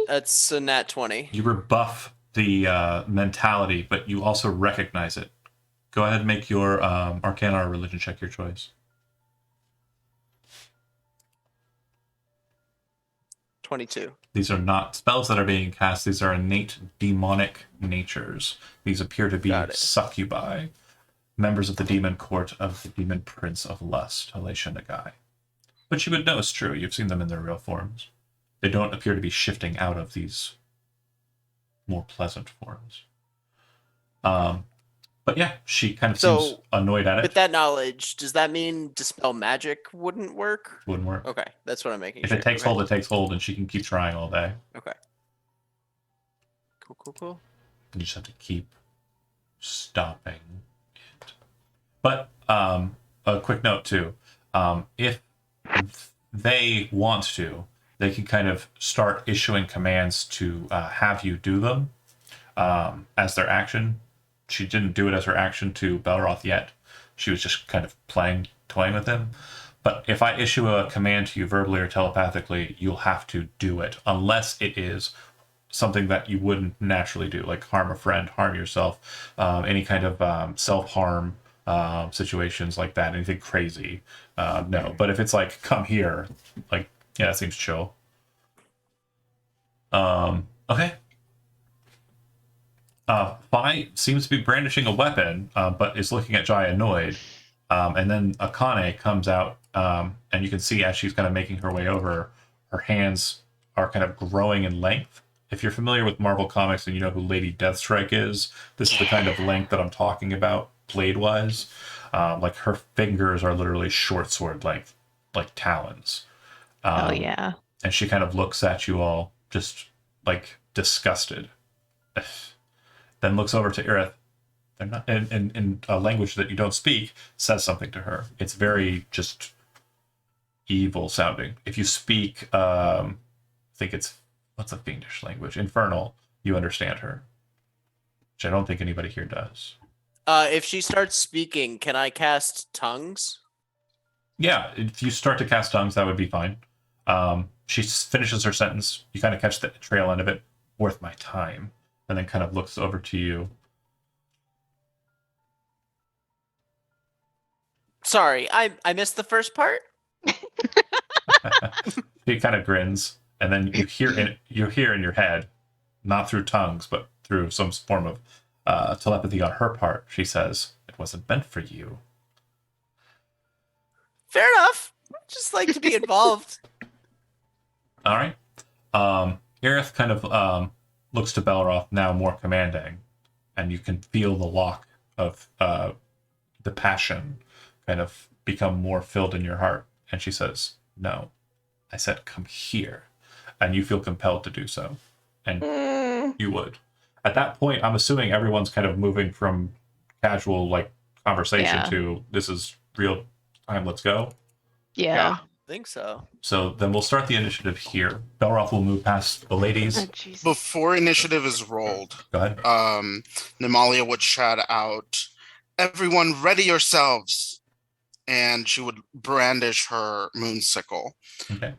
That's a nat 20. You rebuff the mentality, but you also recognize it. Go ahead and make your Arcana or Religion check, your choice. 22. These are not spells that are being cast. These are innate demonic natures. These appear to be Got it. succubi, members of the demon court of the demon prince of lust, Halesha Nagai. But you would know it's true. You've seen them in their real forms. They don't appear to be shifting out of these more pleasant forms. But yeah, she kind of seems annoyed at it. With that knowledge, does that mean dispel magic wouldn't work? Wouldn't work. Okay, that's what I'm making If sure. it takes Okay. hold, it takes hold, and she can keep trying all day. Okay. Cool. You just have to keep stopping it. But a quick note too. If they want to, they can kind of start issuing commands to have you do them as their action. She didn't do it as her action to Belroth yet. She was just kind of toying with him. But if I issue a command to you verbally or telepathically, you'll have to do it, unless it is something that you wouldn't naturally do, like harm a friend, harm yourself, any kind of self-harm situations like that, anything crazy. No, but if it's like, come here, like, yeah, that seems chill. Okay. Phi seems to be brandishing a weapon, but is looking at Jai annoyed. And then Akane comes out, and you can see as she's kind of making her way over, her hands are kind of growing in length. If you're familiar with Marvel Comics and you know who Lady Deathstrike is, this is the kind of length that I'm talking about, blade-wise. Like her fingers are literally short sword length, like talons. Oh yeah. And she kind of looks at you all, just like disgusted. Then looks over to Irith. They're not in a language that you don't speak, says something to her. It's very just evil sounding. If you speak, I think it's, what's a fiendish language? Infernal, you understand her. Which I don't think anybody here does. If she starts speaking, can I cast tongues? Yeah, if you start to cast tongues, that would be fine. She finishes her sentence. You kind of catch the trail end of it. Worth my time. And then kind of looks over to you. Sorry, I missed the first part. She kind of grins, and then you hear in your head, not through tongues, but through some form of telepathy on her part. She says, "It wasn't meant for you." Fair enough. Just like to be involved. All right. Aerith kind of looks to Belroth, now more commanding, and you can feel the lock of the passion kind of become more filled in your heart. And she says, "No, I said come here," and you feel compelled to do so, and you would. At that point, I'm assuming everyone's kind of moving from casual like conversation to this is real time. Let's go. Yeah. I think so. So then we'll start the initiative here. Belroth will move past the ladies. Oh, Jesus. Before initiative is rolled, Go ahead. Nemalia would shout out, "Everyone ready yourselves." and she would brandish her moon sickle. Okay.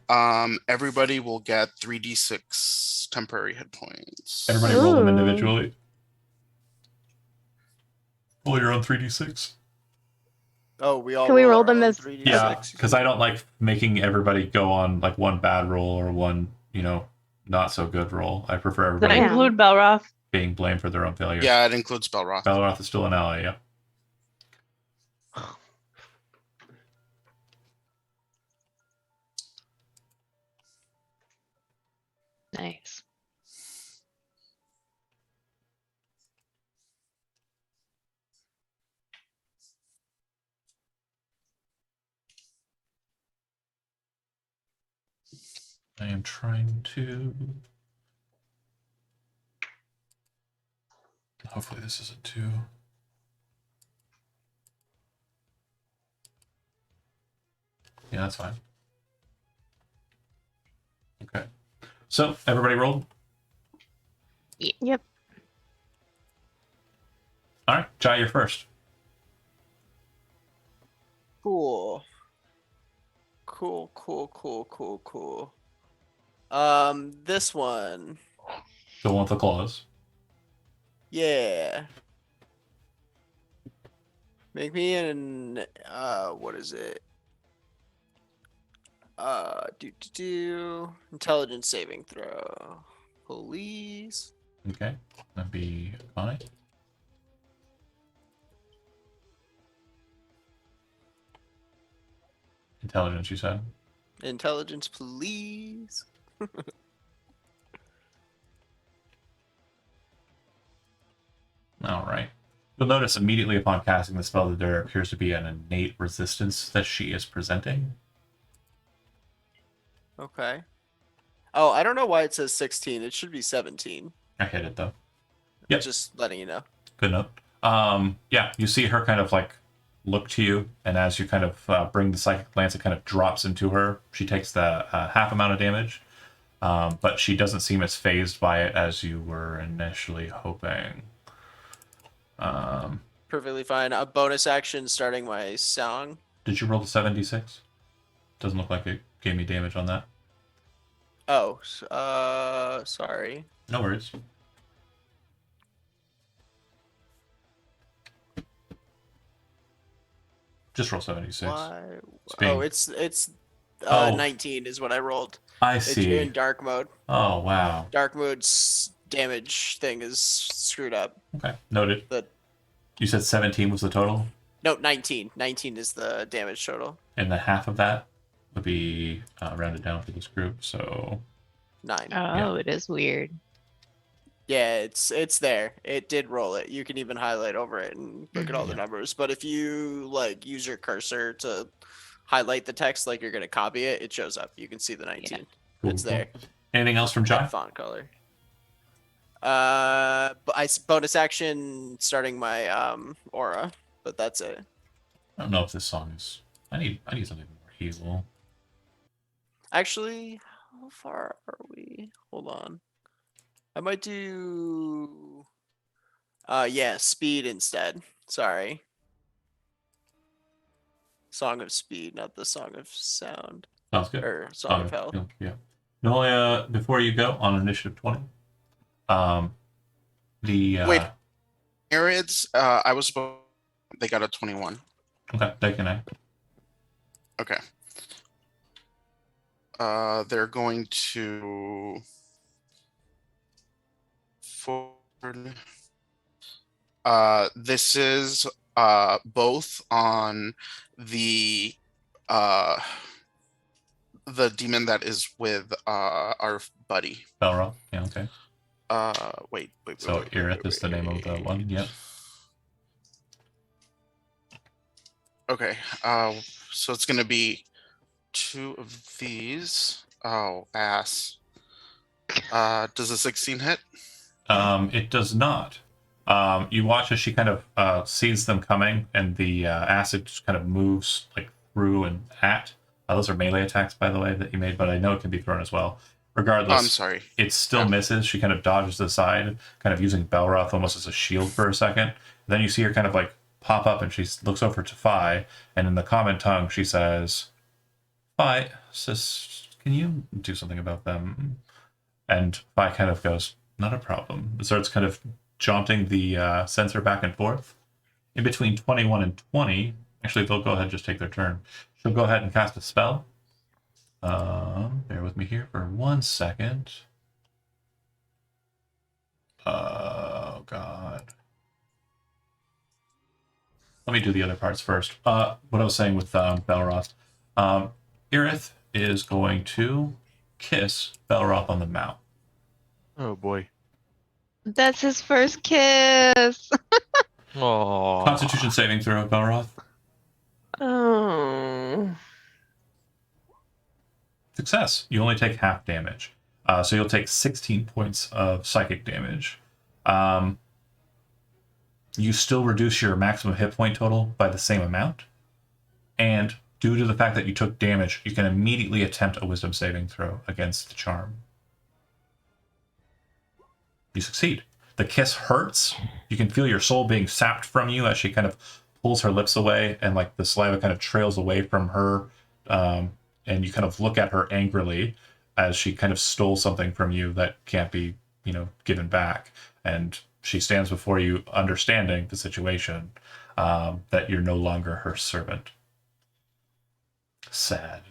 Everybody will get 3d6 temporary hit points. Everybody roll them Ooh. individually. Roll your own 3d6. Oh, we all Can we roll our them own as- 3d6? Yeah, because I don't like making everybody go on like one bad roll or one, not so good roll. I prefer Does that everybody Yeah. include Belroth? being blamed for their own failures. Yeah, it includes Belroth. Belroth is still an ally, yeah. Nice. I am trying to. Hopefully, this isn't too. Yeah, that's fine. Okay. So, everybody rolled? Yep. All right, Jai, you're first. Cool. This one. The one with the claws. Yeah. Make me an what is it? Intelligence saving throw. Please. Okay. That'd be Connie. Intelligence, you said? Intelligence, please. All right. You'll notice immediately upon casting the spell that there appears to be an innate resistance that she is presenting. Okay. Oh, I don't know why it says 16. It should be 17. I hit it though. Yep. Just letting you know. Good note. Yeah, you see her kind of like look to you, and as you kind of bring the psychic lance, it kind of drops into her. She takes the half amount of damage, but she doesn't seem as phased by it as you were initially hoping. Perfectly fine. A bonus action starting my song. Did you roll the 7d6? Doesn't look like it gave me damage on that. Oh, sorry. No worries. Just roll 76. Why? being- Oh, it's Oh. 19 is what I rolled. I It's see. in dark mode. Oh, wow. Dark mode's damage thing is screwed up. Okay, noted. But You said 17 was the total, no, 19. 19 is the damage total. and the half of that would be rounded down for this group, so 9. Oh, it is weird. Yeah, it's there. It did roll it. You can even highlight over it and look at all the Yeah. numbers. But if you like use your cursor to highlight the text like you're gonna copy it, it shows up. You can see the 19. cool, It's cool. there. Anything else from That Jai? font color. Bonus action starting my aura, but that's it. I don't know if this song is. I need something more heal. Actually, how far are we? Hold on. I might do yeah, speed instead. Sorry. Song of Speed, not the Song of Sound. Sounds good. Or Song of Hell. Yeah. Nolia, before you go on initiative 20, the Wait. Arids, I was supposed. They got a 21. okay, they can I. Okay. They're going to forward. This is both on the demon that is with our buddy. Belroth. Yeah, okay. Wait. So Irith is the name of the one. Yep. Okay. So it's gonna be 2 of these. Oh, ass. Does a 16 hit? It does not. You watch as she kind of sees them coming, and the acid just kind of moves like through and at. Those are melee attacks, by the way, that you made, but I know it can be thrown as well. Regardless, I'm sorry. it still Yeah. misses. She kind of dodges to the side, kind of using Belroth almost as a shield for a second. Then you see her kind of like pop up, and she looks over to Phi, and in the common tongue, she says, Phi, sis, can you do something about them? And Phi kind of goes, not a problem. It starts kind of jaunting the sensor back and forth. In between 21 and 20, actually, they'll go ahead and just take their turn. She'll go ahead and cast a spell. Bear with me here for 1 second. Oh, God. Let me do the other parts first. What I was saying with Belroth. Irith is going to kiss Belroth on the mouth. Oh boy. That's his first kiss. Oh. Constitution saving throw, Belroth. Oh. Success. You only take half damage. So you'll take 16 points of psychic damage. You still reduce your maximum hit point total by the same amount. And due to the fact that you took damage, you can immediately attempt a wisdom saving throw against the charm. You succeed. The kiss hurts. You can feel your soul being sapped from you as she kind of pulls her lips away, and like the saliva kind of trails away from her. And you kind of look at her angrily as she kind of stole something from you that can't be, given back. And she stands before you, understanding the situation, that you're no longer her servant. Sad.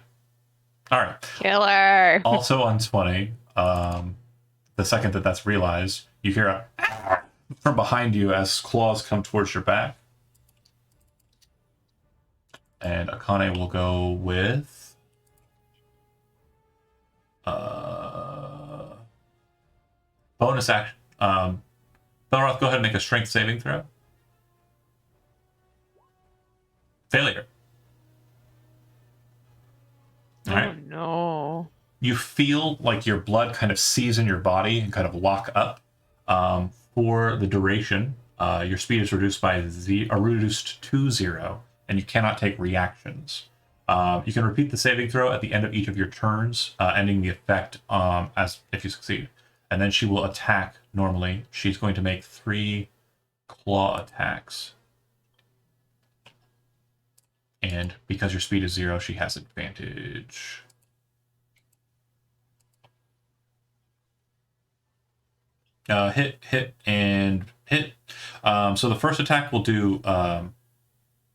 All right. Killer. Also on 20, the second that's realized, you hear a from behind you as claws come towards your back. And Akane will go with bonus action. Belroth, go ahead and make a strength saving throw. Failure. All right. Oh no. You feel like your blood kind of seize in your body and kind of lock up. For the duration, your speed is reduced reduced to 0, and you cannot take reactions. You can repeat the saving throw at the end of each of your turns, ending the effect as if you succeed. And then she will attack normally. She's going to make 3 claw attacks. And because your speed is 0, she has advantage. Hit, and hit. So the first attack will do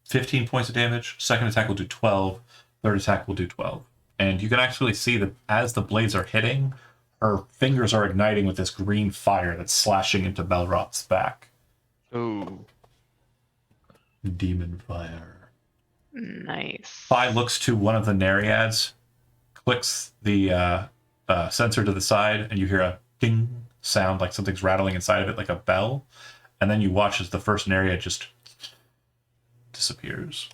15 points of damage. Second attack will do 12. Third attack will do 12. And you can actually see that as the blades are hitting, her fingers are igniting with this green fire that's slashing into Belroth's back. Oh. Demon fire. Nice. Phi looks to one of the Nereids, clicks the sensor to the side, and you hear a ding sound like something's rattling inside of it, like a bell. And then you watch as the first Nereid just disappears.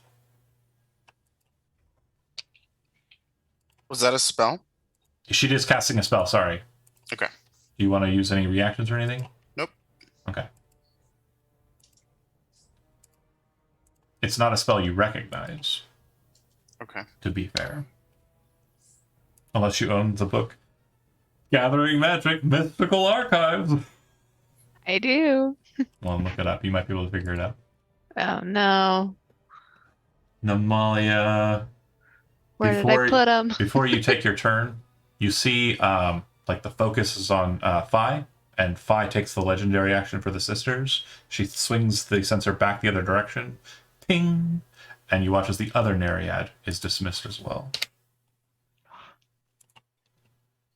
Was that a spell? She is casting a spell, sorry. Okay. Do you want to use any reactions or anything? Nope. Okay. It's not a spell you recognize, Okay. to be fair. Unless you own the book Gathering Magic Mystical Archives. I do. Well, look it up. You might be able to figure it out. Oh no. Namalia. Where did I put him? Before you take your turn, you see like the focus is on Phi, and Phi takes the legendary action for the sisters. She swings the sensor back the other direction. Ping! And you watch as the other Nereid is dismissed as well.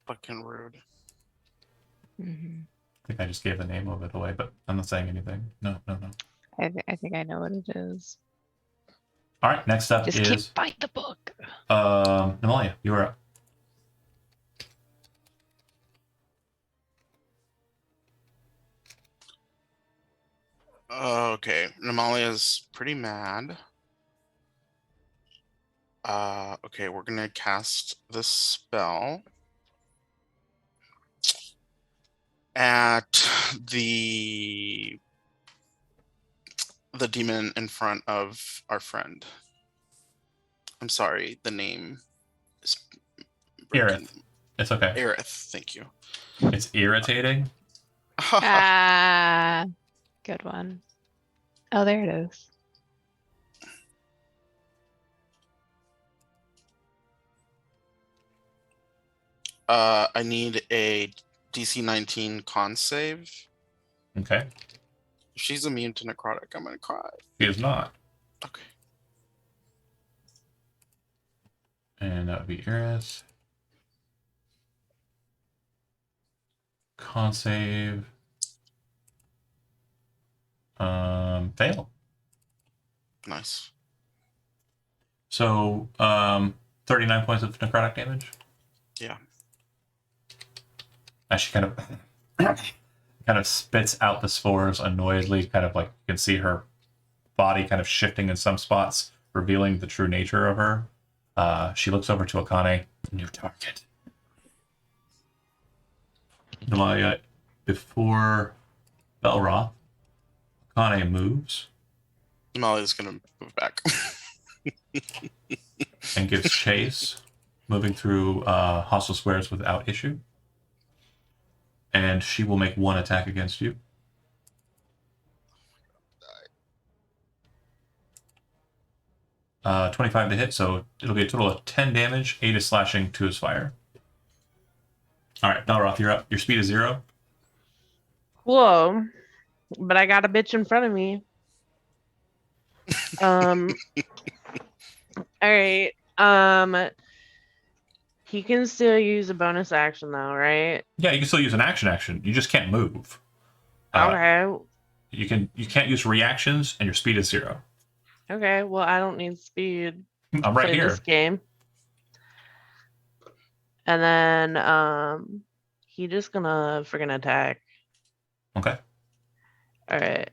Fucking rude. Mm-hmm. I think I just gave the name of it away, but I'm not saying anything. No. I think I know what it is. All right, next up Just keep is by the book. Namalia. You are up. Okay, Namalia's pretty mad. Okay, we're gonna cast this spell at the demon in front of our friend. I'm sorry, the name is breaking. Aerith. It's okay. Aerith, thank you. It's irritating. Ah, good one. Oh, there it is. I need a DC 19 con save. Okay. If she's immune to necrotic, I'm gonna cry. She is not. Okay. And that would be Iris. Con save. Fail. Nice. So, 39 points of necrotic damage. Yeah. As she kind of spits out the spores annoyedly, kind of like you can see her body kind of shifting in some spots, revealing the true nature of her. She looks over to Akane. New target. Namalia, before Belroth, Akane moves Molly's gonna move back. and gives chase, moving through hostile squares without issue. And she will make one attack against you. Uh, 25 to hit, so it'll be a total of 10 damage. 8 is slashing, 2 is fire. Alright, Belroth, you're up. Your speed is 0. Whoa. But I got a bitch in front of me. All right. He can still use a bonus action though, right? Yeah, you can still use an action. You just can't move. Okay. You can't use reactions, and your speed is 0. Okay. Well, I don't need speed. I'm right Play here. this game. And then he just gonna friggin' attack. Okay. All right.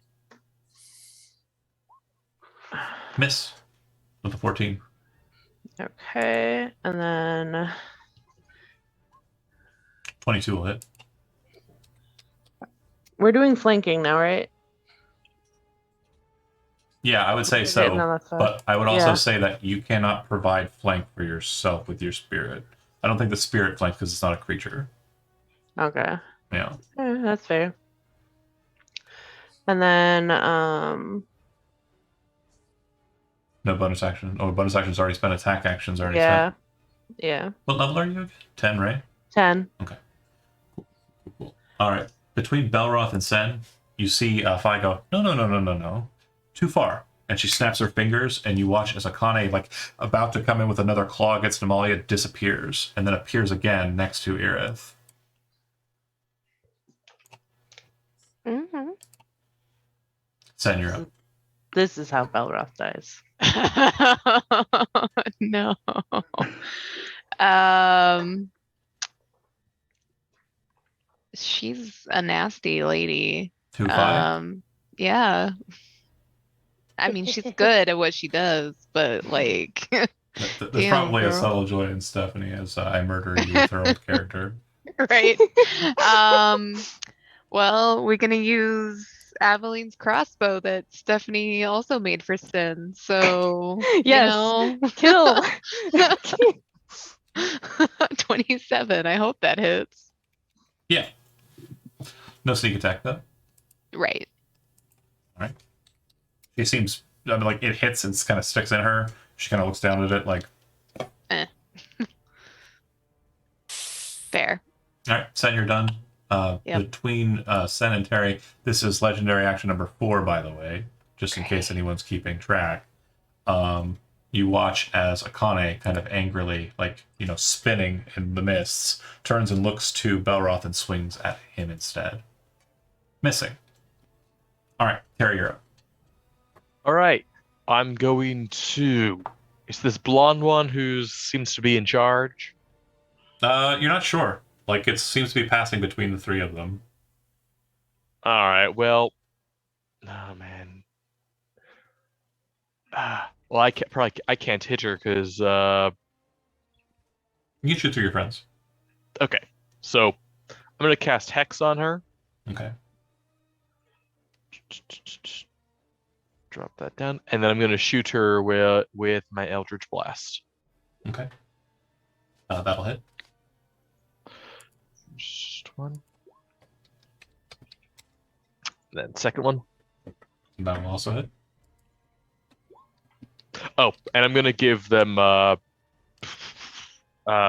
Miss with a 14. Okay. And then 22 will hit. we're doing flanking now, right? Yeah, I would say Okay, so. no, that's fine. But I would also Yeah. say that you cannot provide flank for yourself with your spirit. I don't think the spirit flanks because it's not a creature. Okay. Yeah. That's fair. And then No bonus action. Oh, bonus action's already spent. Attack action's already yeah. spent. Yeah. What level are you? 10, right? 10. Cool. All right. Between Belroth and Sen, you see Fi go, no. Too far. And she snaps her fingers, and you watch as Akane, like, about to come in with another claw against Namalia, disappears, and then appears again next to Irith. Mm-hmm. Sen, you're up. This is how Belroth dies. No. She's a nasty lady. 2-5. Yeah. I mean, she's good at what she does, but like, There's damn, probably a girl. subtle joy in Stephanie as I murder you with her own character. right? Well, we're gonna use Aveline's crossbow that Stephanie also made for Sin. So Yes. Kill. 27. I hope that hits. Yeah. No sneak attack, though. Right. She seems, I mean, like, it hits and kind of sticks in her. She kind of looks down at it like, Fair. all right, Sen, you're done. Yep. Between Sen and Terry, this is legendary action number 4, by the way, just in case Great. anyone's keeping track. You watch as Akane kind of angrily, like, spinning in the mists, turns and looks to Belroth and swings at him instead. Missing. All right, Terry, you're up. All right, I'm going to. Is this blonde one who seems to be in charge? You're not sure. Like, it seems to be passing between the 3 of them. All right, well, oh man. Well, I can't hit her because You can shoot through your friends. okay. So I'm gonna cast Hex on her. Okay. Drop that down, and then I'm gonna shoot her with my Eldritch Blast. Okay. That'll hit. First one. Then second one. That will also hit. Oh, and I'm gonna give them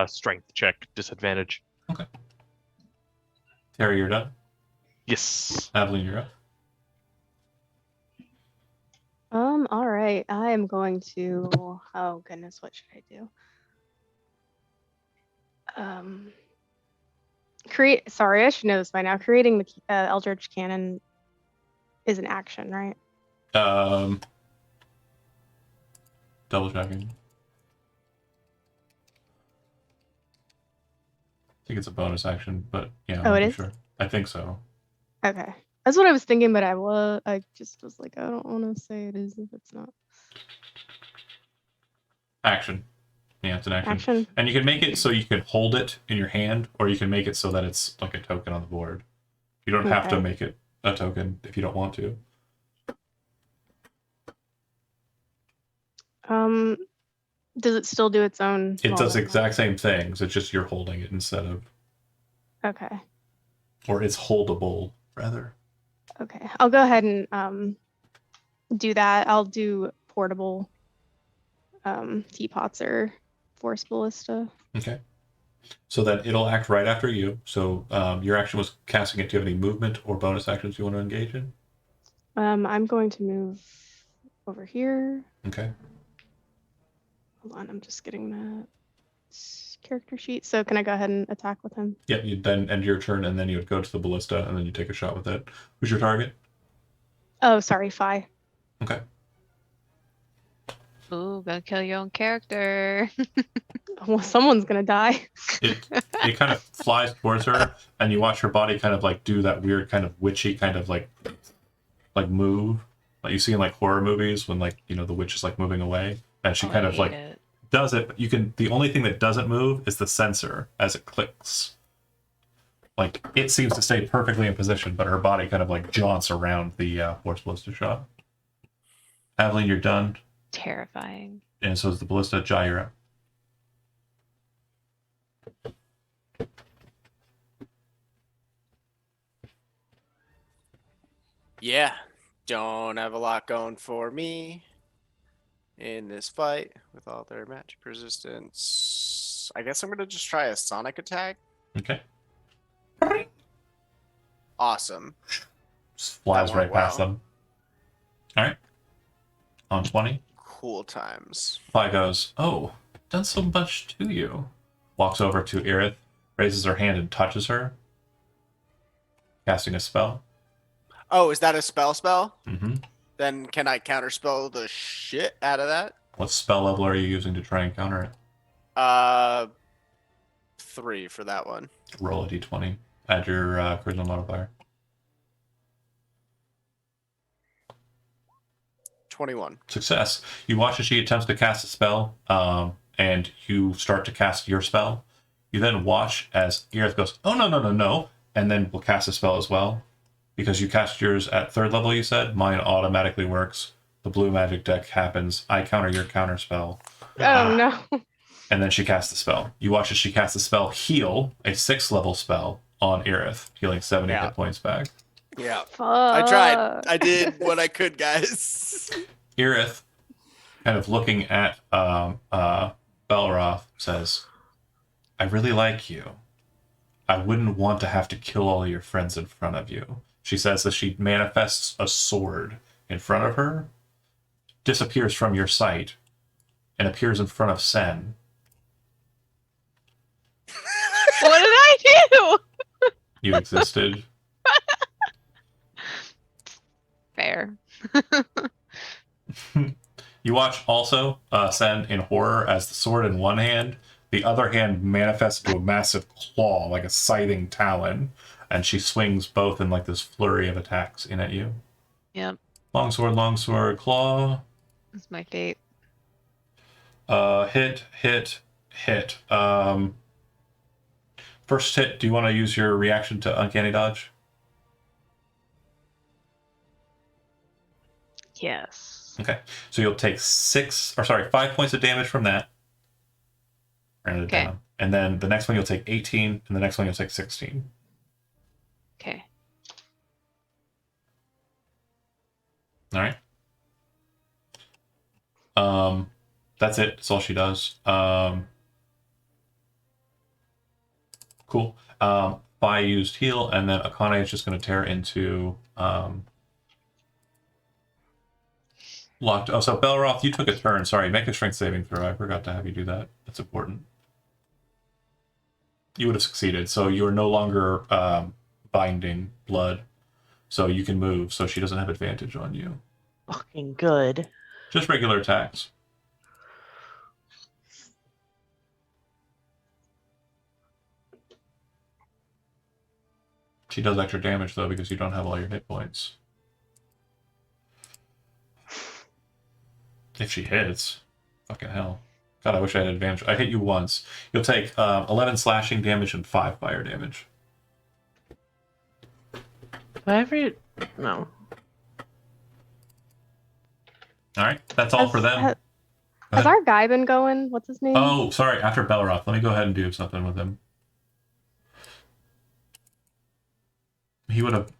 strength check disadvantage. Terry, you're done. Yes. Adeline, you're up. All right. I am going to, oh goodness, what should I do? Sorry, I should know this by now. Creating the Eldritch Cannon is an action, right? Double checking. I think it's a bonus action, but yeah, Oh, I'm it not is? sure. I think so. Okay. That's what I was thinking, but I just was like, I don't want to say it is if it's not. Action. Yeah, it's an action. Action. And you can make it so you can hold it in your hand, or you can make it so that it's like a token on the board. You don't have to Okay. make it a token if you don't want to. Does it still do its own? It does the well, exact same things. It's just you're holding it instead of, Okay. or it's holdable rather. Okay. I'll go ahead and do that. I'll do portable teapots or force ballista. Okay. So then it'll act right after you. So your action was casting it. Do you have any movement or bonus actions you want to engage in? I'm going to move over here. Okay. Hold on, I'm just getting that character sheet. So can I go ahead and attack with him? Yep, you then end your turn, and then you would go to the ballista, and then you take a shot with it. Who's your target? Oh, sorry, Phi. Okay. Ooh, gonna kill your own character. Well, someone's gonna die. It kind of flies towards her, and you watch her body kind of like do that weird kind of witchy kind of like move, like you see in like horror movies when like the witch is like moving away, and she Oh, kind I of hate like it. does it. But you can. The only thing that doesn't move is the sensor as it clicks. Like it seems to stay perfectly in position, but her body kind of like jaunts around the force ballista shot. Aveline, you're done, Terrifying. and so is the ballista. Jai, you're up. Yeah, don't have a lot going for me in this fight with all their magic resistance. I guess I'm gonna just try a sonic attack. Okay. Awesome. Just flies That went right past well. them. All right. On 20. Cool times. Phi goes, "Oh, done so much to you." Walks over to Irith, raises her hand and touches her, casting a spell. Oh, is that a spell? Mm-hmm. Then can I counterspell the shit out of that? What spell level are you using to try and counter it? 3 for that one. Roll a d20. Add your charisma modifier. 21. Success. You watch as she attempts to cast a spell, and you start to cast your spell. You then watch as Irith goes, "Oh, no, no, no, no," and then will cast a spell as well. Because you cast yours at 3rd level, you said. Mine automatically works. The blue magic deck happens. I counter your counter spell. Oh no. And then she casts the spell. You watch as she casts the spell Heal, a 6th level spell on Irith, healing 70 Yeah. hit points back. Yeah. Fuck. I tried. I did what I could, guys. Irith, kind of looking at Belroth, says, "I really like you. I wouldn't want to have to kill all your friends in front of you." She says that she manifests a sword in front of her, disappears from your sight, and appears in front of Sen. What did I do? You existed. Fair. You watch also Sen in horror as the sword in one hand, the other hand manifests into a massive claw, like a scything talon, and she swings both in like this flurry of attacks in at you. Yep, Longsword, claw. that's my fate. Hit. First hit, do you want to use your reaction to Uncanny Dodge? Yes. Okay. So you'll take 5 points of damage from that. Round it Okay. down. And then the next one you'll take 18, and the next one you'll take 16. Okay. All right. That's it. That's all she does. Cool. Fi used heal, and then Akane is just going to tear into locked. Oh, so Belroth, you took a turn. Sorry, make a strength saving throw. I forgot to have you do that. That's important. You would have succeeded. So you are no longer binding blood, so you can move. So she doesn't have advantage on you. Fucking good. Just regular attacks. She does extra damage though because you don't have all your hit points. If she hits, fucking hell. God, I wish I had advantage. I hit you once. You'll take 11 slashing damage and 5 fire damage. No. All right, that's all for them. Has our guy been going? What's his name? Oh, sorry. After Belroth, let me go ahead and do something with him. He would have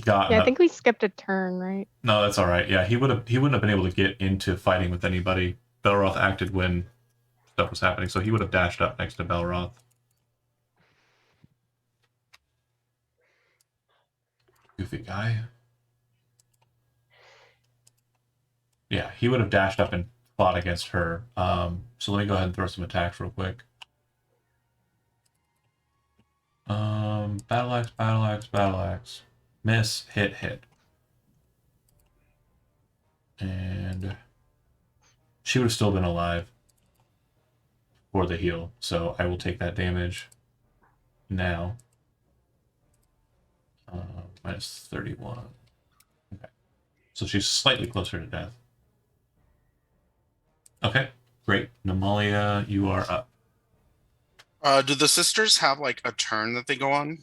gotten. Yeah, I think we skipped a turn, right? No, that's all right. Yeah, he wouldn't have been able to get into fighting with anybody. Belroth acted when stuff was happening, so he would have dashed up next to Belroth. Goofy guy. Yeah, he would have dashed up and fought against her. So let me go ahead and throw some attacks real quick. Battle axe, battle axe, battle axe. Miss, hit, hit. And she would have still been alive for the heal, so I will take that damage now. Minus 31. Okay. So she's slightly closer to death. Okay, great. Namalia, you are up. Do the sisters have like a turn that they go on?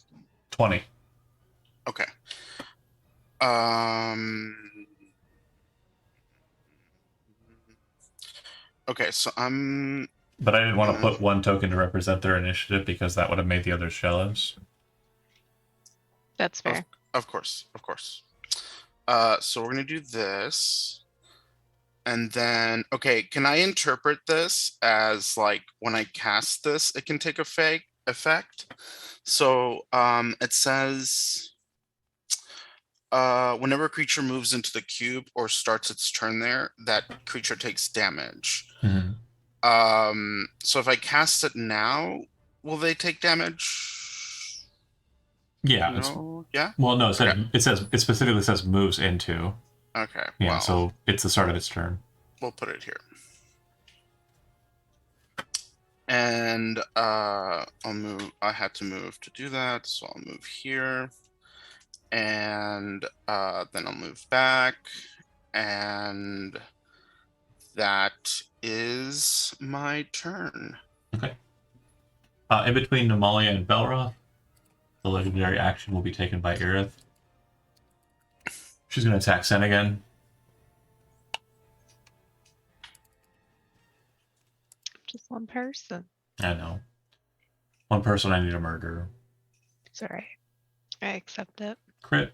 20. Okay. Okay, so I'm. But I didn't want to put one token to represent their initiative because that would have made the others jealous. That's fair. Of course, of course. So we're gonna do this. And then, okay, can I interpret this as like when I cast this, it can take effect? So it says whenever a creature moves into the cube or starts its turn there, that creature takes damage. Mm-hmm. So if I cast it now, will they take damage? Yeah. No? Yeah? Well, no, it Okay. specifically says moves into. Okay. Yeah, Well, so it's the start of its turn. we'll put it here. And I'll move. I had to move to do that, so I'll move here. And then I'll move back. And that is my turn. Okay. In between Namalia and Belroth, the legendary action will be taken by Irith. She's going to attack Sen again. Just one person. I know. One person I need to murder. It's all right. I accept it. Crit.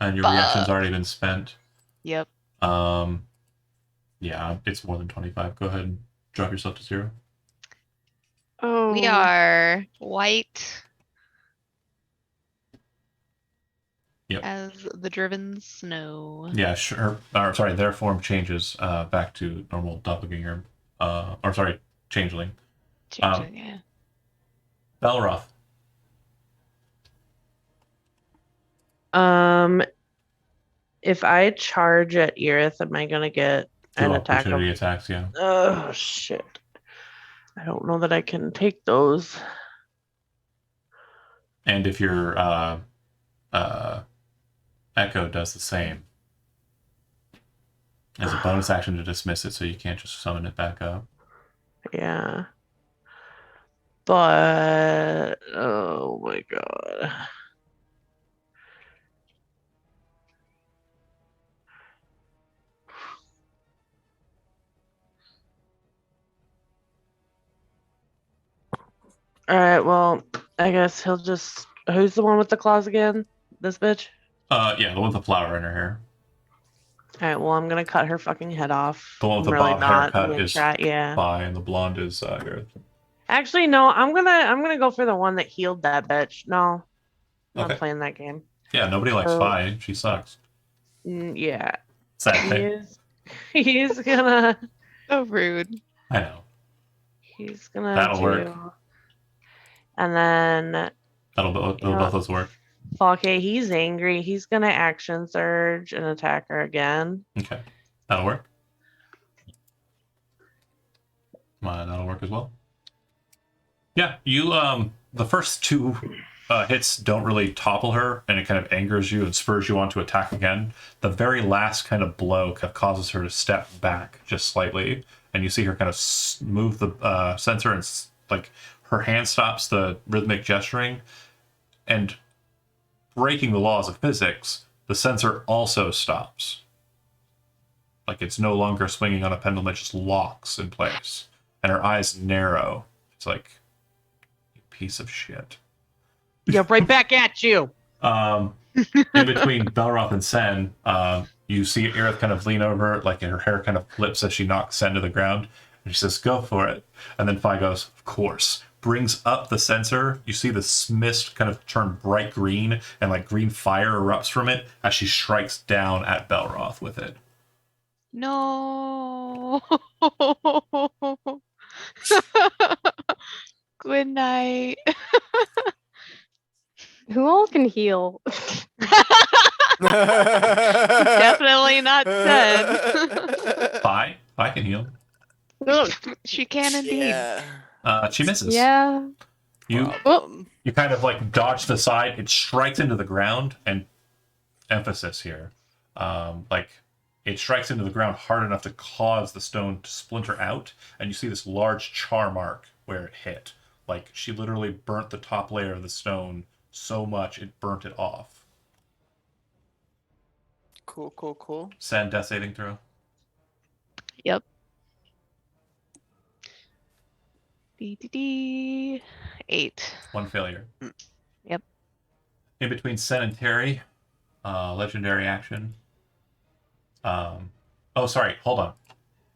And your reaction's already been spent. Yep. Yeah, it's more than 25. Go ahead and drop yourself to 0. Oh. We are white. Yep. As the driven snow. Yeah, sure. Or, sorry, their form changes back to normal doppelganger. Or sorry, changeling. Changing, yeah. Belroth. If I charge at Irith, am I gonna get an Two attack? opportunity attacks, yeah. Oh shit! I don't know that I can take those. And if your Echo does the same. As a bonus action to dismiss it, so you can't just summon it back up. Yeah. But oh my god. All right, well, I guess he'll just. Who's the one with the claws again? This bitch? Yeah, the one with the flower in her hair. All right, well, I'm gonna cut her fucking head off. The one with the I'm really bob not haircut gonna is try- yeah. Fi, and the blonde is Gareth. Actually, no. I'm gonna go for the one that healed that bitch. No, I'm Okay. not playing that game. Yeah, nobody likes So- Fi. She sucks. Yeah, Sad he thing. is. He's gonna. So rude. I know. He's gonna That'll do. work. And then That'll both Yeah. of those work. okay, he's angry. He's gonna action surge and attack her again. Okay. That'll work. That'll work as well. Yeah, you the first two hits don't really topple her, and it kind of angers you and spurs you on to attack again. The very last kind of blow kind of causes her to step back just slightly, and you see her kind of move the sensor, and like her hand stops the rhythmic gesturing, and breaking the laws of physics, the sensor also stops. Like it's no longer swinging on a pendulum; it just locks in place, and her eyes narrow. It's like, you piece of shit. Yeah, right back at you. In between Belroth and Sen, you see Aerith kind of lean over, like her hair kind of flips as she knocks Sen to the ground, and she says, "Go for it." And then Fi goes, "Of course." Brings up the sensor. You see the mist kind of turn bright green, and like green fire erupts from it as she strikes down at Belroth with it. No. Good night. Who all can heal? Definitely not Sen. Fi can heal. She can indeed. Yeah. She misses. Yeah. You Problem. you kind of like dodge to the side. It strikes into the ground, and emphasis here, like it strikes into the ground hard enough to cause the stone to splinter out, and you see this large char mark where it hit. Like she literally burnt the top layer of the stone so much it burnt it off. Cool. Send death saving throw. Yep. D 8. One failure. Yep. In between Sen and Terry, legendary action. Oh, sorry. Hold on.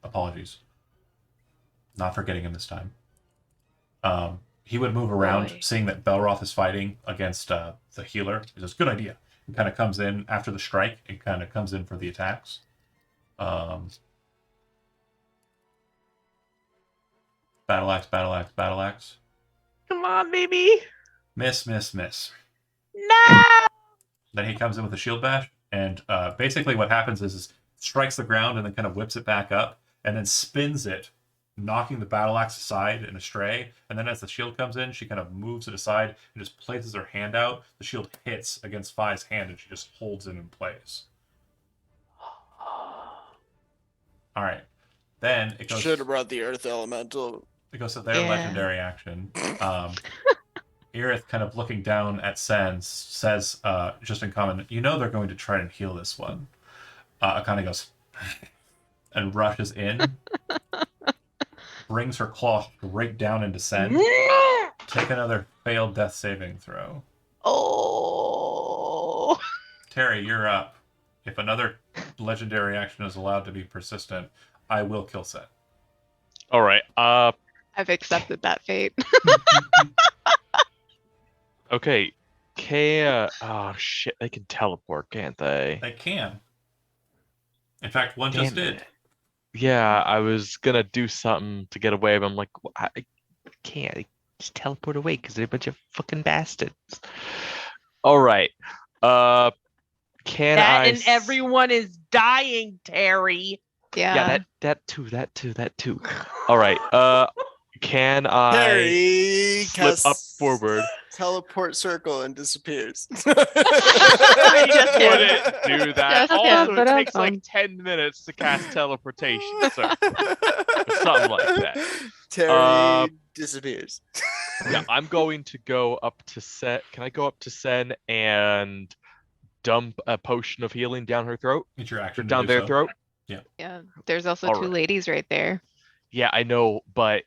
Apologies. Not forgetting him this time. He would move around, Boy. seeing that Belroth is fighting against the healer. He says, "Good idea." He kind of comes in after the strike and kind of comes in for the attacks. Battle axe. Come on, baby. Miss. No. Then he comes in with a shield bash, and basically what happens is strikes the ground and then kind of whips it back up, and then spins it, knocking the battle axe aside and astray. And then as the shield comes in, she kind of moves it aside and just places her hand out. The shield hits against Fi's hand, and she just holds it in place. All right. Then it goes. Should have brought the Earth Elemental. It goes to their Yeah. legendary action. Aerith, kind of looking down at Sen, says, just in common, "You know they're going to try and heal this one." Akane goes and rushes in, brings her claw right down into Sen. Take another failed death saving throw. Oh. Terry, you're up. If another legendary action is allowed to be persistent, I will kill Sen. All right. I've accepted that fate. Okay. Oh shit! They can teleport, can't they? They can. In fact, one just Damn did. it. Yeah, I was gonna do something to get away, but I'm like, I can't. I just teleport away because they're a bunch of fucking bastards. All right. Can That I? and everyone is dying, Terry. Yeah. That too. All right. Can I Harry slip up casts forward? teleport circle and disappears. I just wouldn't do that. Just Also, put it up takes like some. 10 minutes to cast teleportation, so something like that. Terry disappears. Yeah, I'm going to go up to Sen. Can I go up to Sen and dump a potion of healing down her throat? It's your Or action. to down do their so. throat? Yeah. There's also All two right. ladies right there. Yeah, I know, but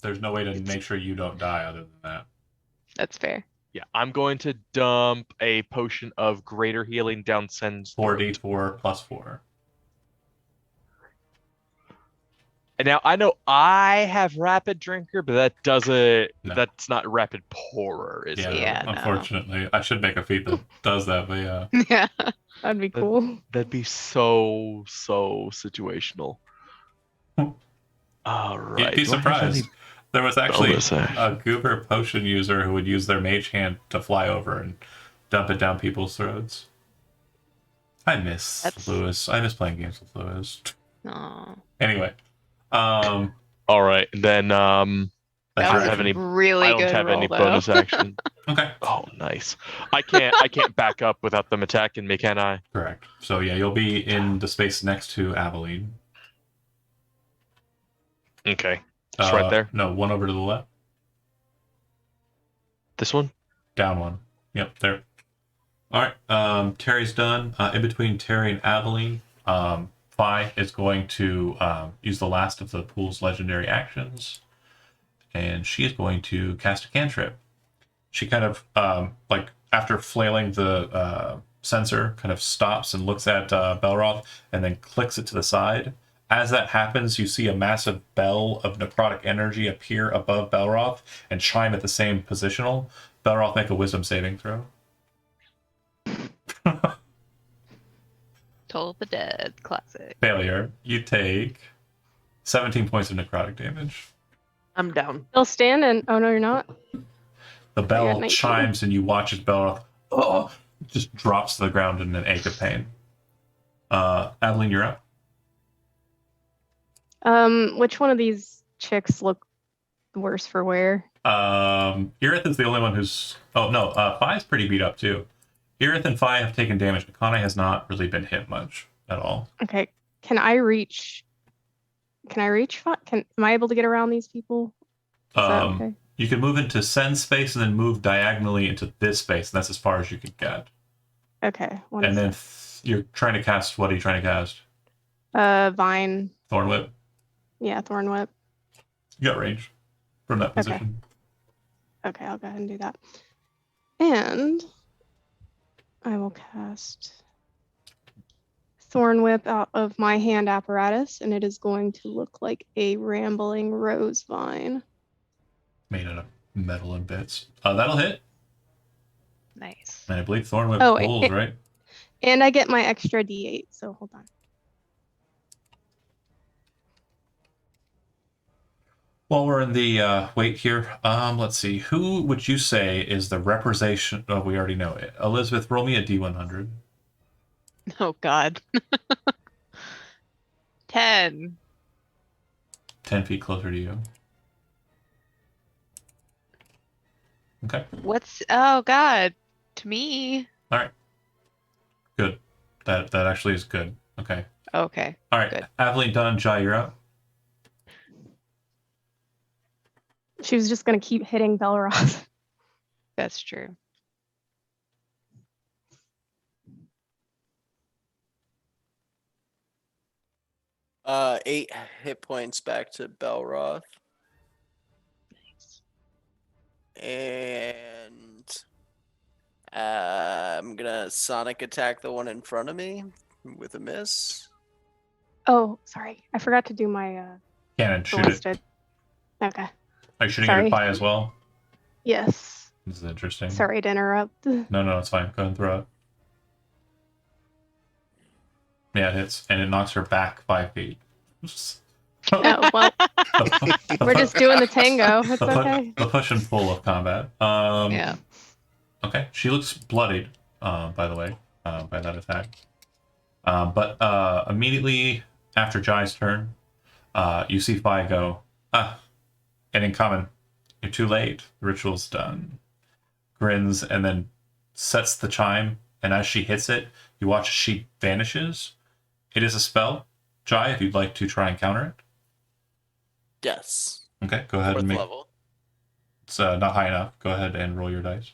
There's no way to make sure you don't die other than that. That's fair. yeah, I'm going to dump a potion of greater healing down Sen's throat. 4d4 plus 4. Now I know I have rapid drinker, but that doesn't. No. That's not rapid pourer, is Yeah, it? Yeah, no. unfortunately. I should make a feat that does that, but yeah. Yeah. That'd be cool. That'd be so situational. All right. You'd be do I have any surprised. There was actually bonus action? a goober potion user who would use their mage hand to fly over and dump it down people's throats. I miss That's- Lewis. I miss playing games with Lewis. Oh, Anyway, All right, then that's that your was have action. any- really I don't good have roll, any though. bonus action. Okay, Oh, nice. I can't back up without them attacking me, can I? correct. So yeah, you'll be in the space next to Aveline. Okay. Just right there. No, one over to the left. This one? Down one. Yep, there. All right. Terry's done. In between Terry and Aveline, Phi is going to use the last of the pool's legendary actions, and she is going to cast a cantrip. She kind of like after flailing the sensor, kind of stops and looks at Belroth, and then clicks it to the side. As that happens, you see a massive bell of necrotic energy appear above Belroth and chime at the same positional. Belroth, make a wisdom saving throw. Toll the Dead, classic. Failure. You take 17 points of necrotic damage. I'm down. Still standing. Oh no, you're not. The You're at bell 19. chimes and you watch as Belroth just drops to the ground in an ache of pain. Aveline, you're up. Which one of these chicks look worse for wear? Irith is the only one who's... Oh, no. Phi's pretty beat up, too. Irith and Phi have taken damage. Akane has not really been hit much at all. Okay, can I reach? Am I able to get around these people? Is that okay? You can move into send space and then move diagonally into this space, and that's as far as you can get. Okay. And then you're trying to cast... What are you trying to cast? Vine. Thorn Whip? Yeah, Thorn Whip. You got range from that position. Okay, I'll go ahead and do that. And I will cast Thorn Whip out of my hand apparatus, and it is going to look like a rambling rose vine. Made out of metal and bits. That'll hit. Nice. And I believe Thorn Whip Oh, pulls, right? And I get my extra D8, so hold on. While we're in the wait here, let's see. Who would you say is the representation? Oh, we already know it. Elizabeth, roll me a D100. Oh God. 10. 10 feet closer to you. Okay. What's? Oh God. To me. All right. Good. That actually is good. Okay. Okay. All right. Good. Aveline done. Jai, you're up. She was just gonna keep hitting Belroth. That's true. Uh, 8 hit points back to Belroth. Nice. And I'm gonna sonic attack the one in front of me with a miss. Oh, sorry, I forgot to do my Cannon, shoot it. ballistic. Okay. Are you shooting it Sorry. at Phi as well? Yes. This is interesting. Sorry to interrupt. No, it's fine. Go ahead and throw it. Yeah, it hits. And it knocks her back 5 feet. Oh, well, we're just doing the tango. It's okay. The push and pull of combat. Yeah. Okay, she looks bloodied, by the way, by that attack. But immediately after Jai's turn, you see Phi go, and in common, you're too late. The ritual's done. Grins and then sets the chime, and as she hits it, you watch as she vanishes. It is a spell. Jai, if you'd like to try and counter it. Yes. Okay, go ahead Fourth and make level. it's not high enough. Go ahead and roll your dice.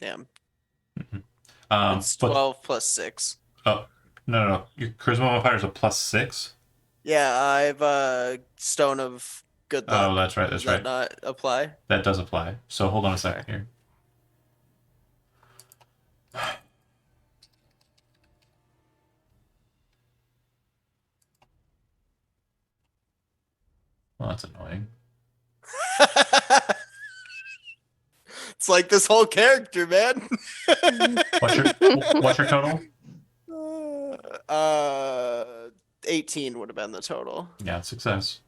Damn. But- It's 12 plus 6. Oh, no. Your charisma modifier is a +6. Yeah, I have a stone of good luck. Oh, that's right. Does That's right. that not apply? That does apply. So hold on a second here. Well, that's annoying. It's like this whole character, man. What's your total? 18 would have been the total. Yeah, success.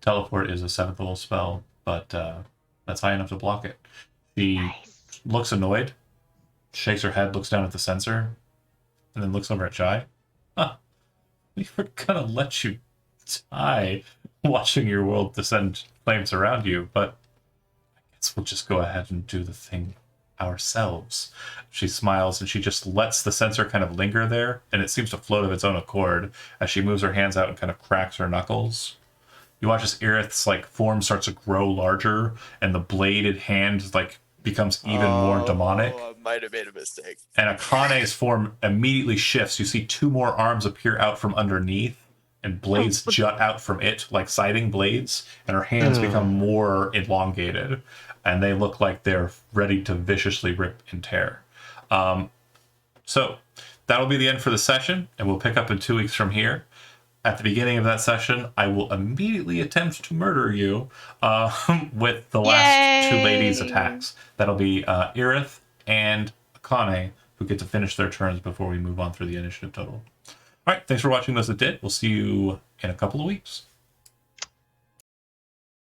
Teleport is a 7th level spell, but that's high enough to block it. She Nice. looks annoyed, shakes her head, looks down at the sensor, and then looks over at Jai. Huh. We were gonna let you die watching your world descend flames around you, but I guess we'll just go ahead and do the thing ourselves. She smiles and she just lets the sensor kind of linger there, and it seems to float of its own accord as she moves her hands out and kind of cracks her knuckles. You watch as Irith's like form starts to grow larger, and the bladed hand like becomes even more demonic. I might have made a mistake. And Akane's form immediately shifts. You see 2 more arms appear out from underneath, and blades jut out from it like sighting blades, and her hands become more elongated, and they look like they're ready to viciously rip and tear. So that'll be the end for the session, and we'll pick up in 2 weeks from here. At the beginning of that session, I will immediately attempt to murder you with the last 2 ladies' attacks. That'll be Irith and Akane, who get to finish their turns before we move on through the initiative total. All right, thanks for watching those that did. We'll see you in a couple of weeks.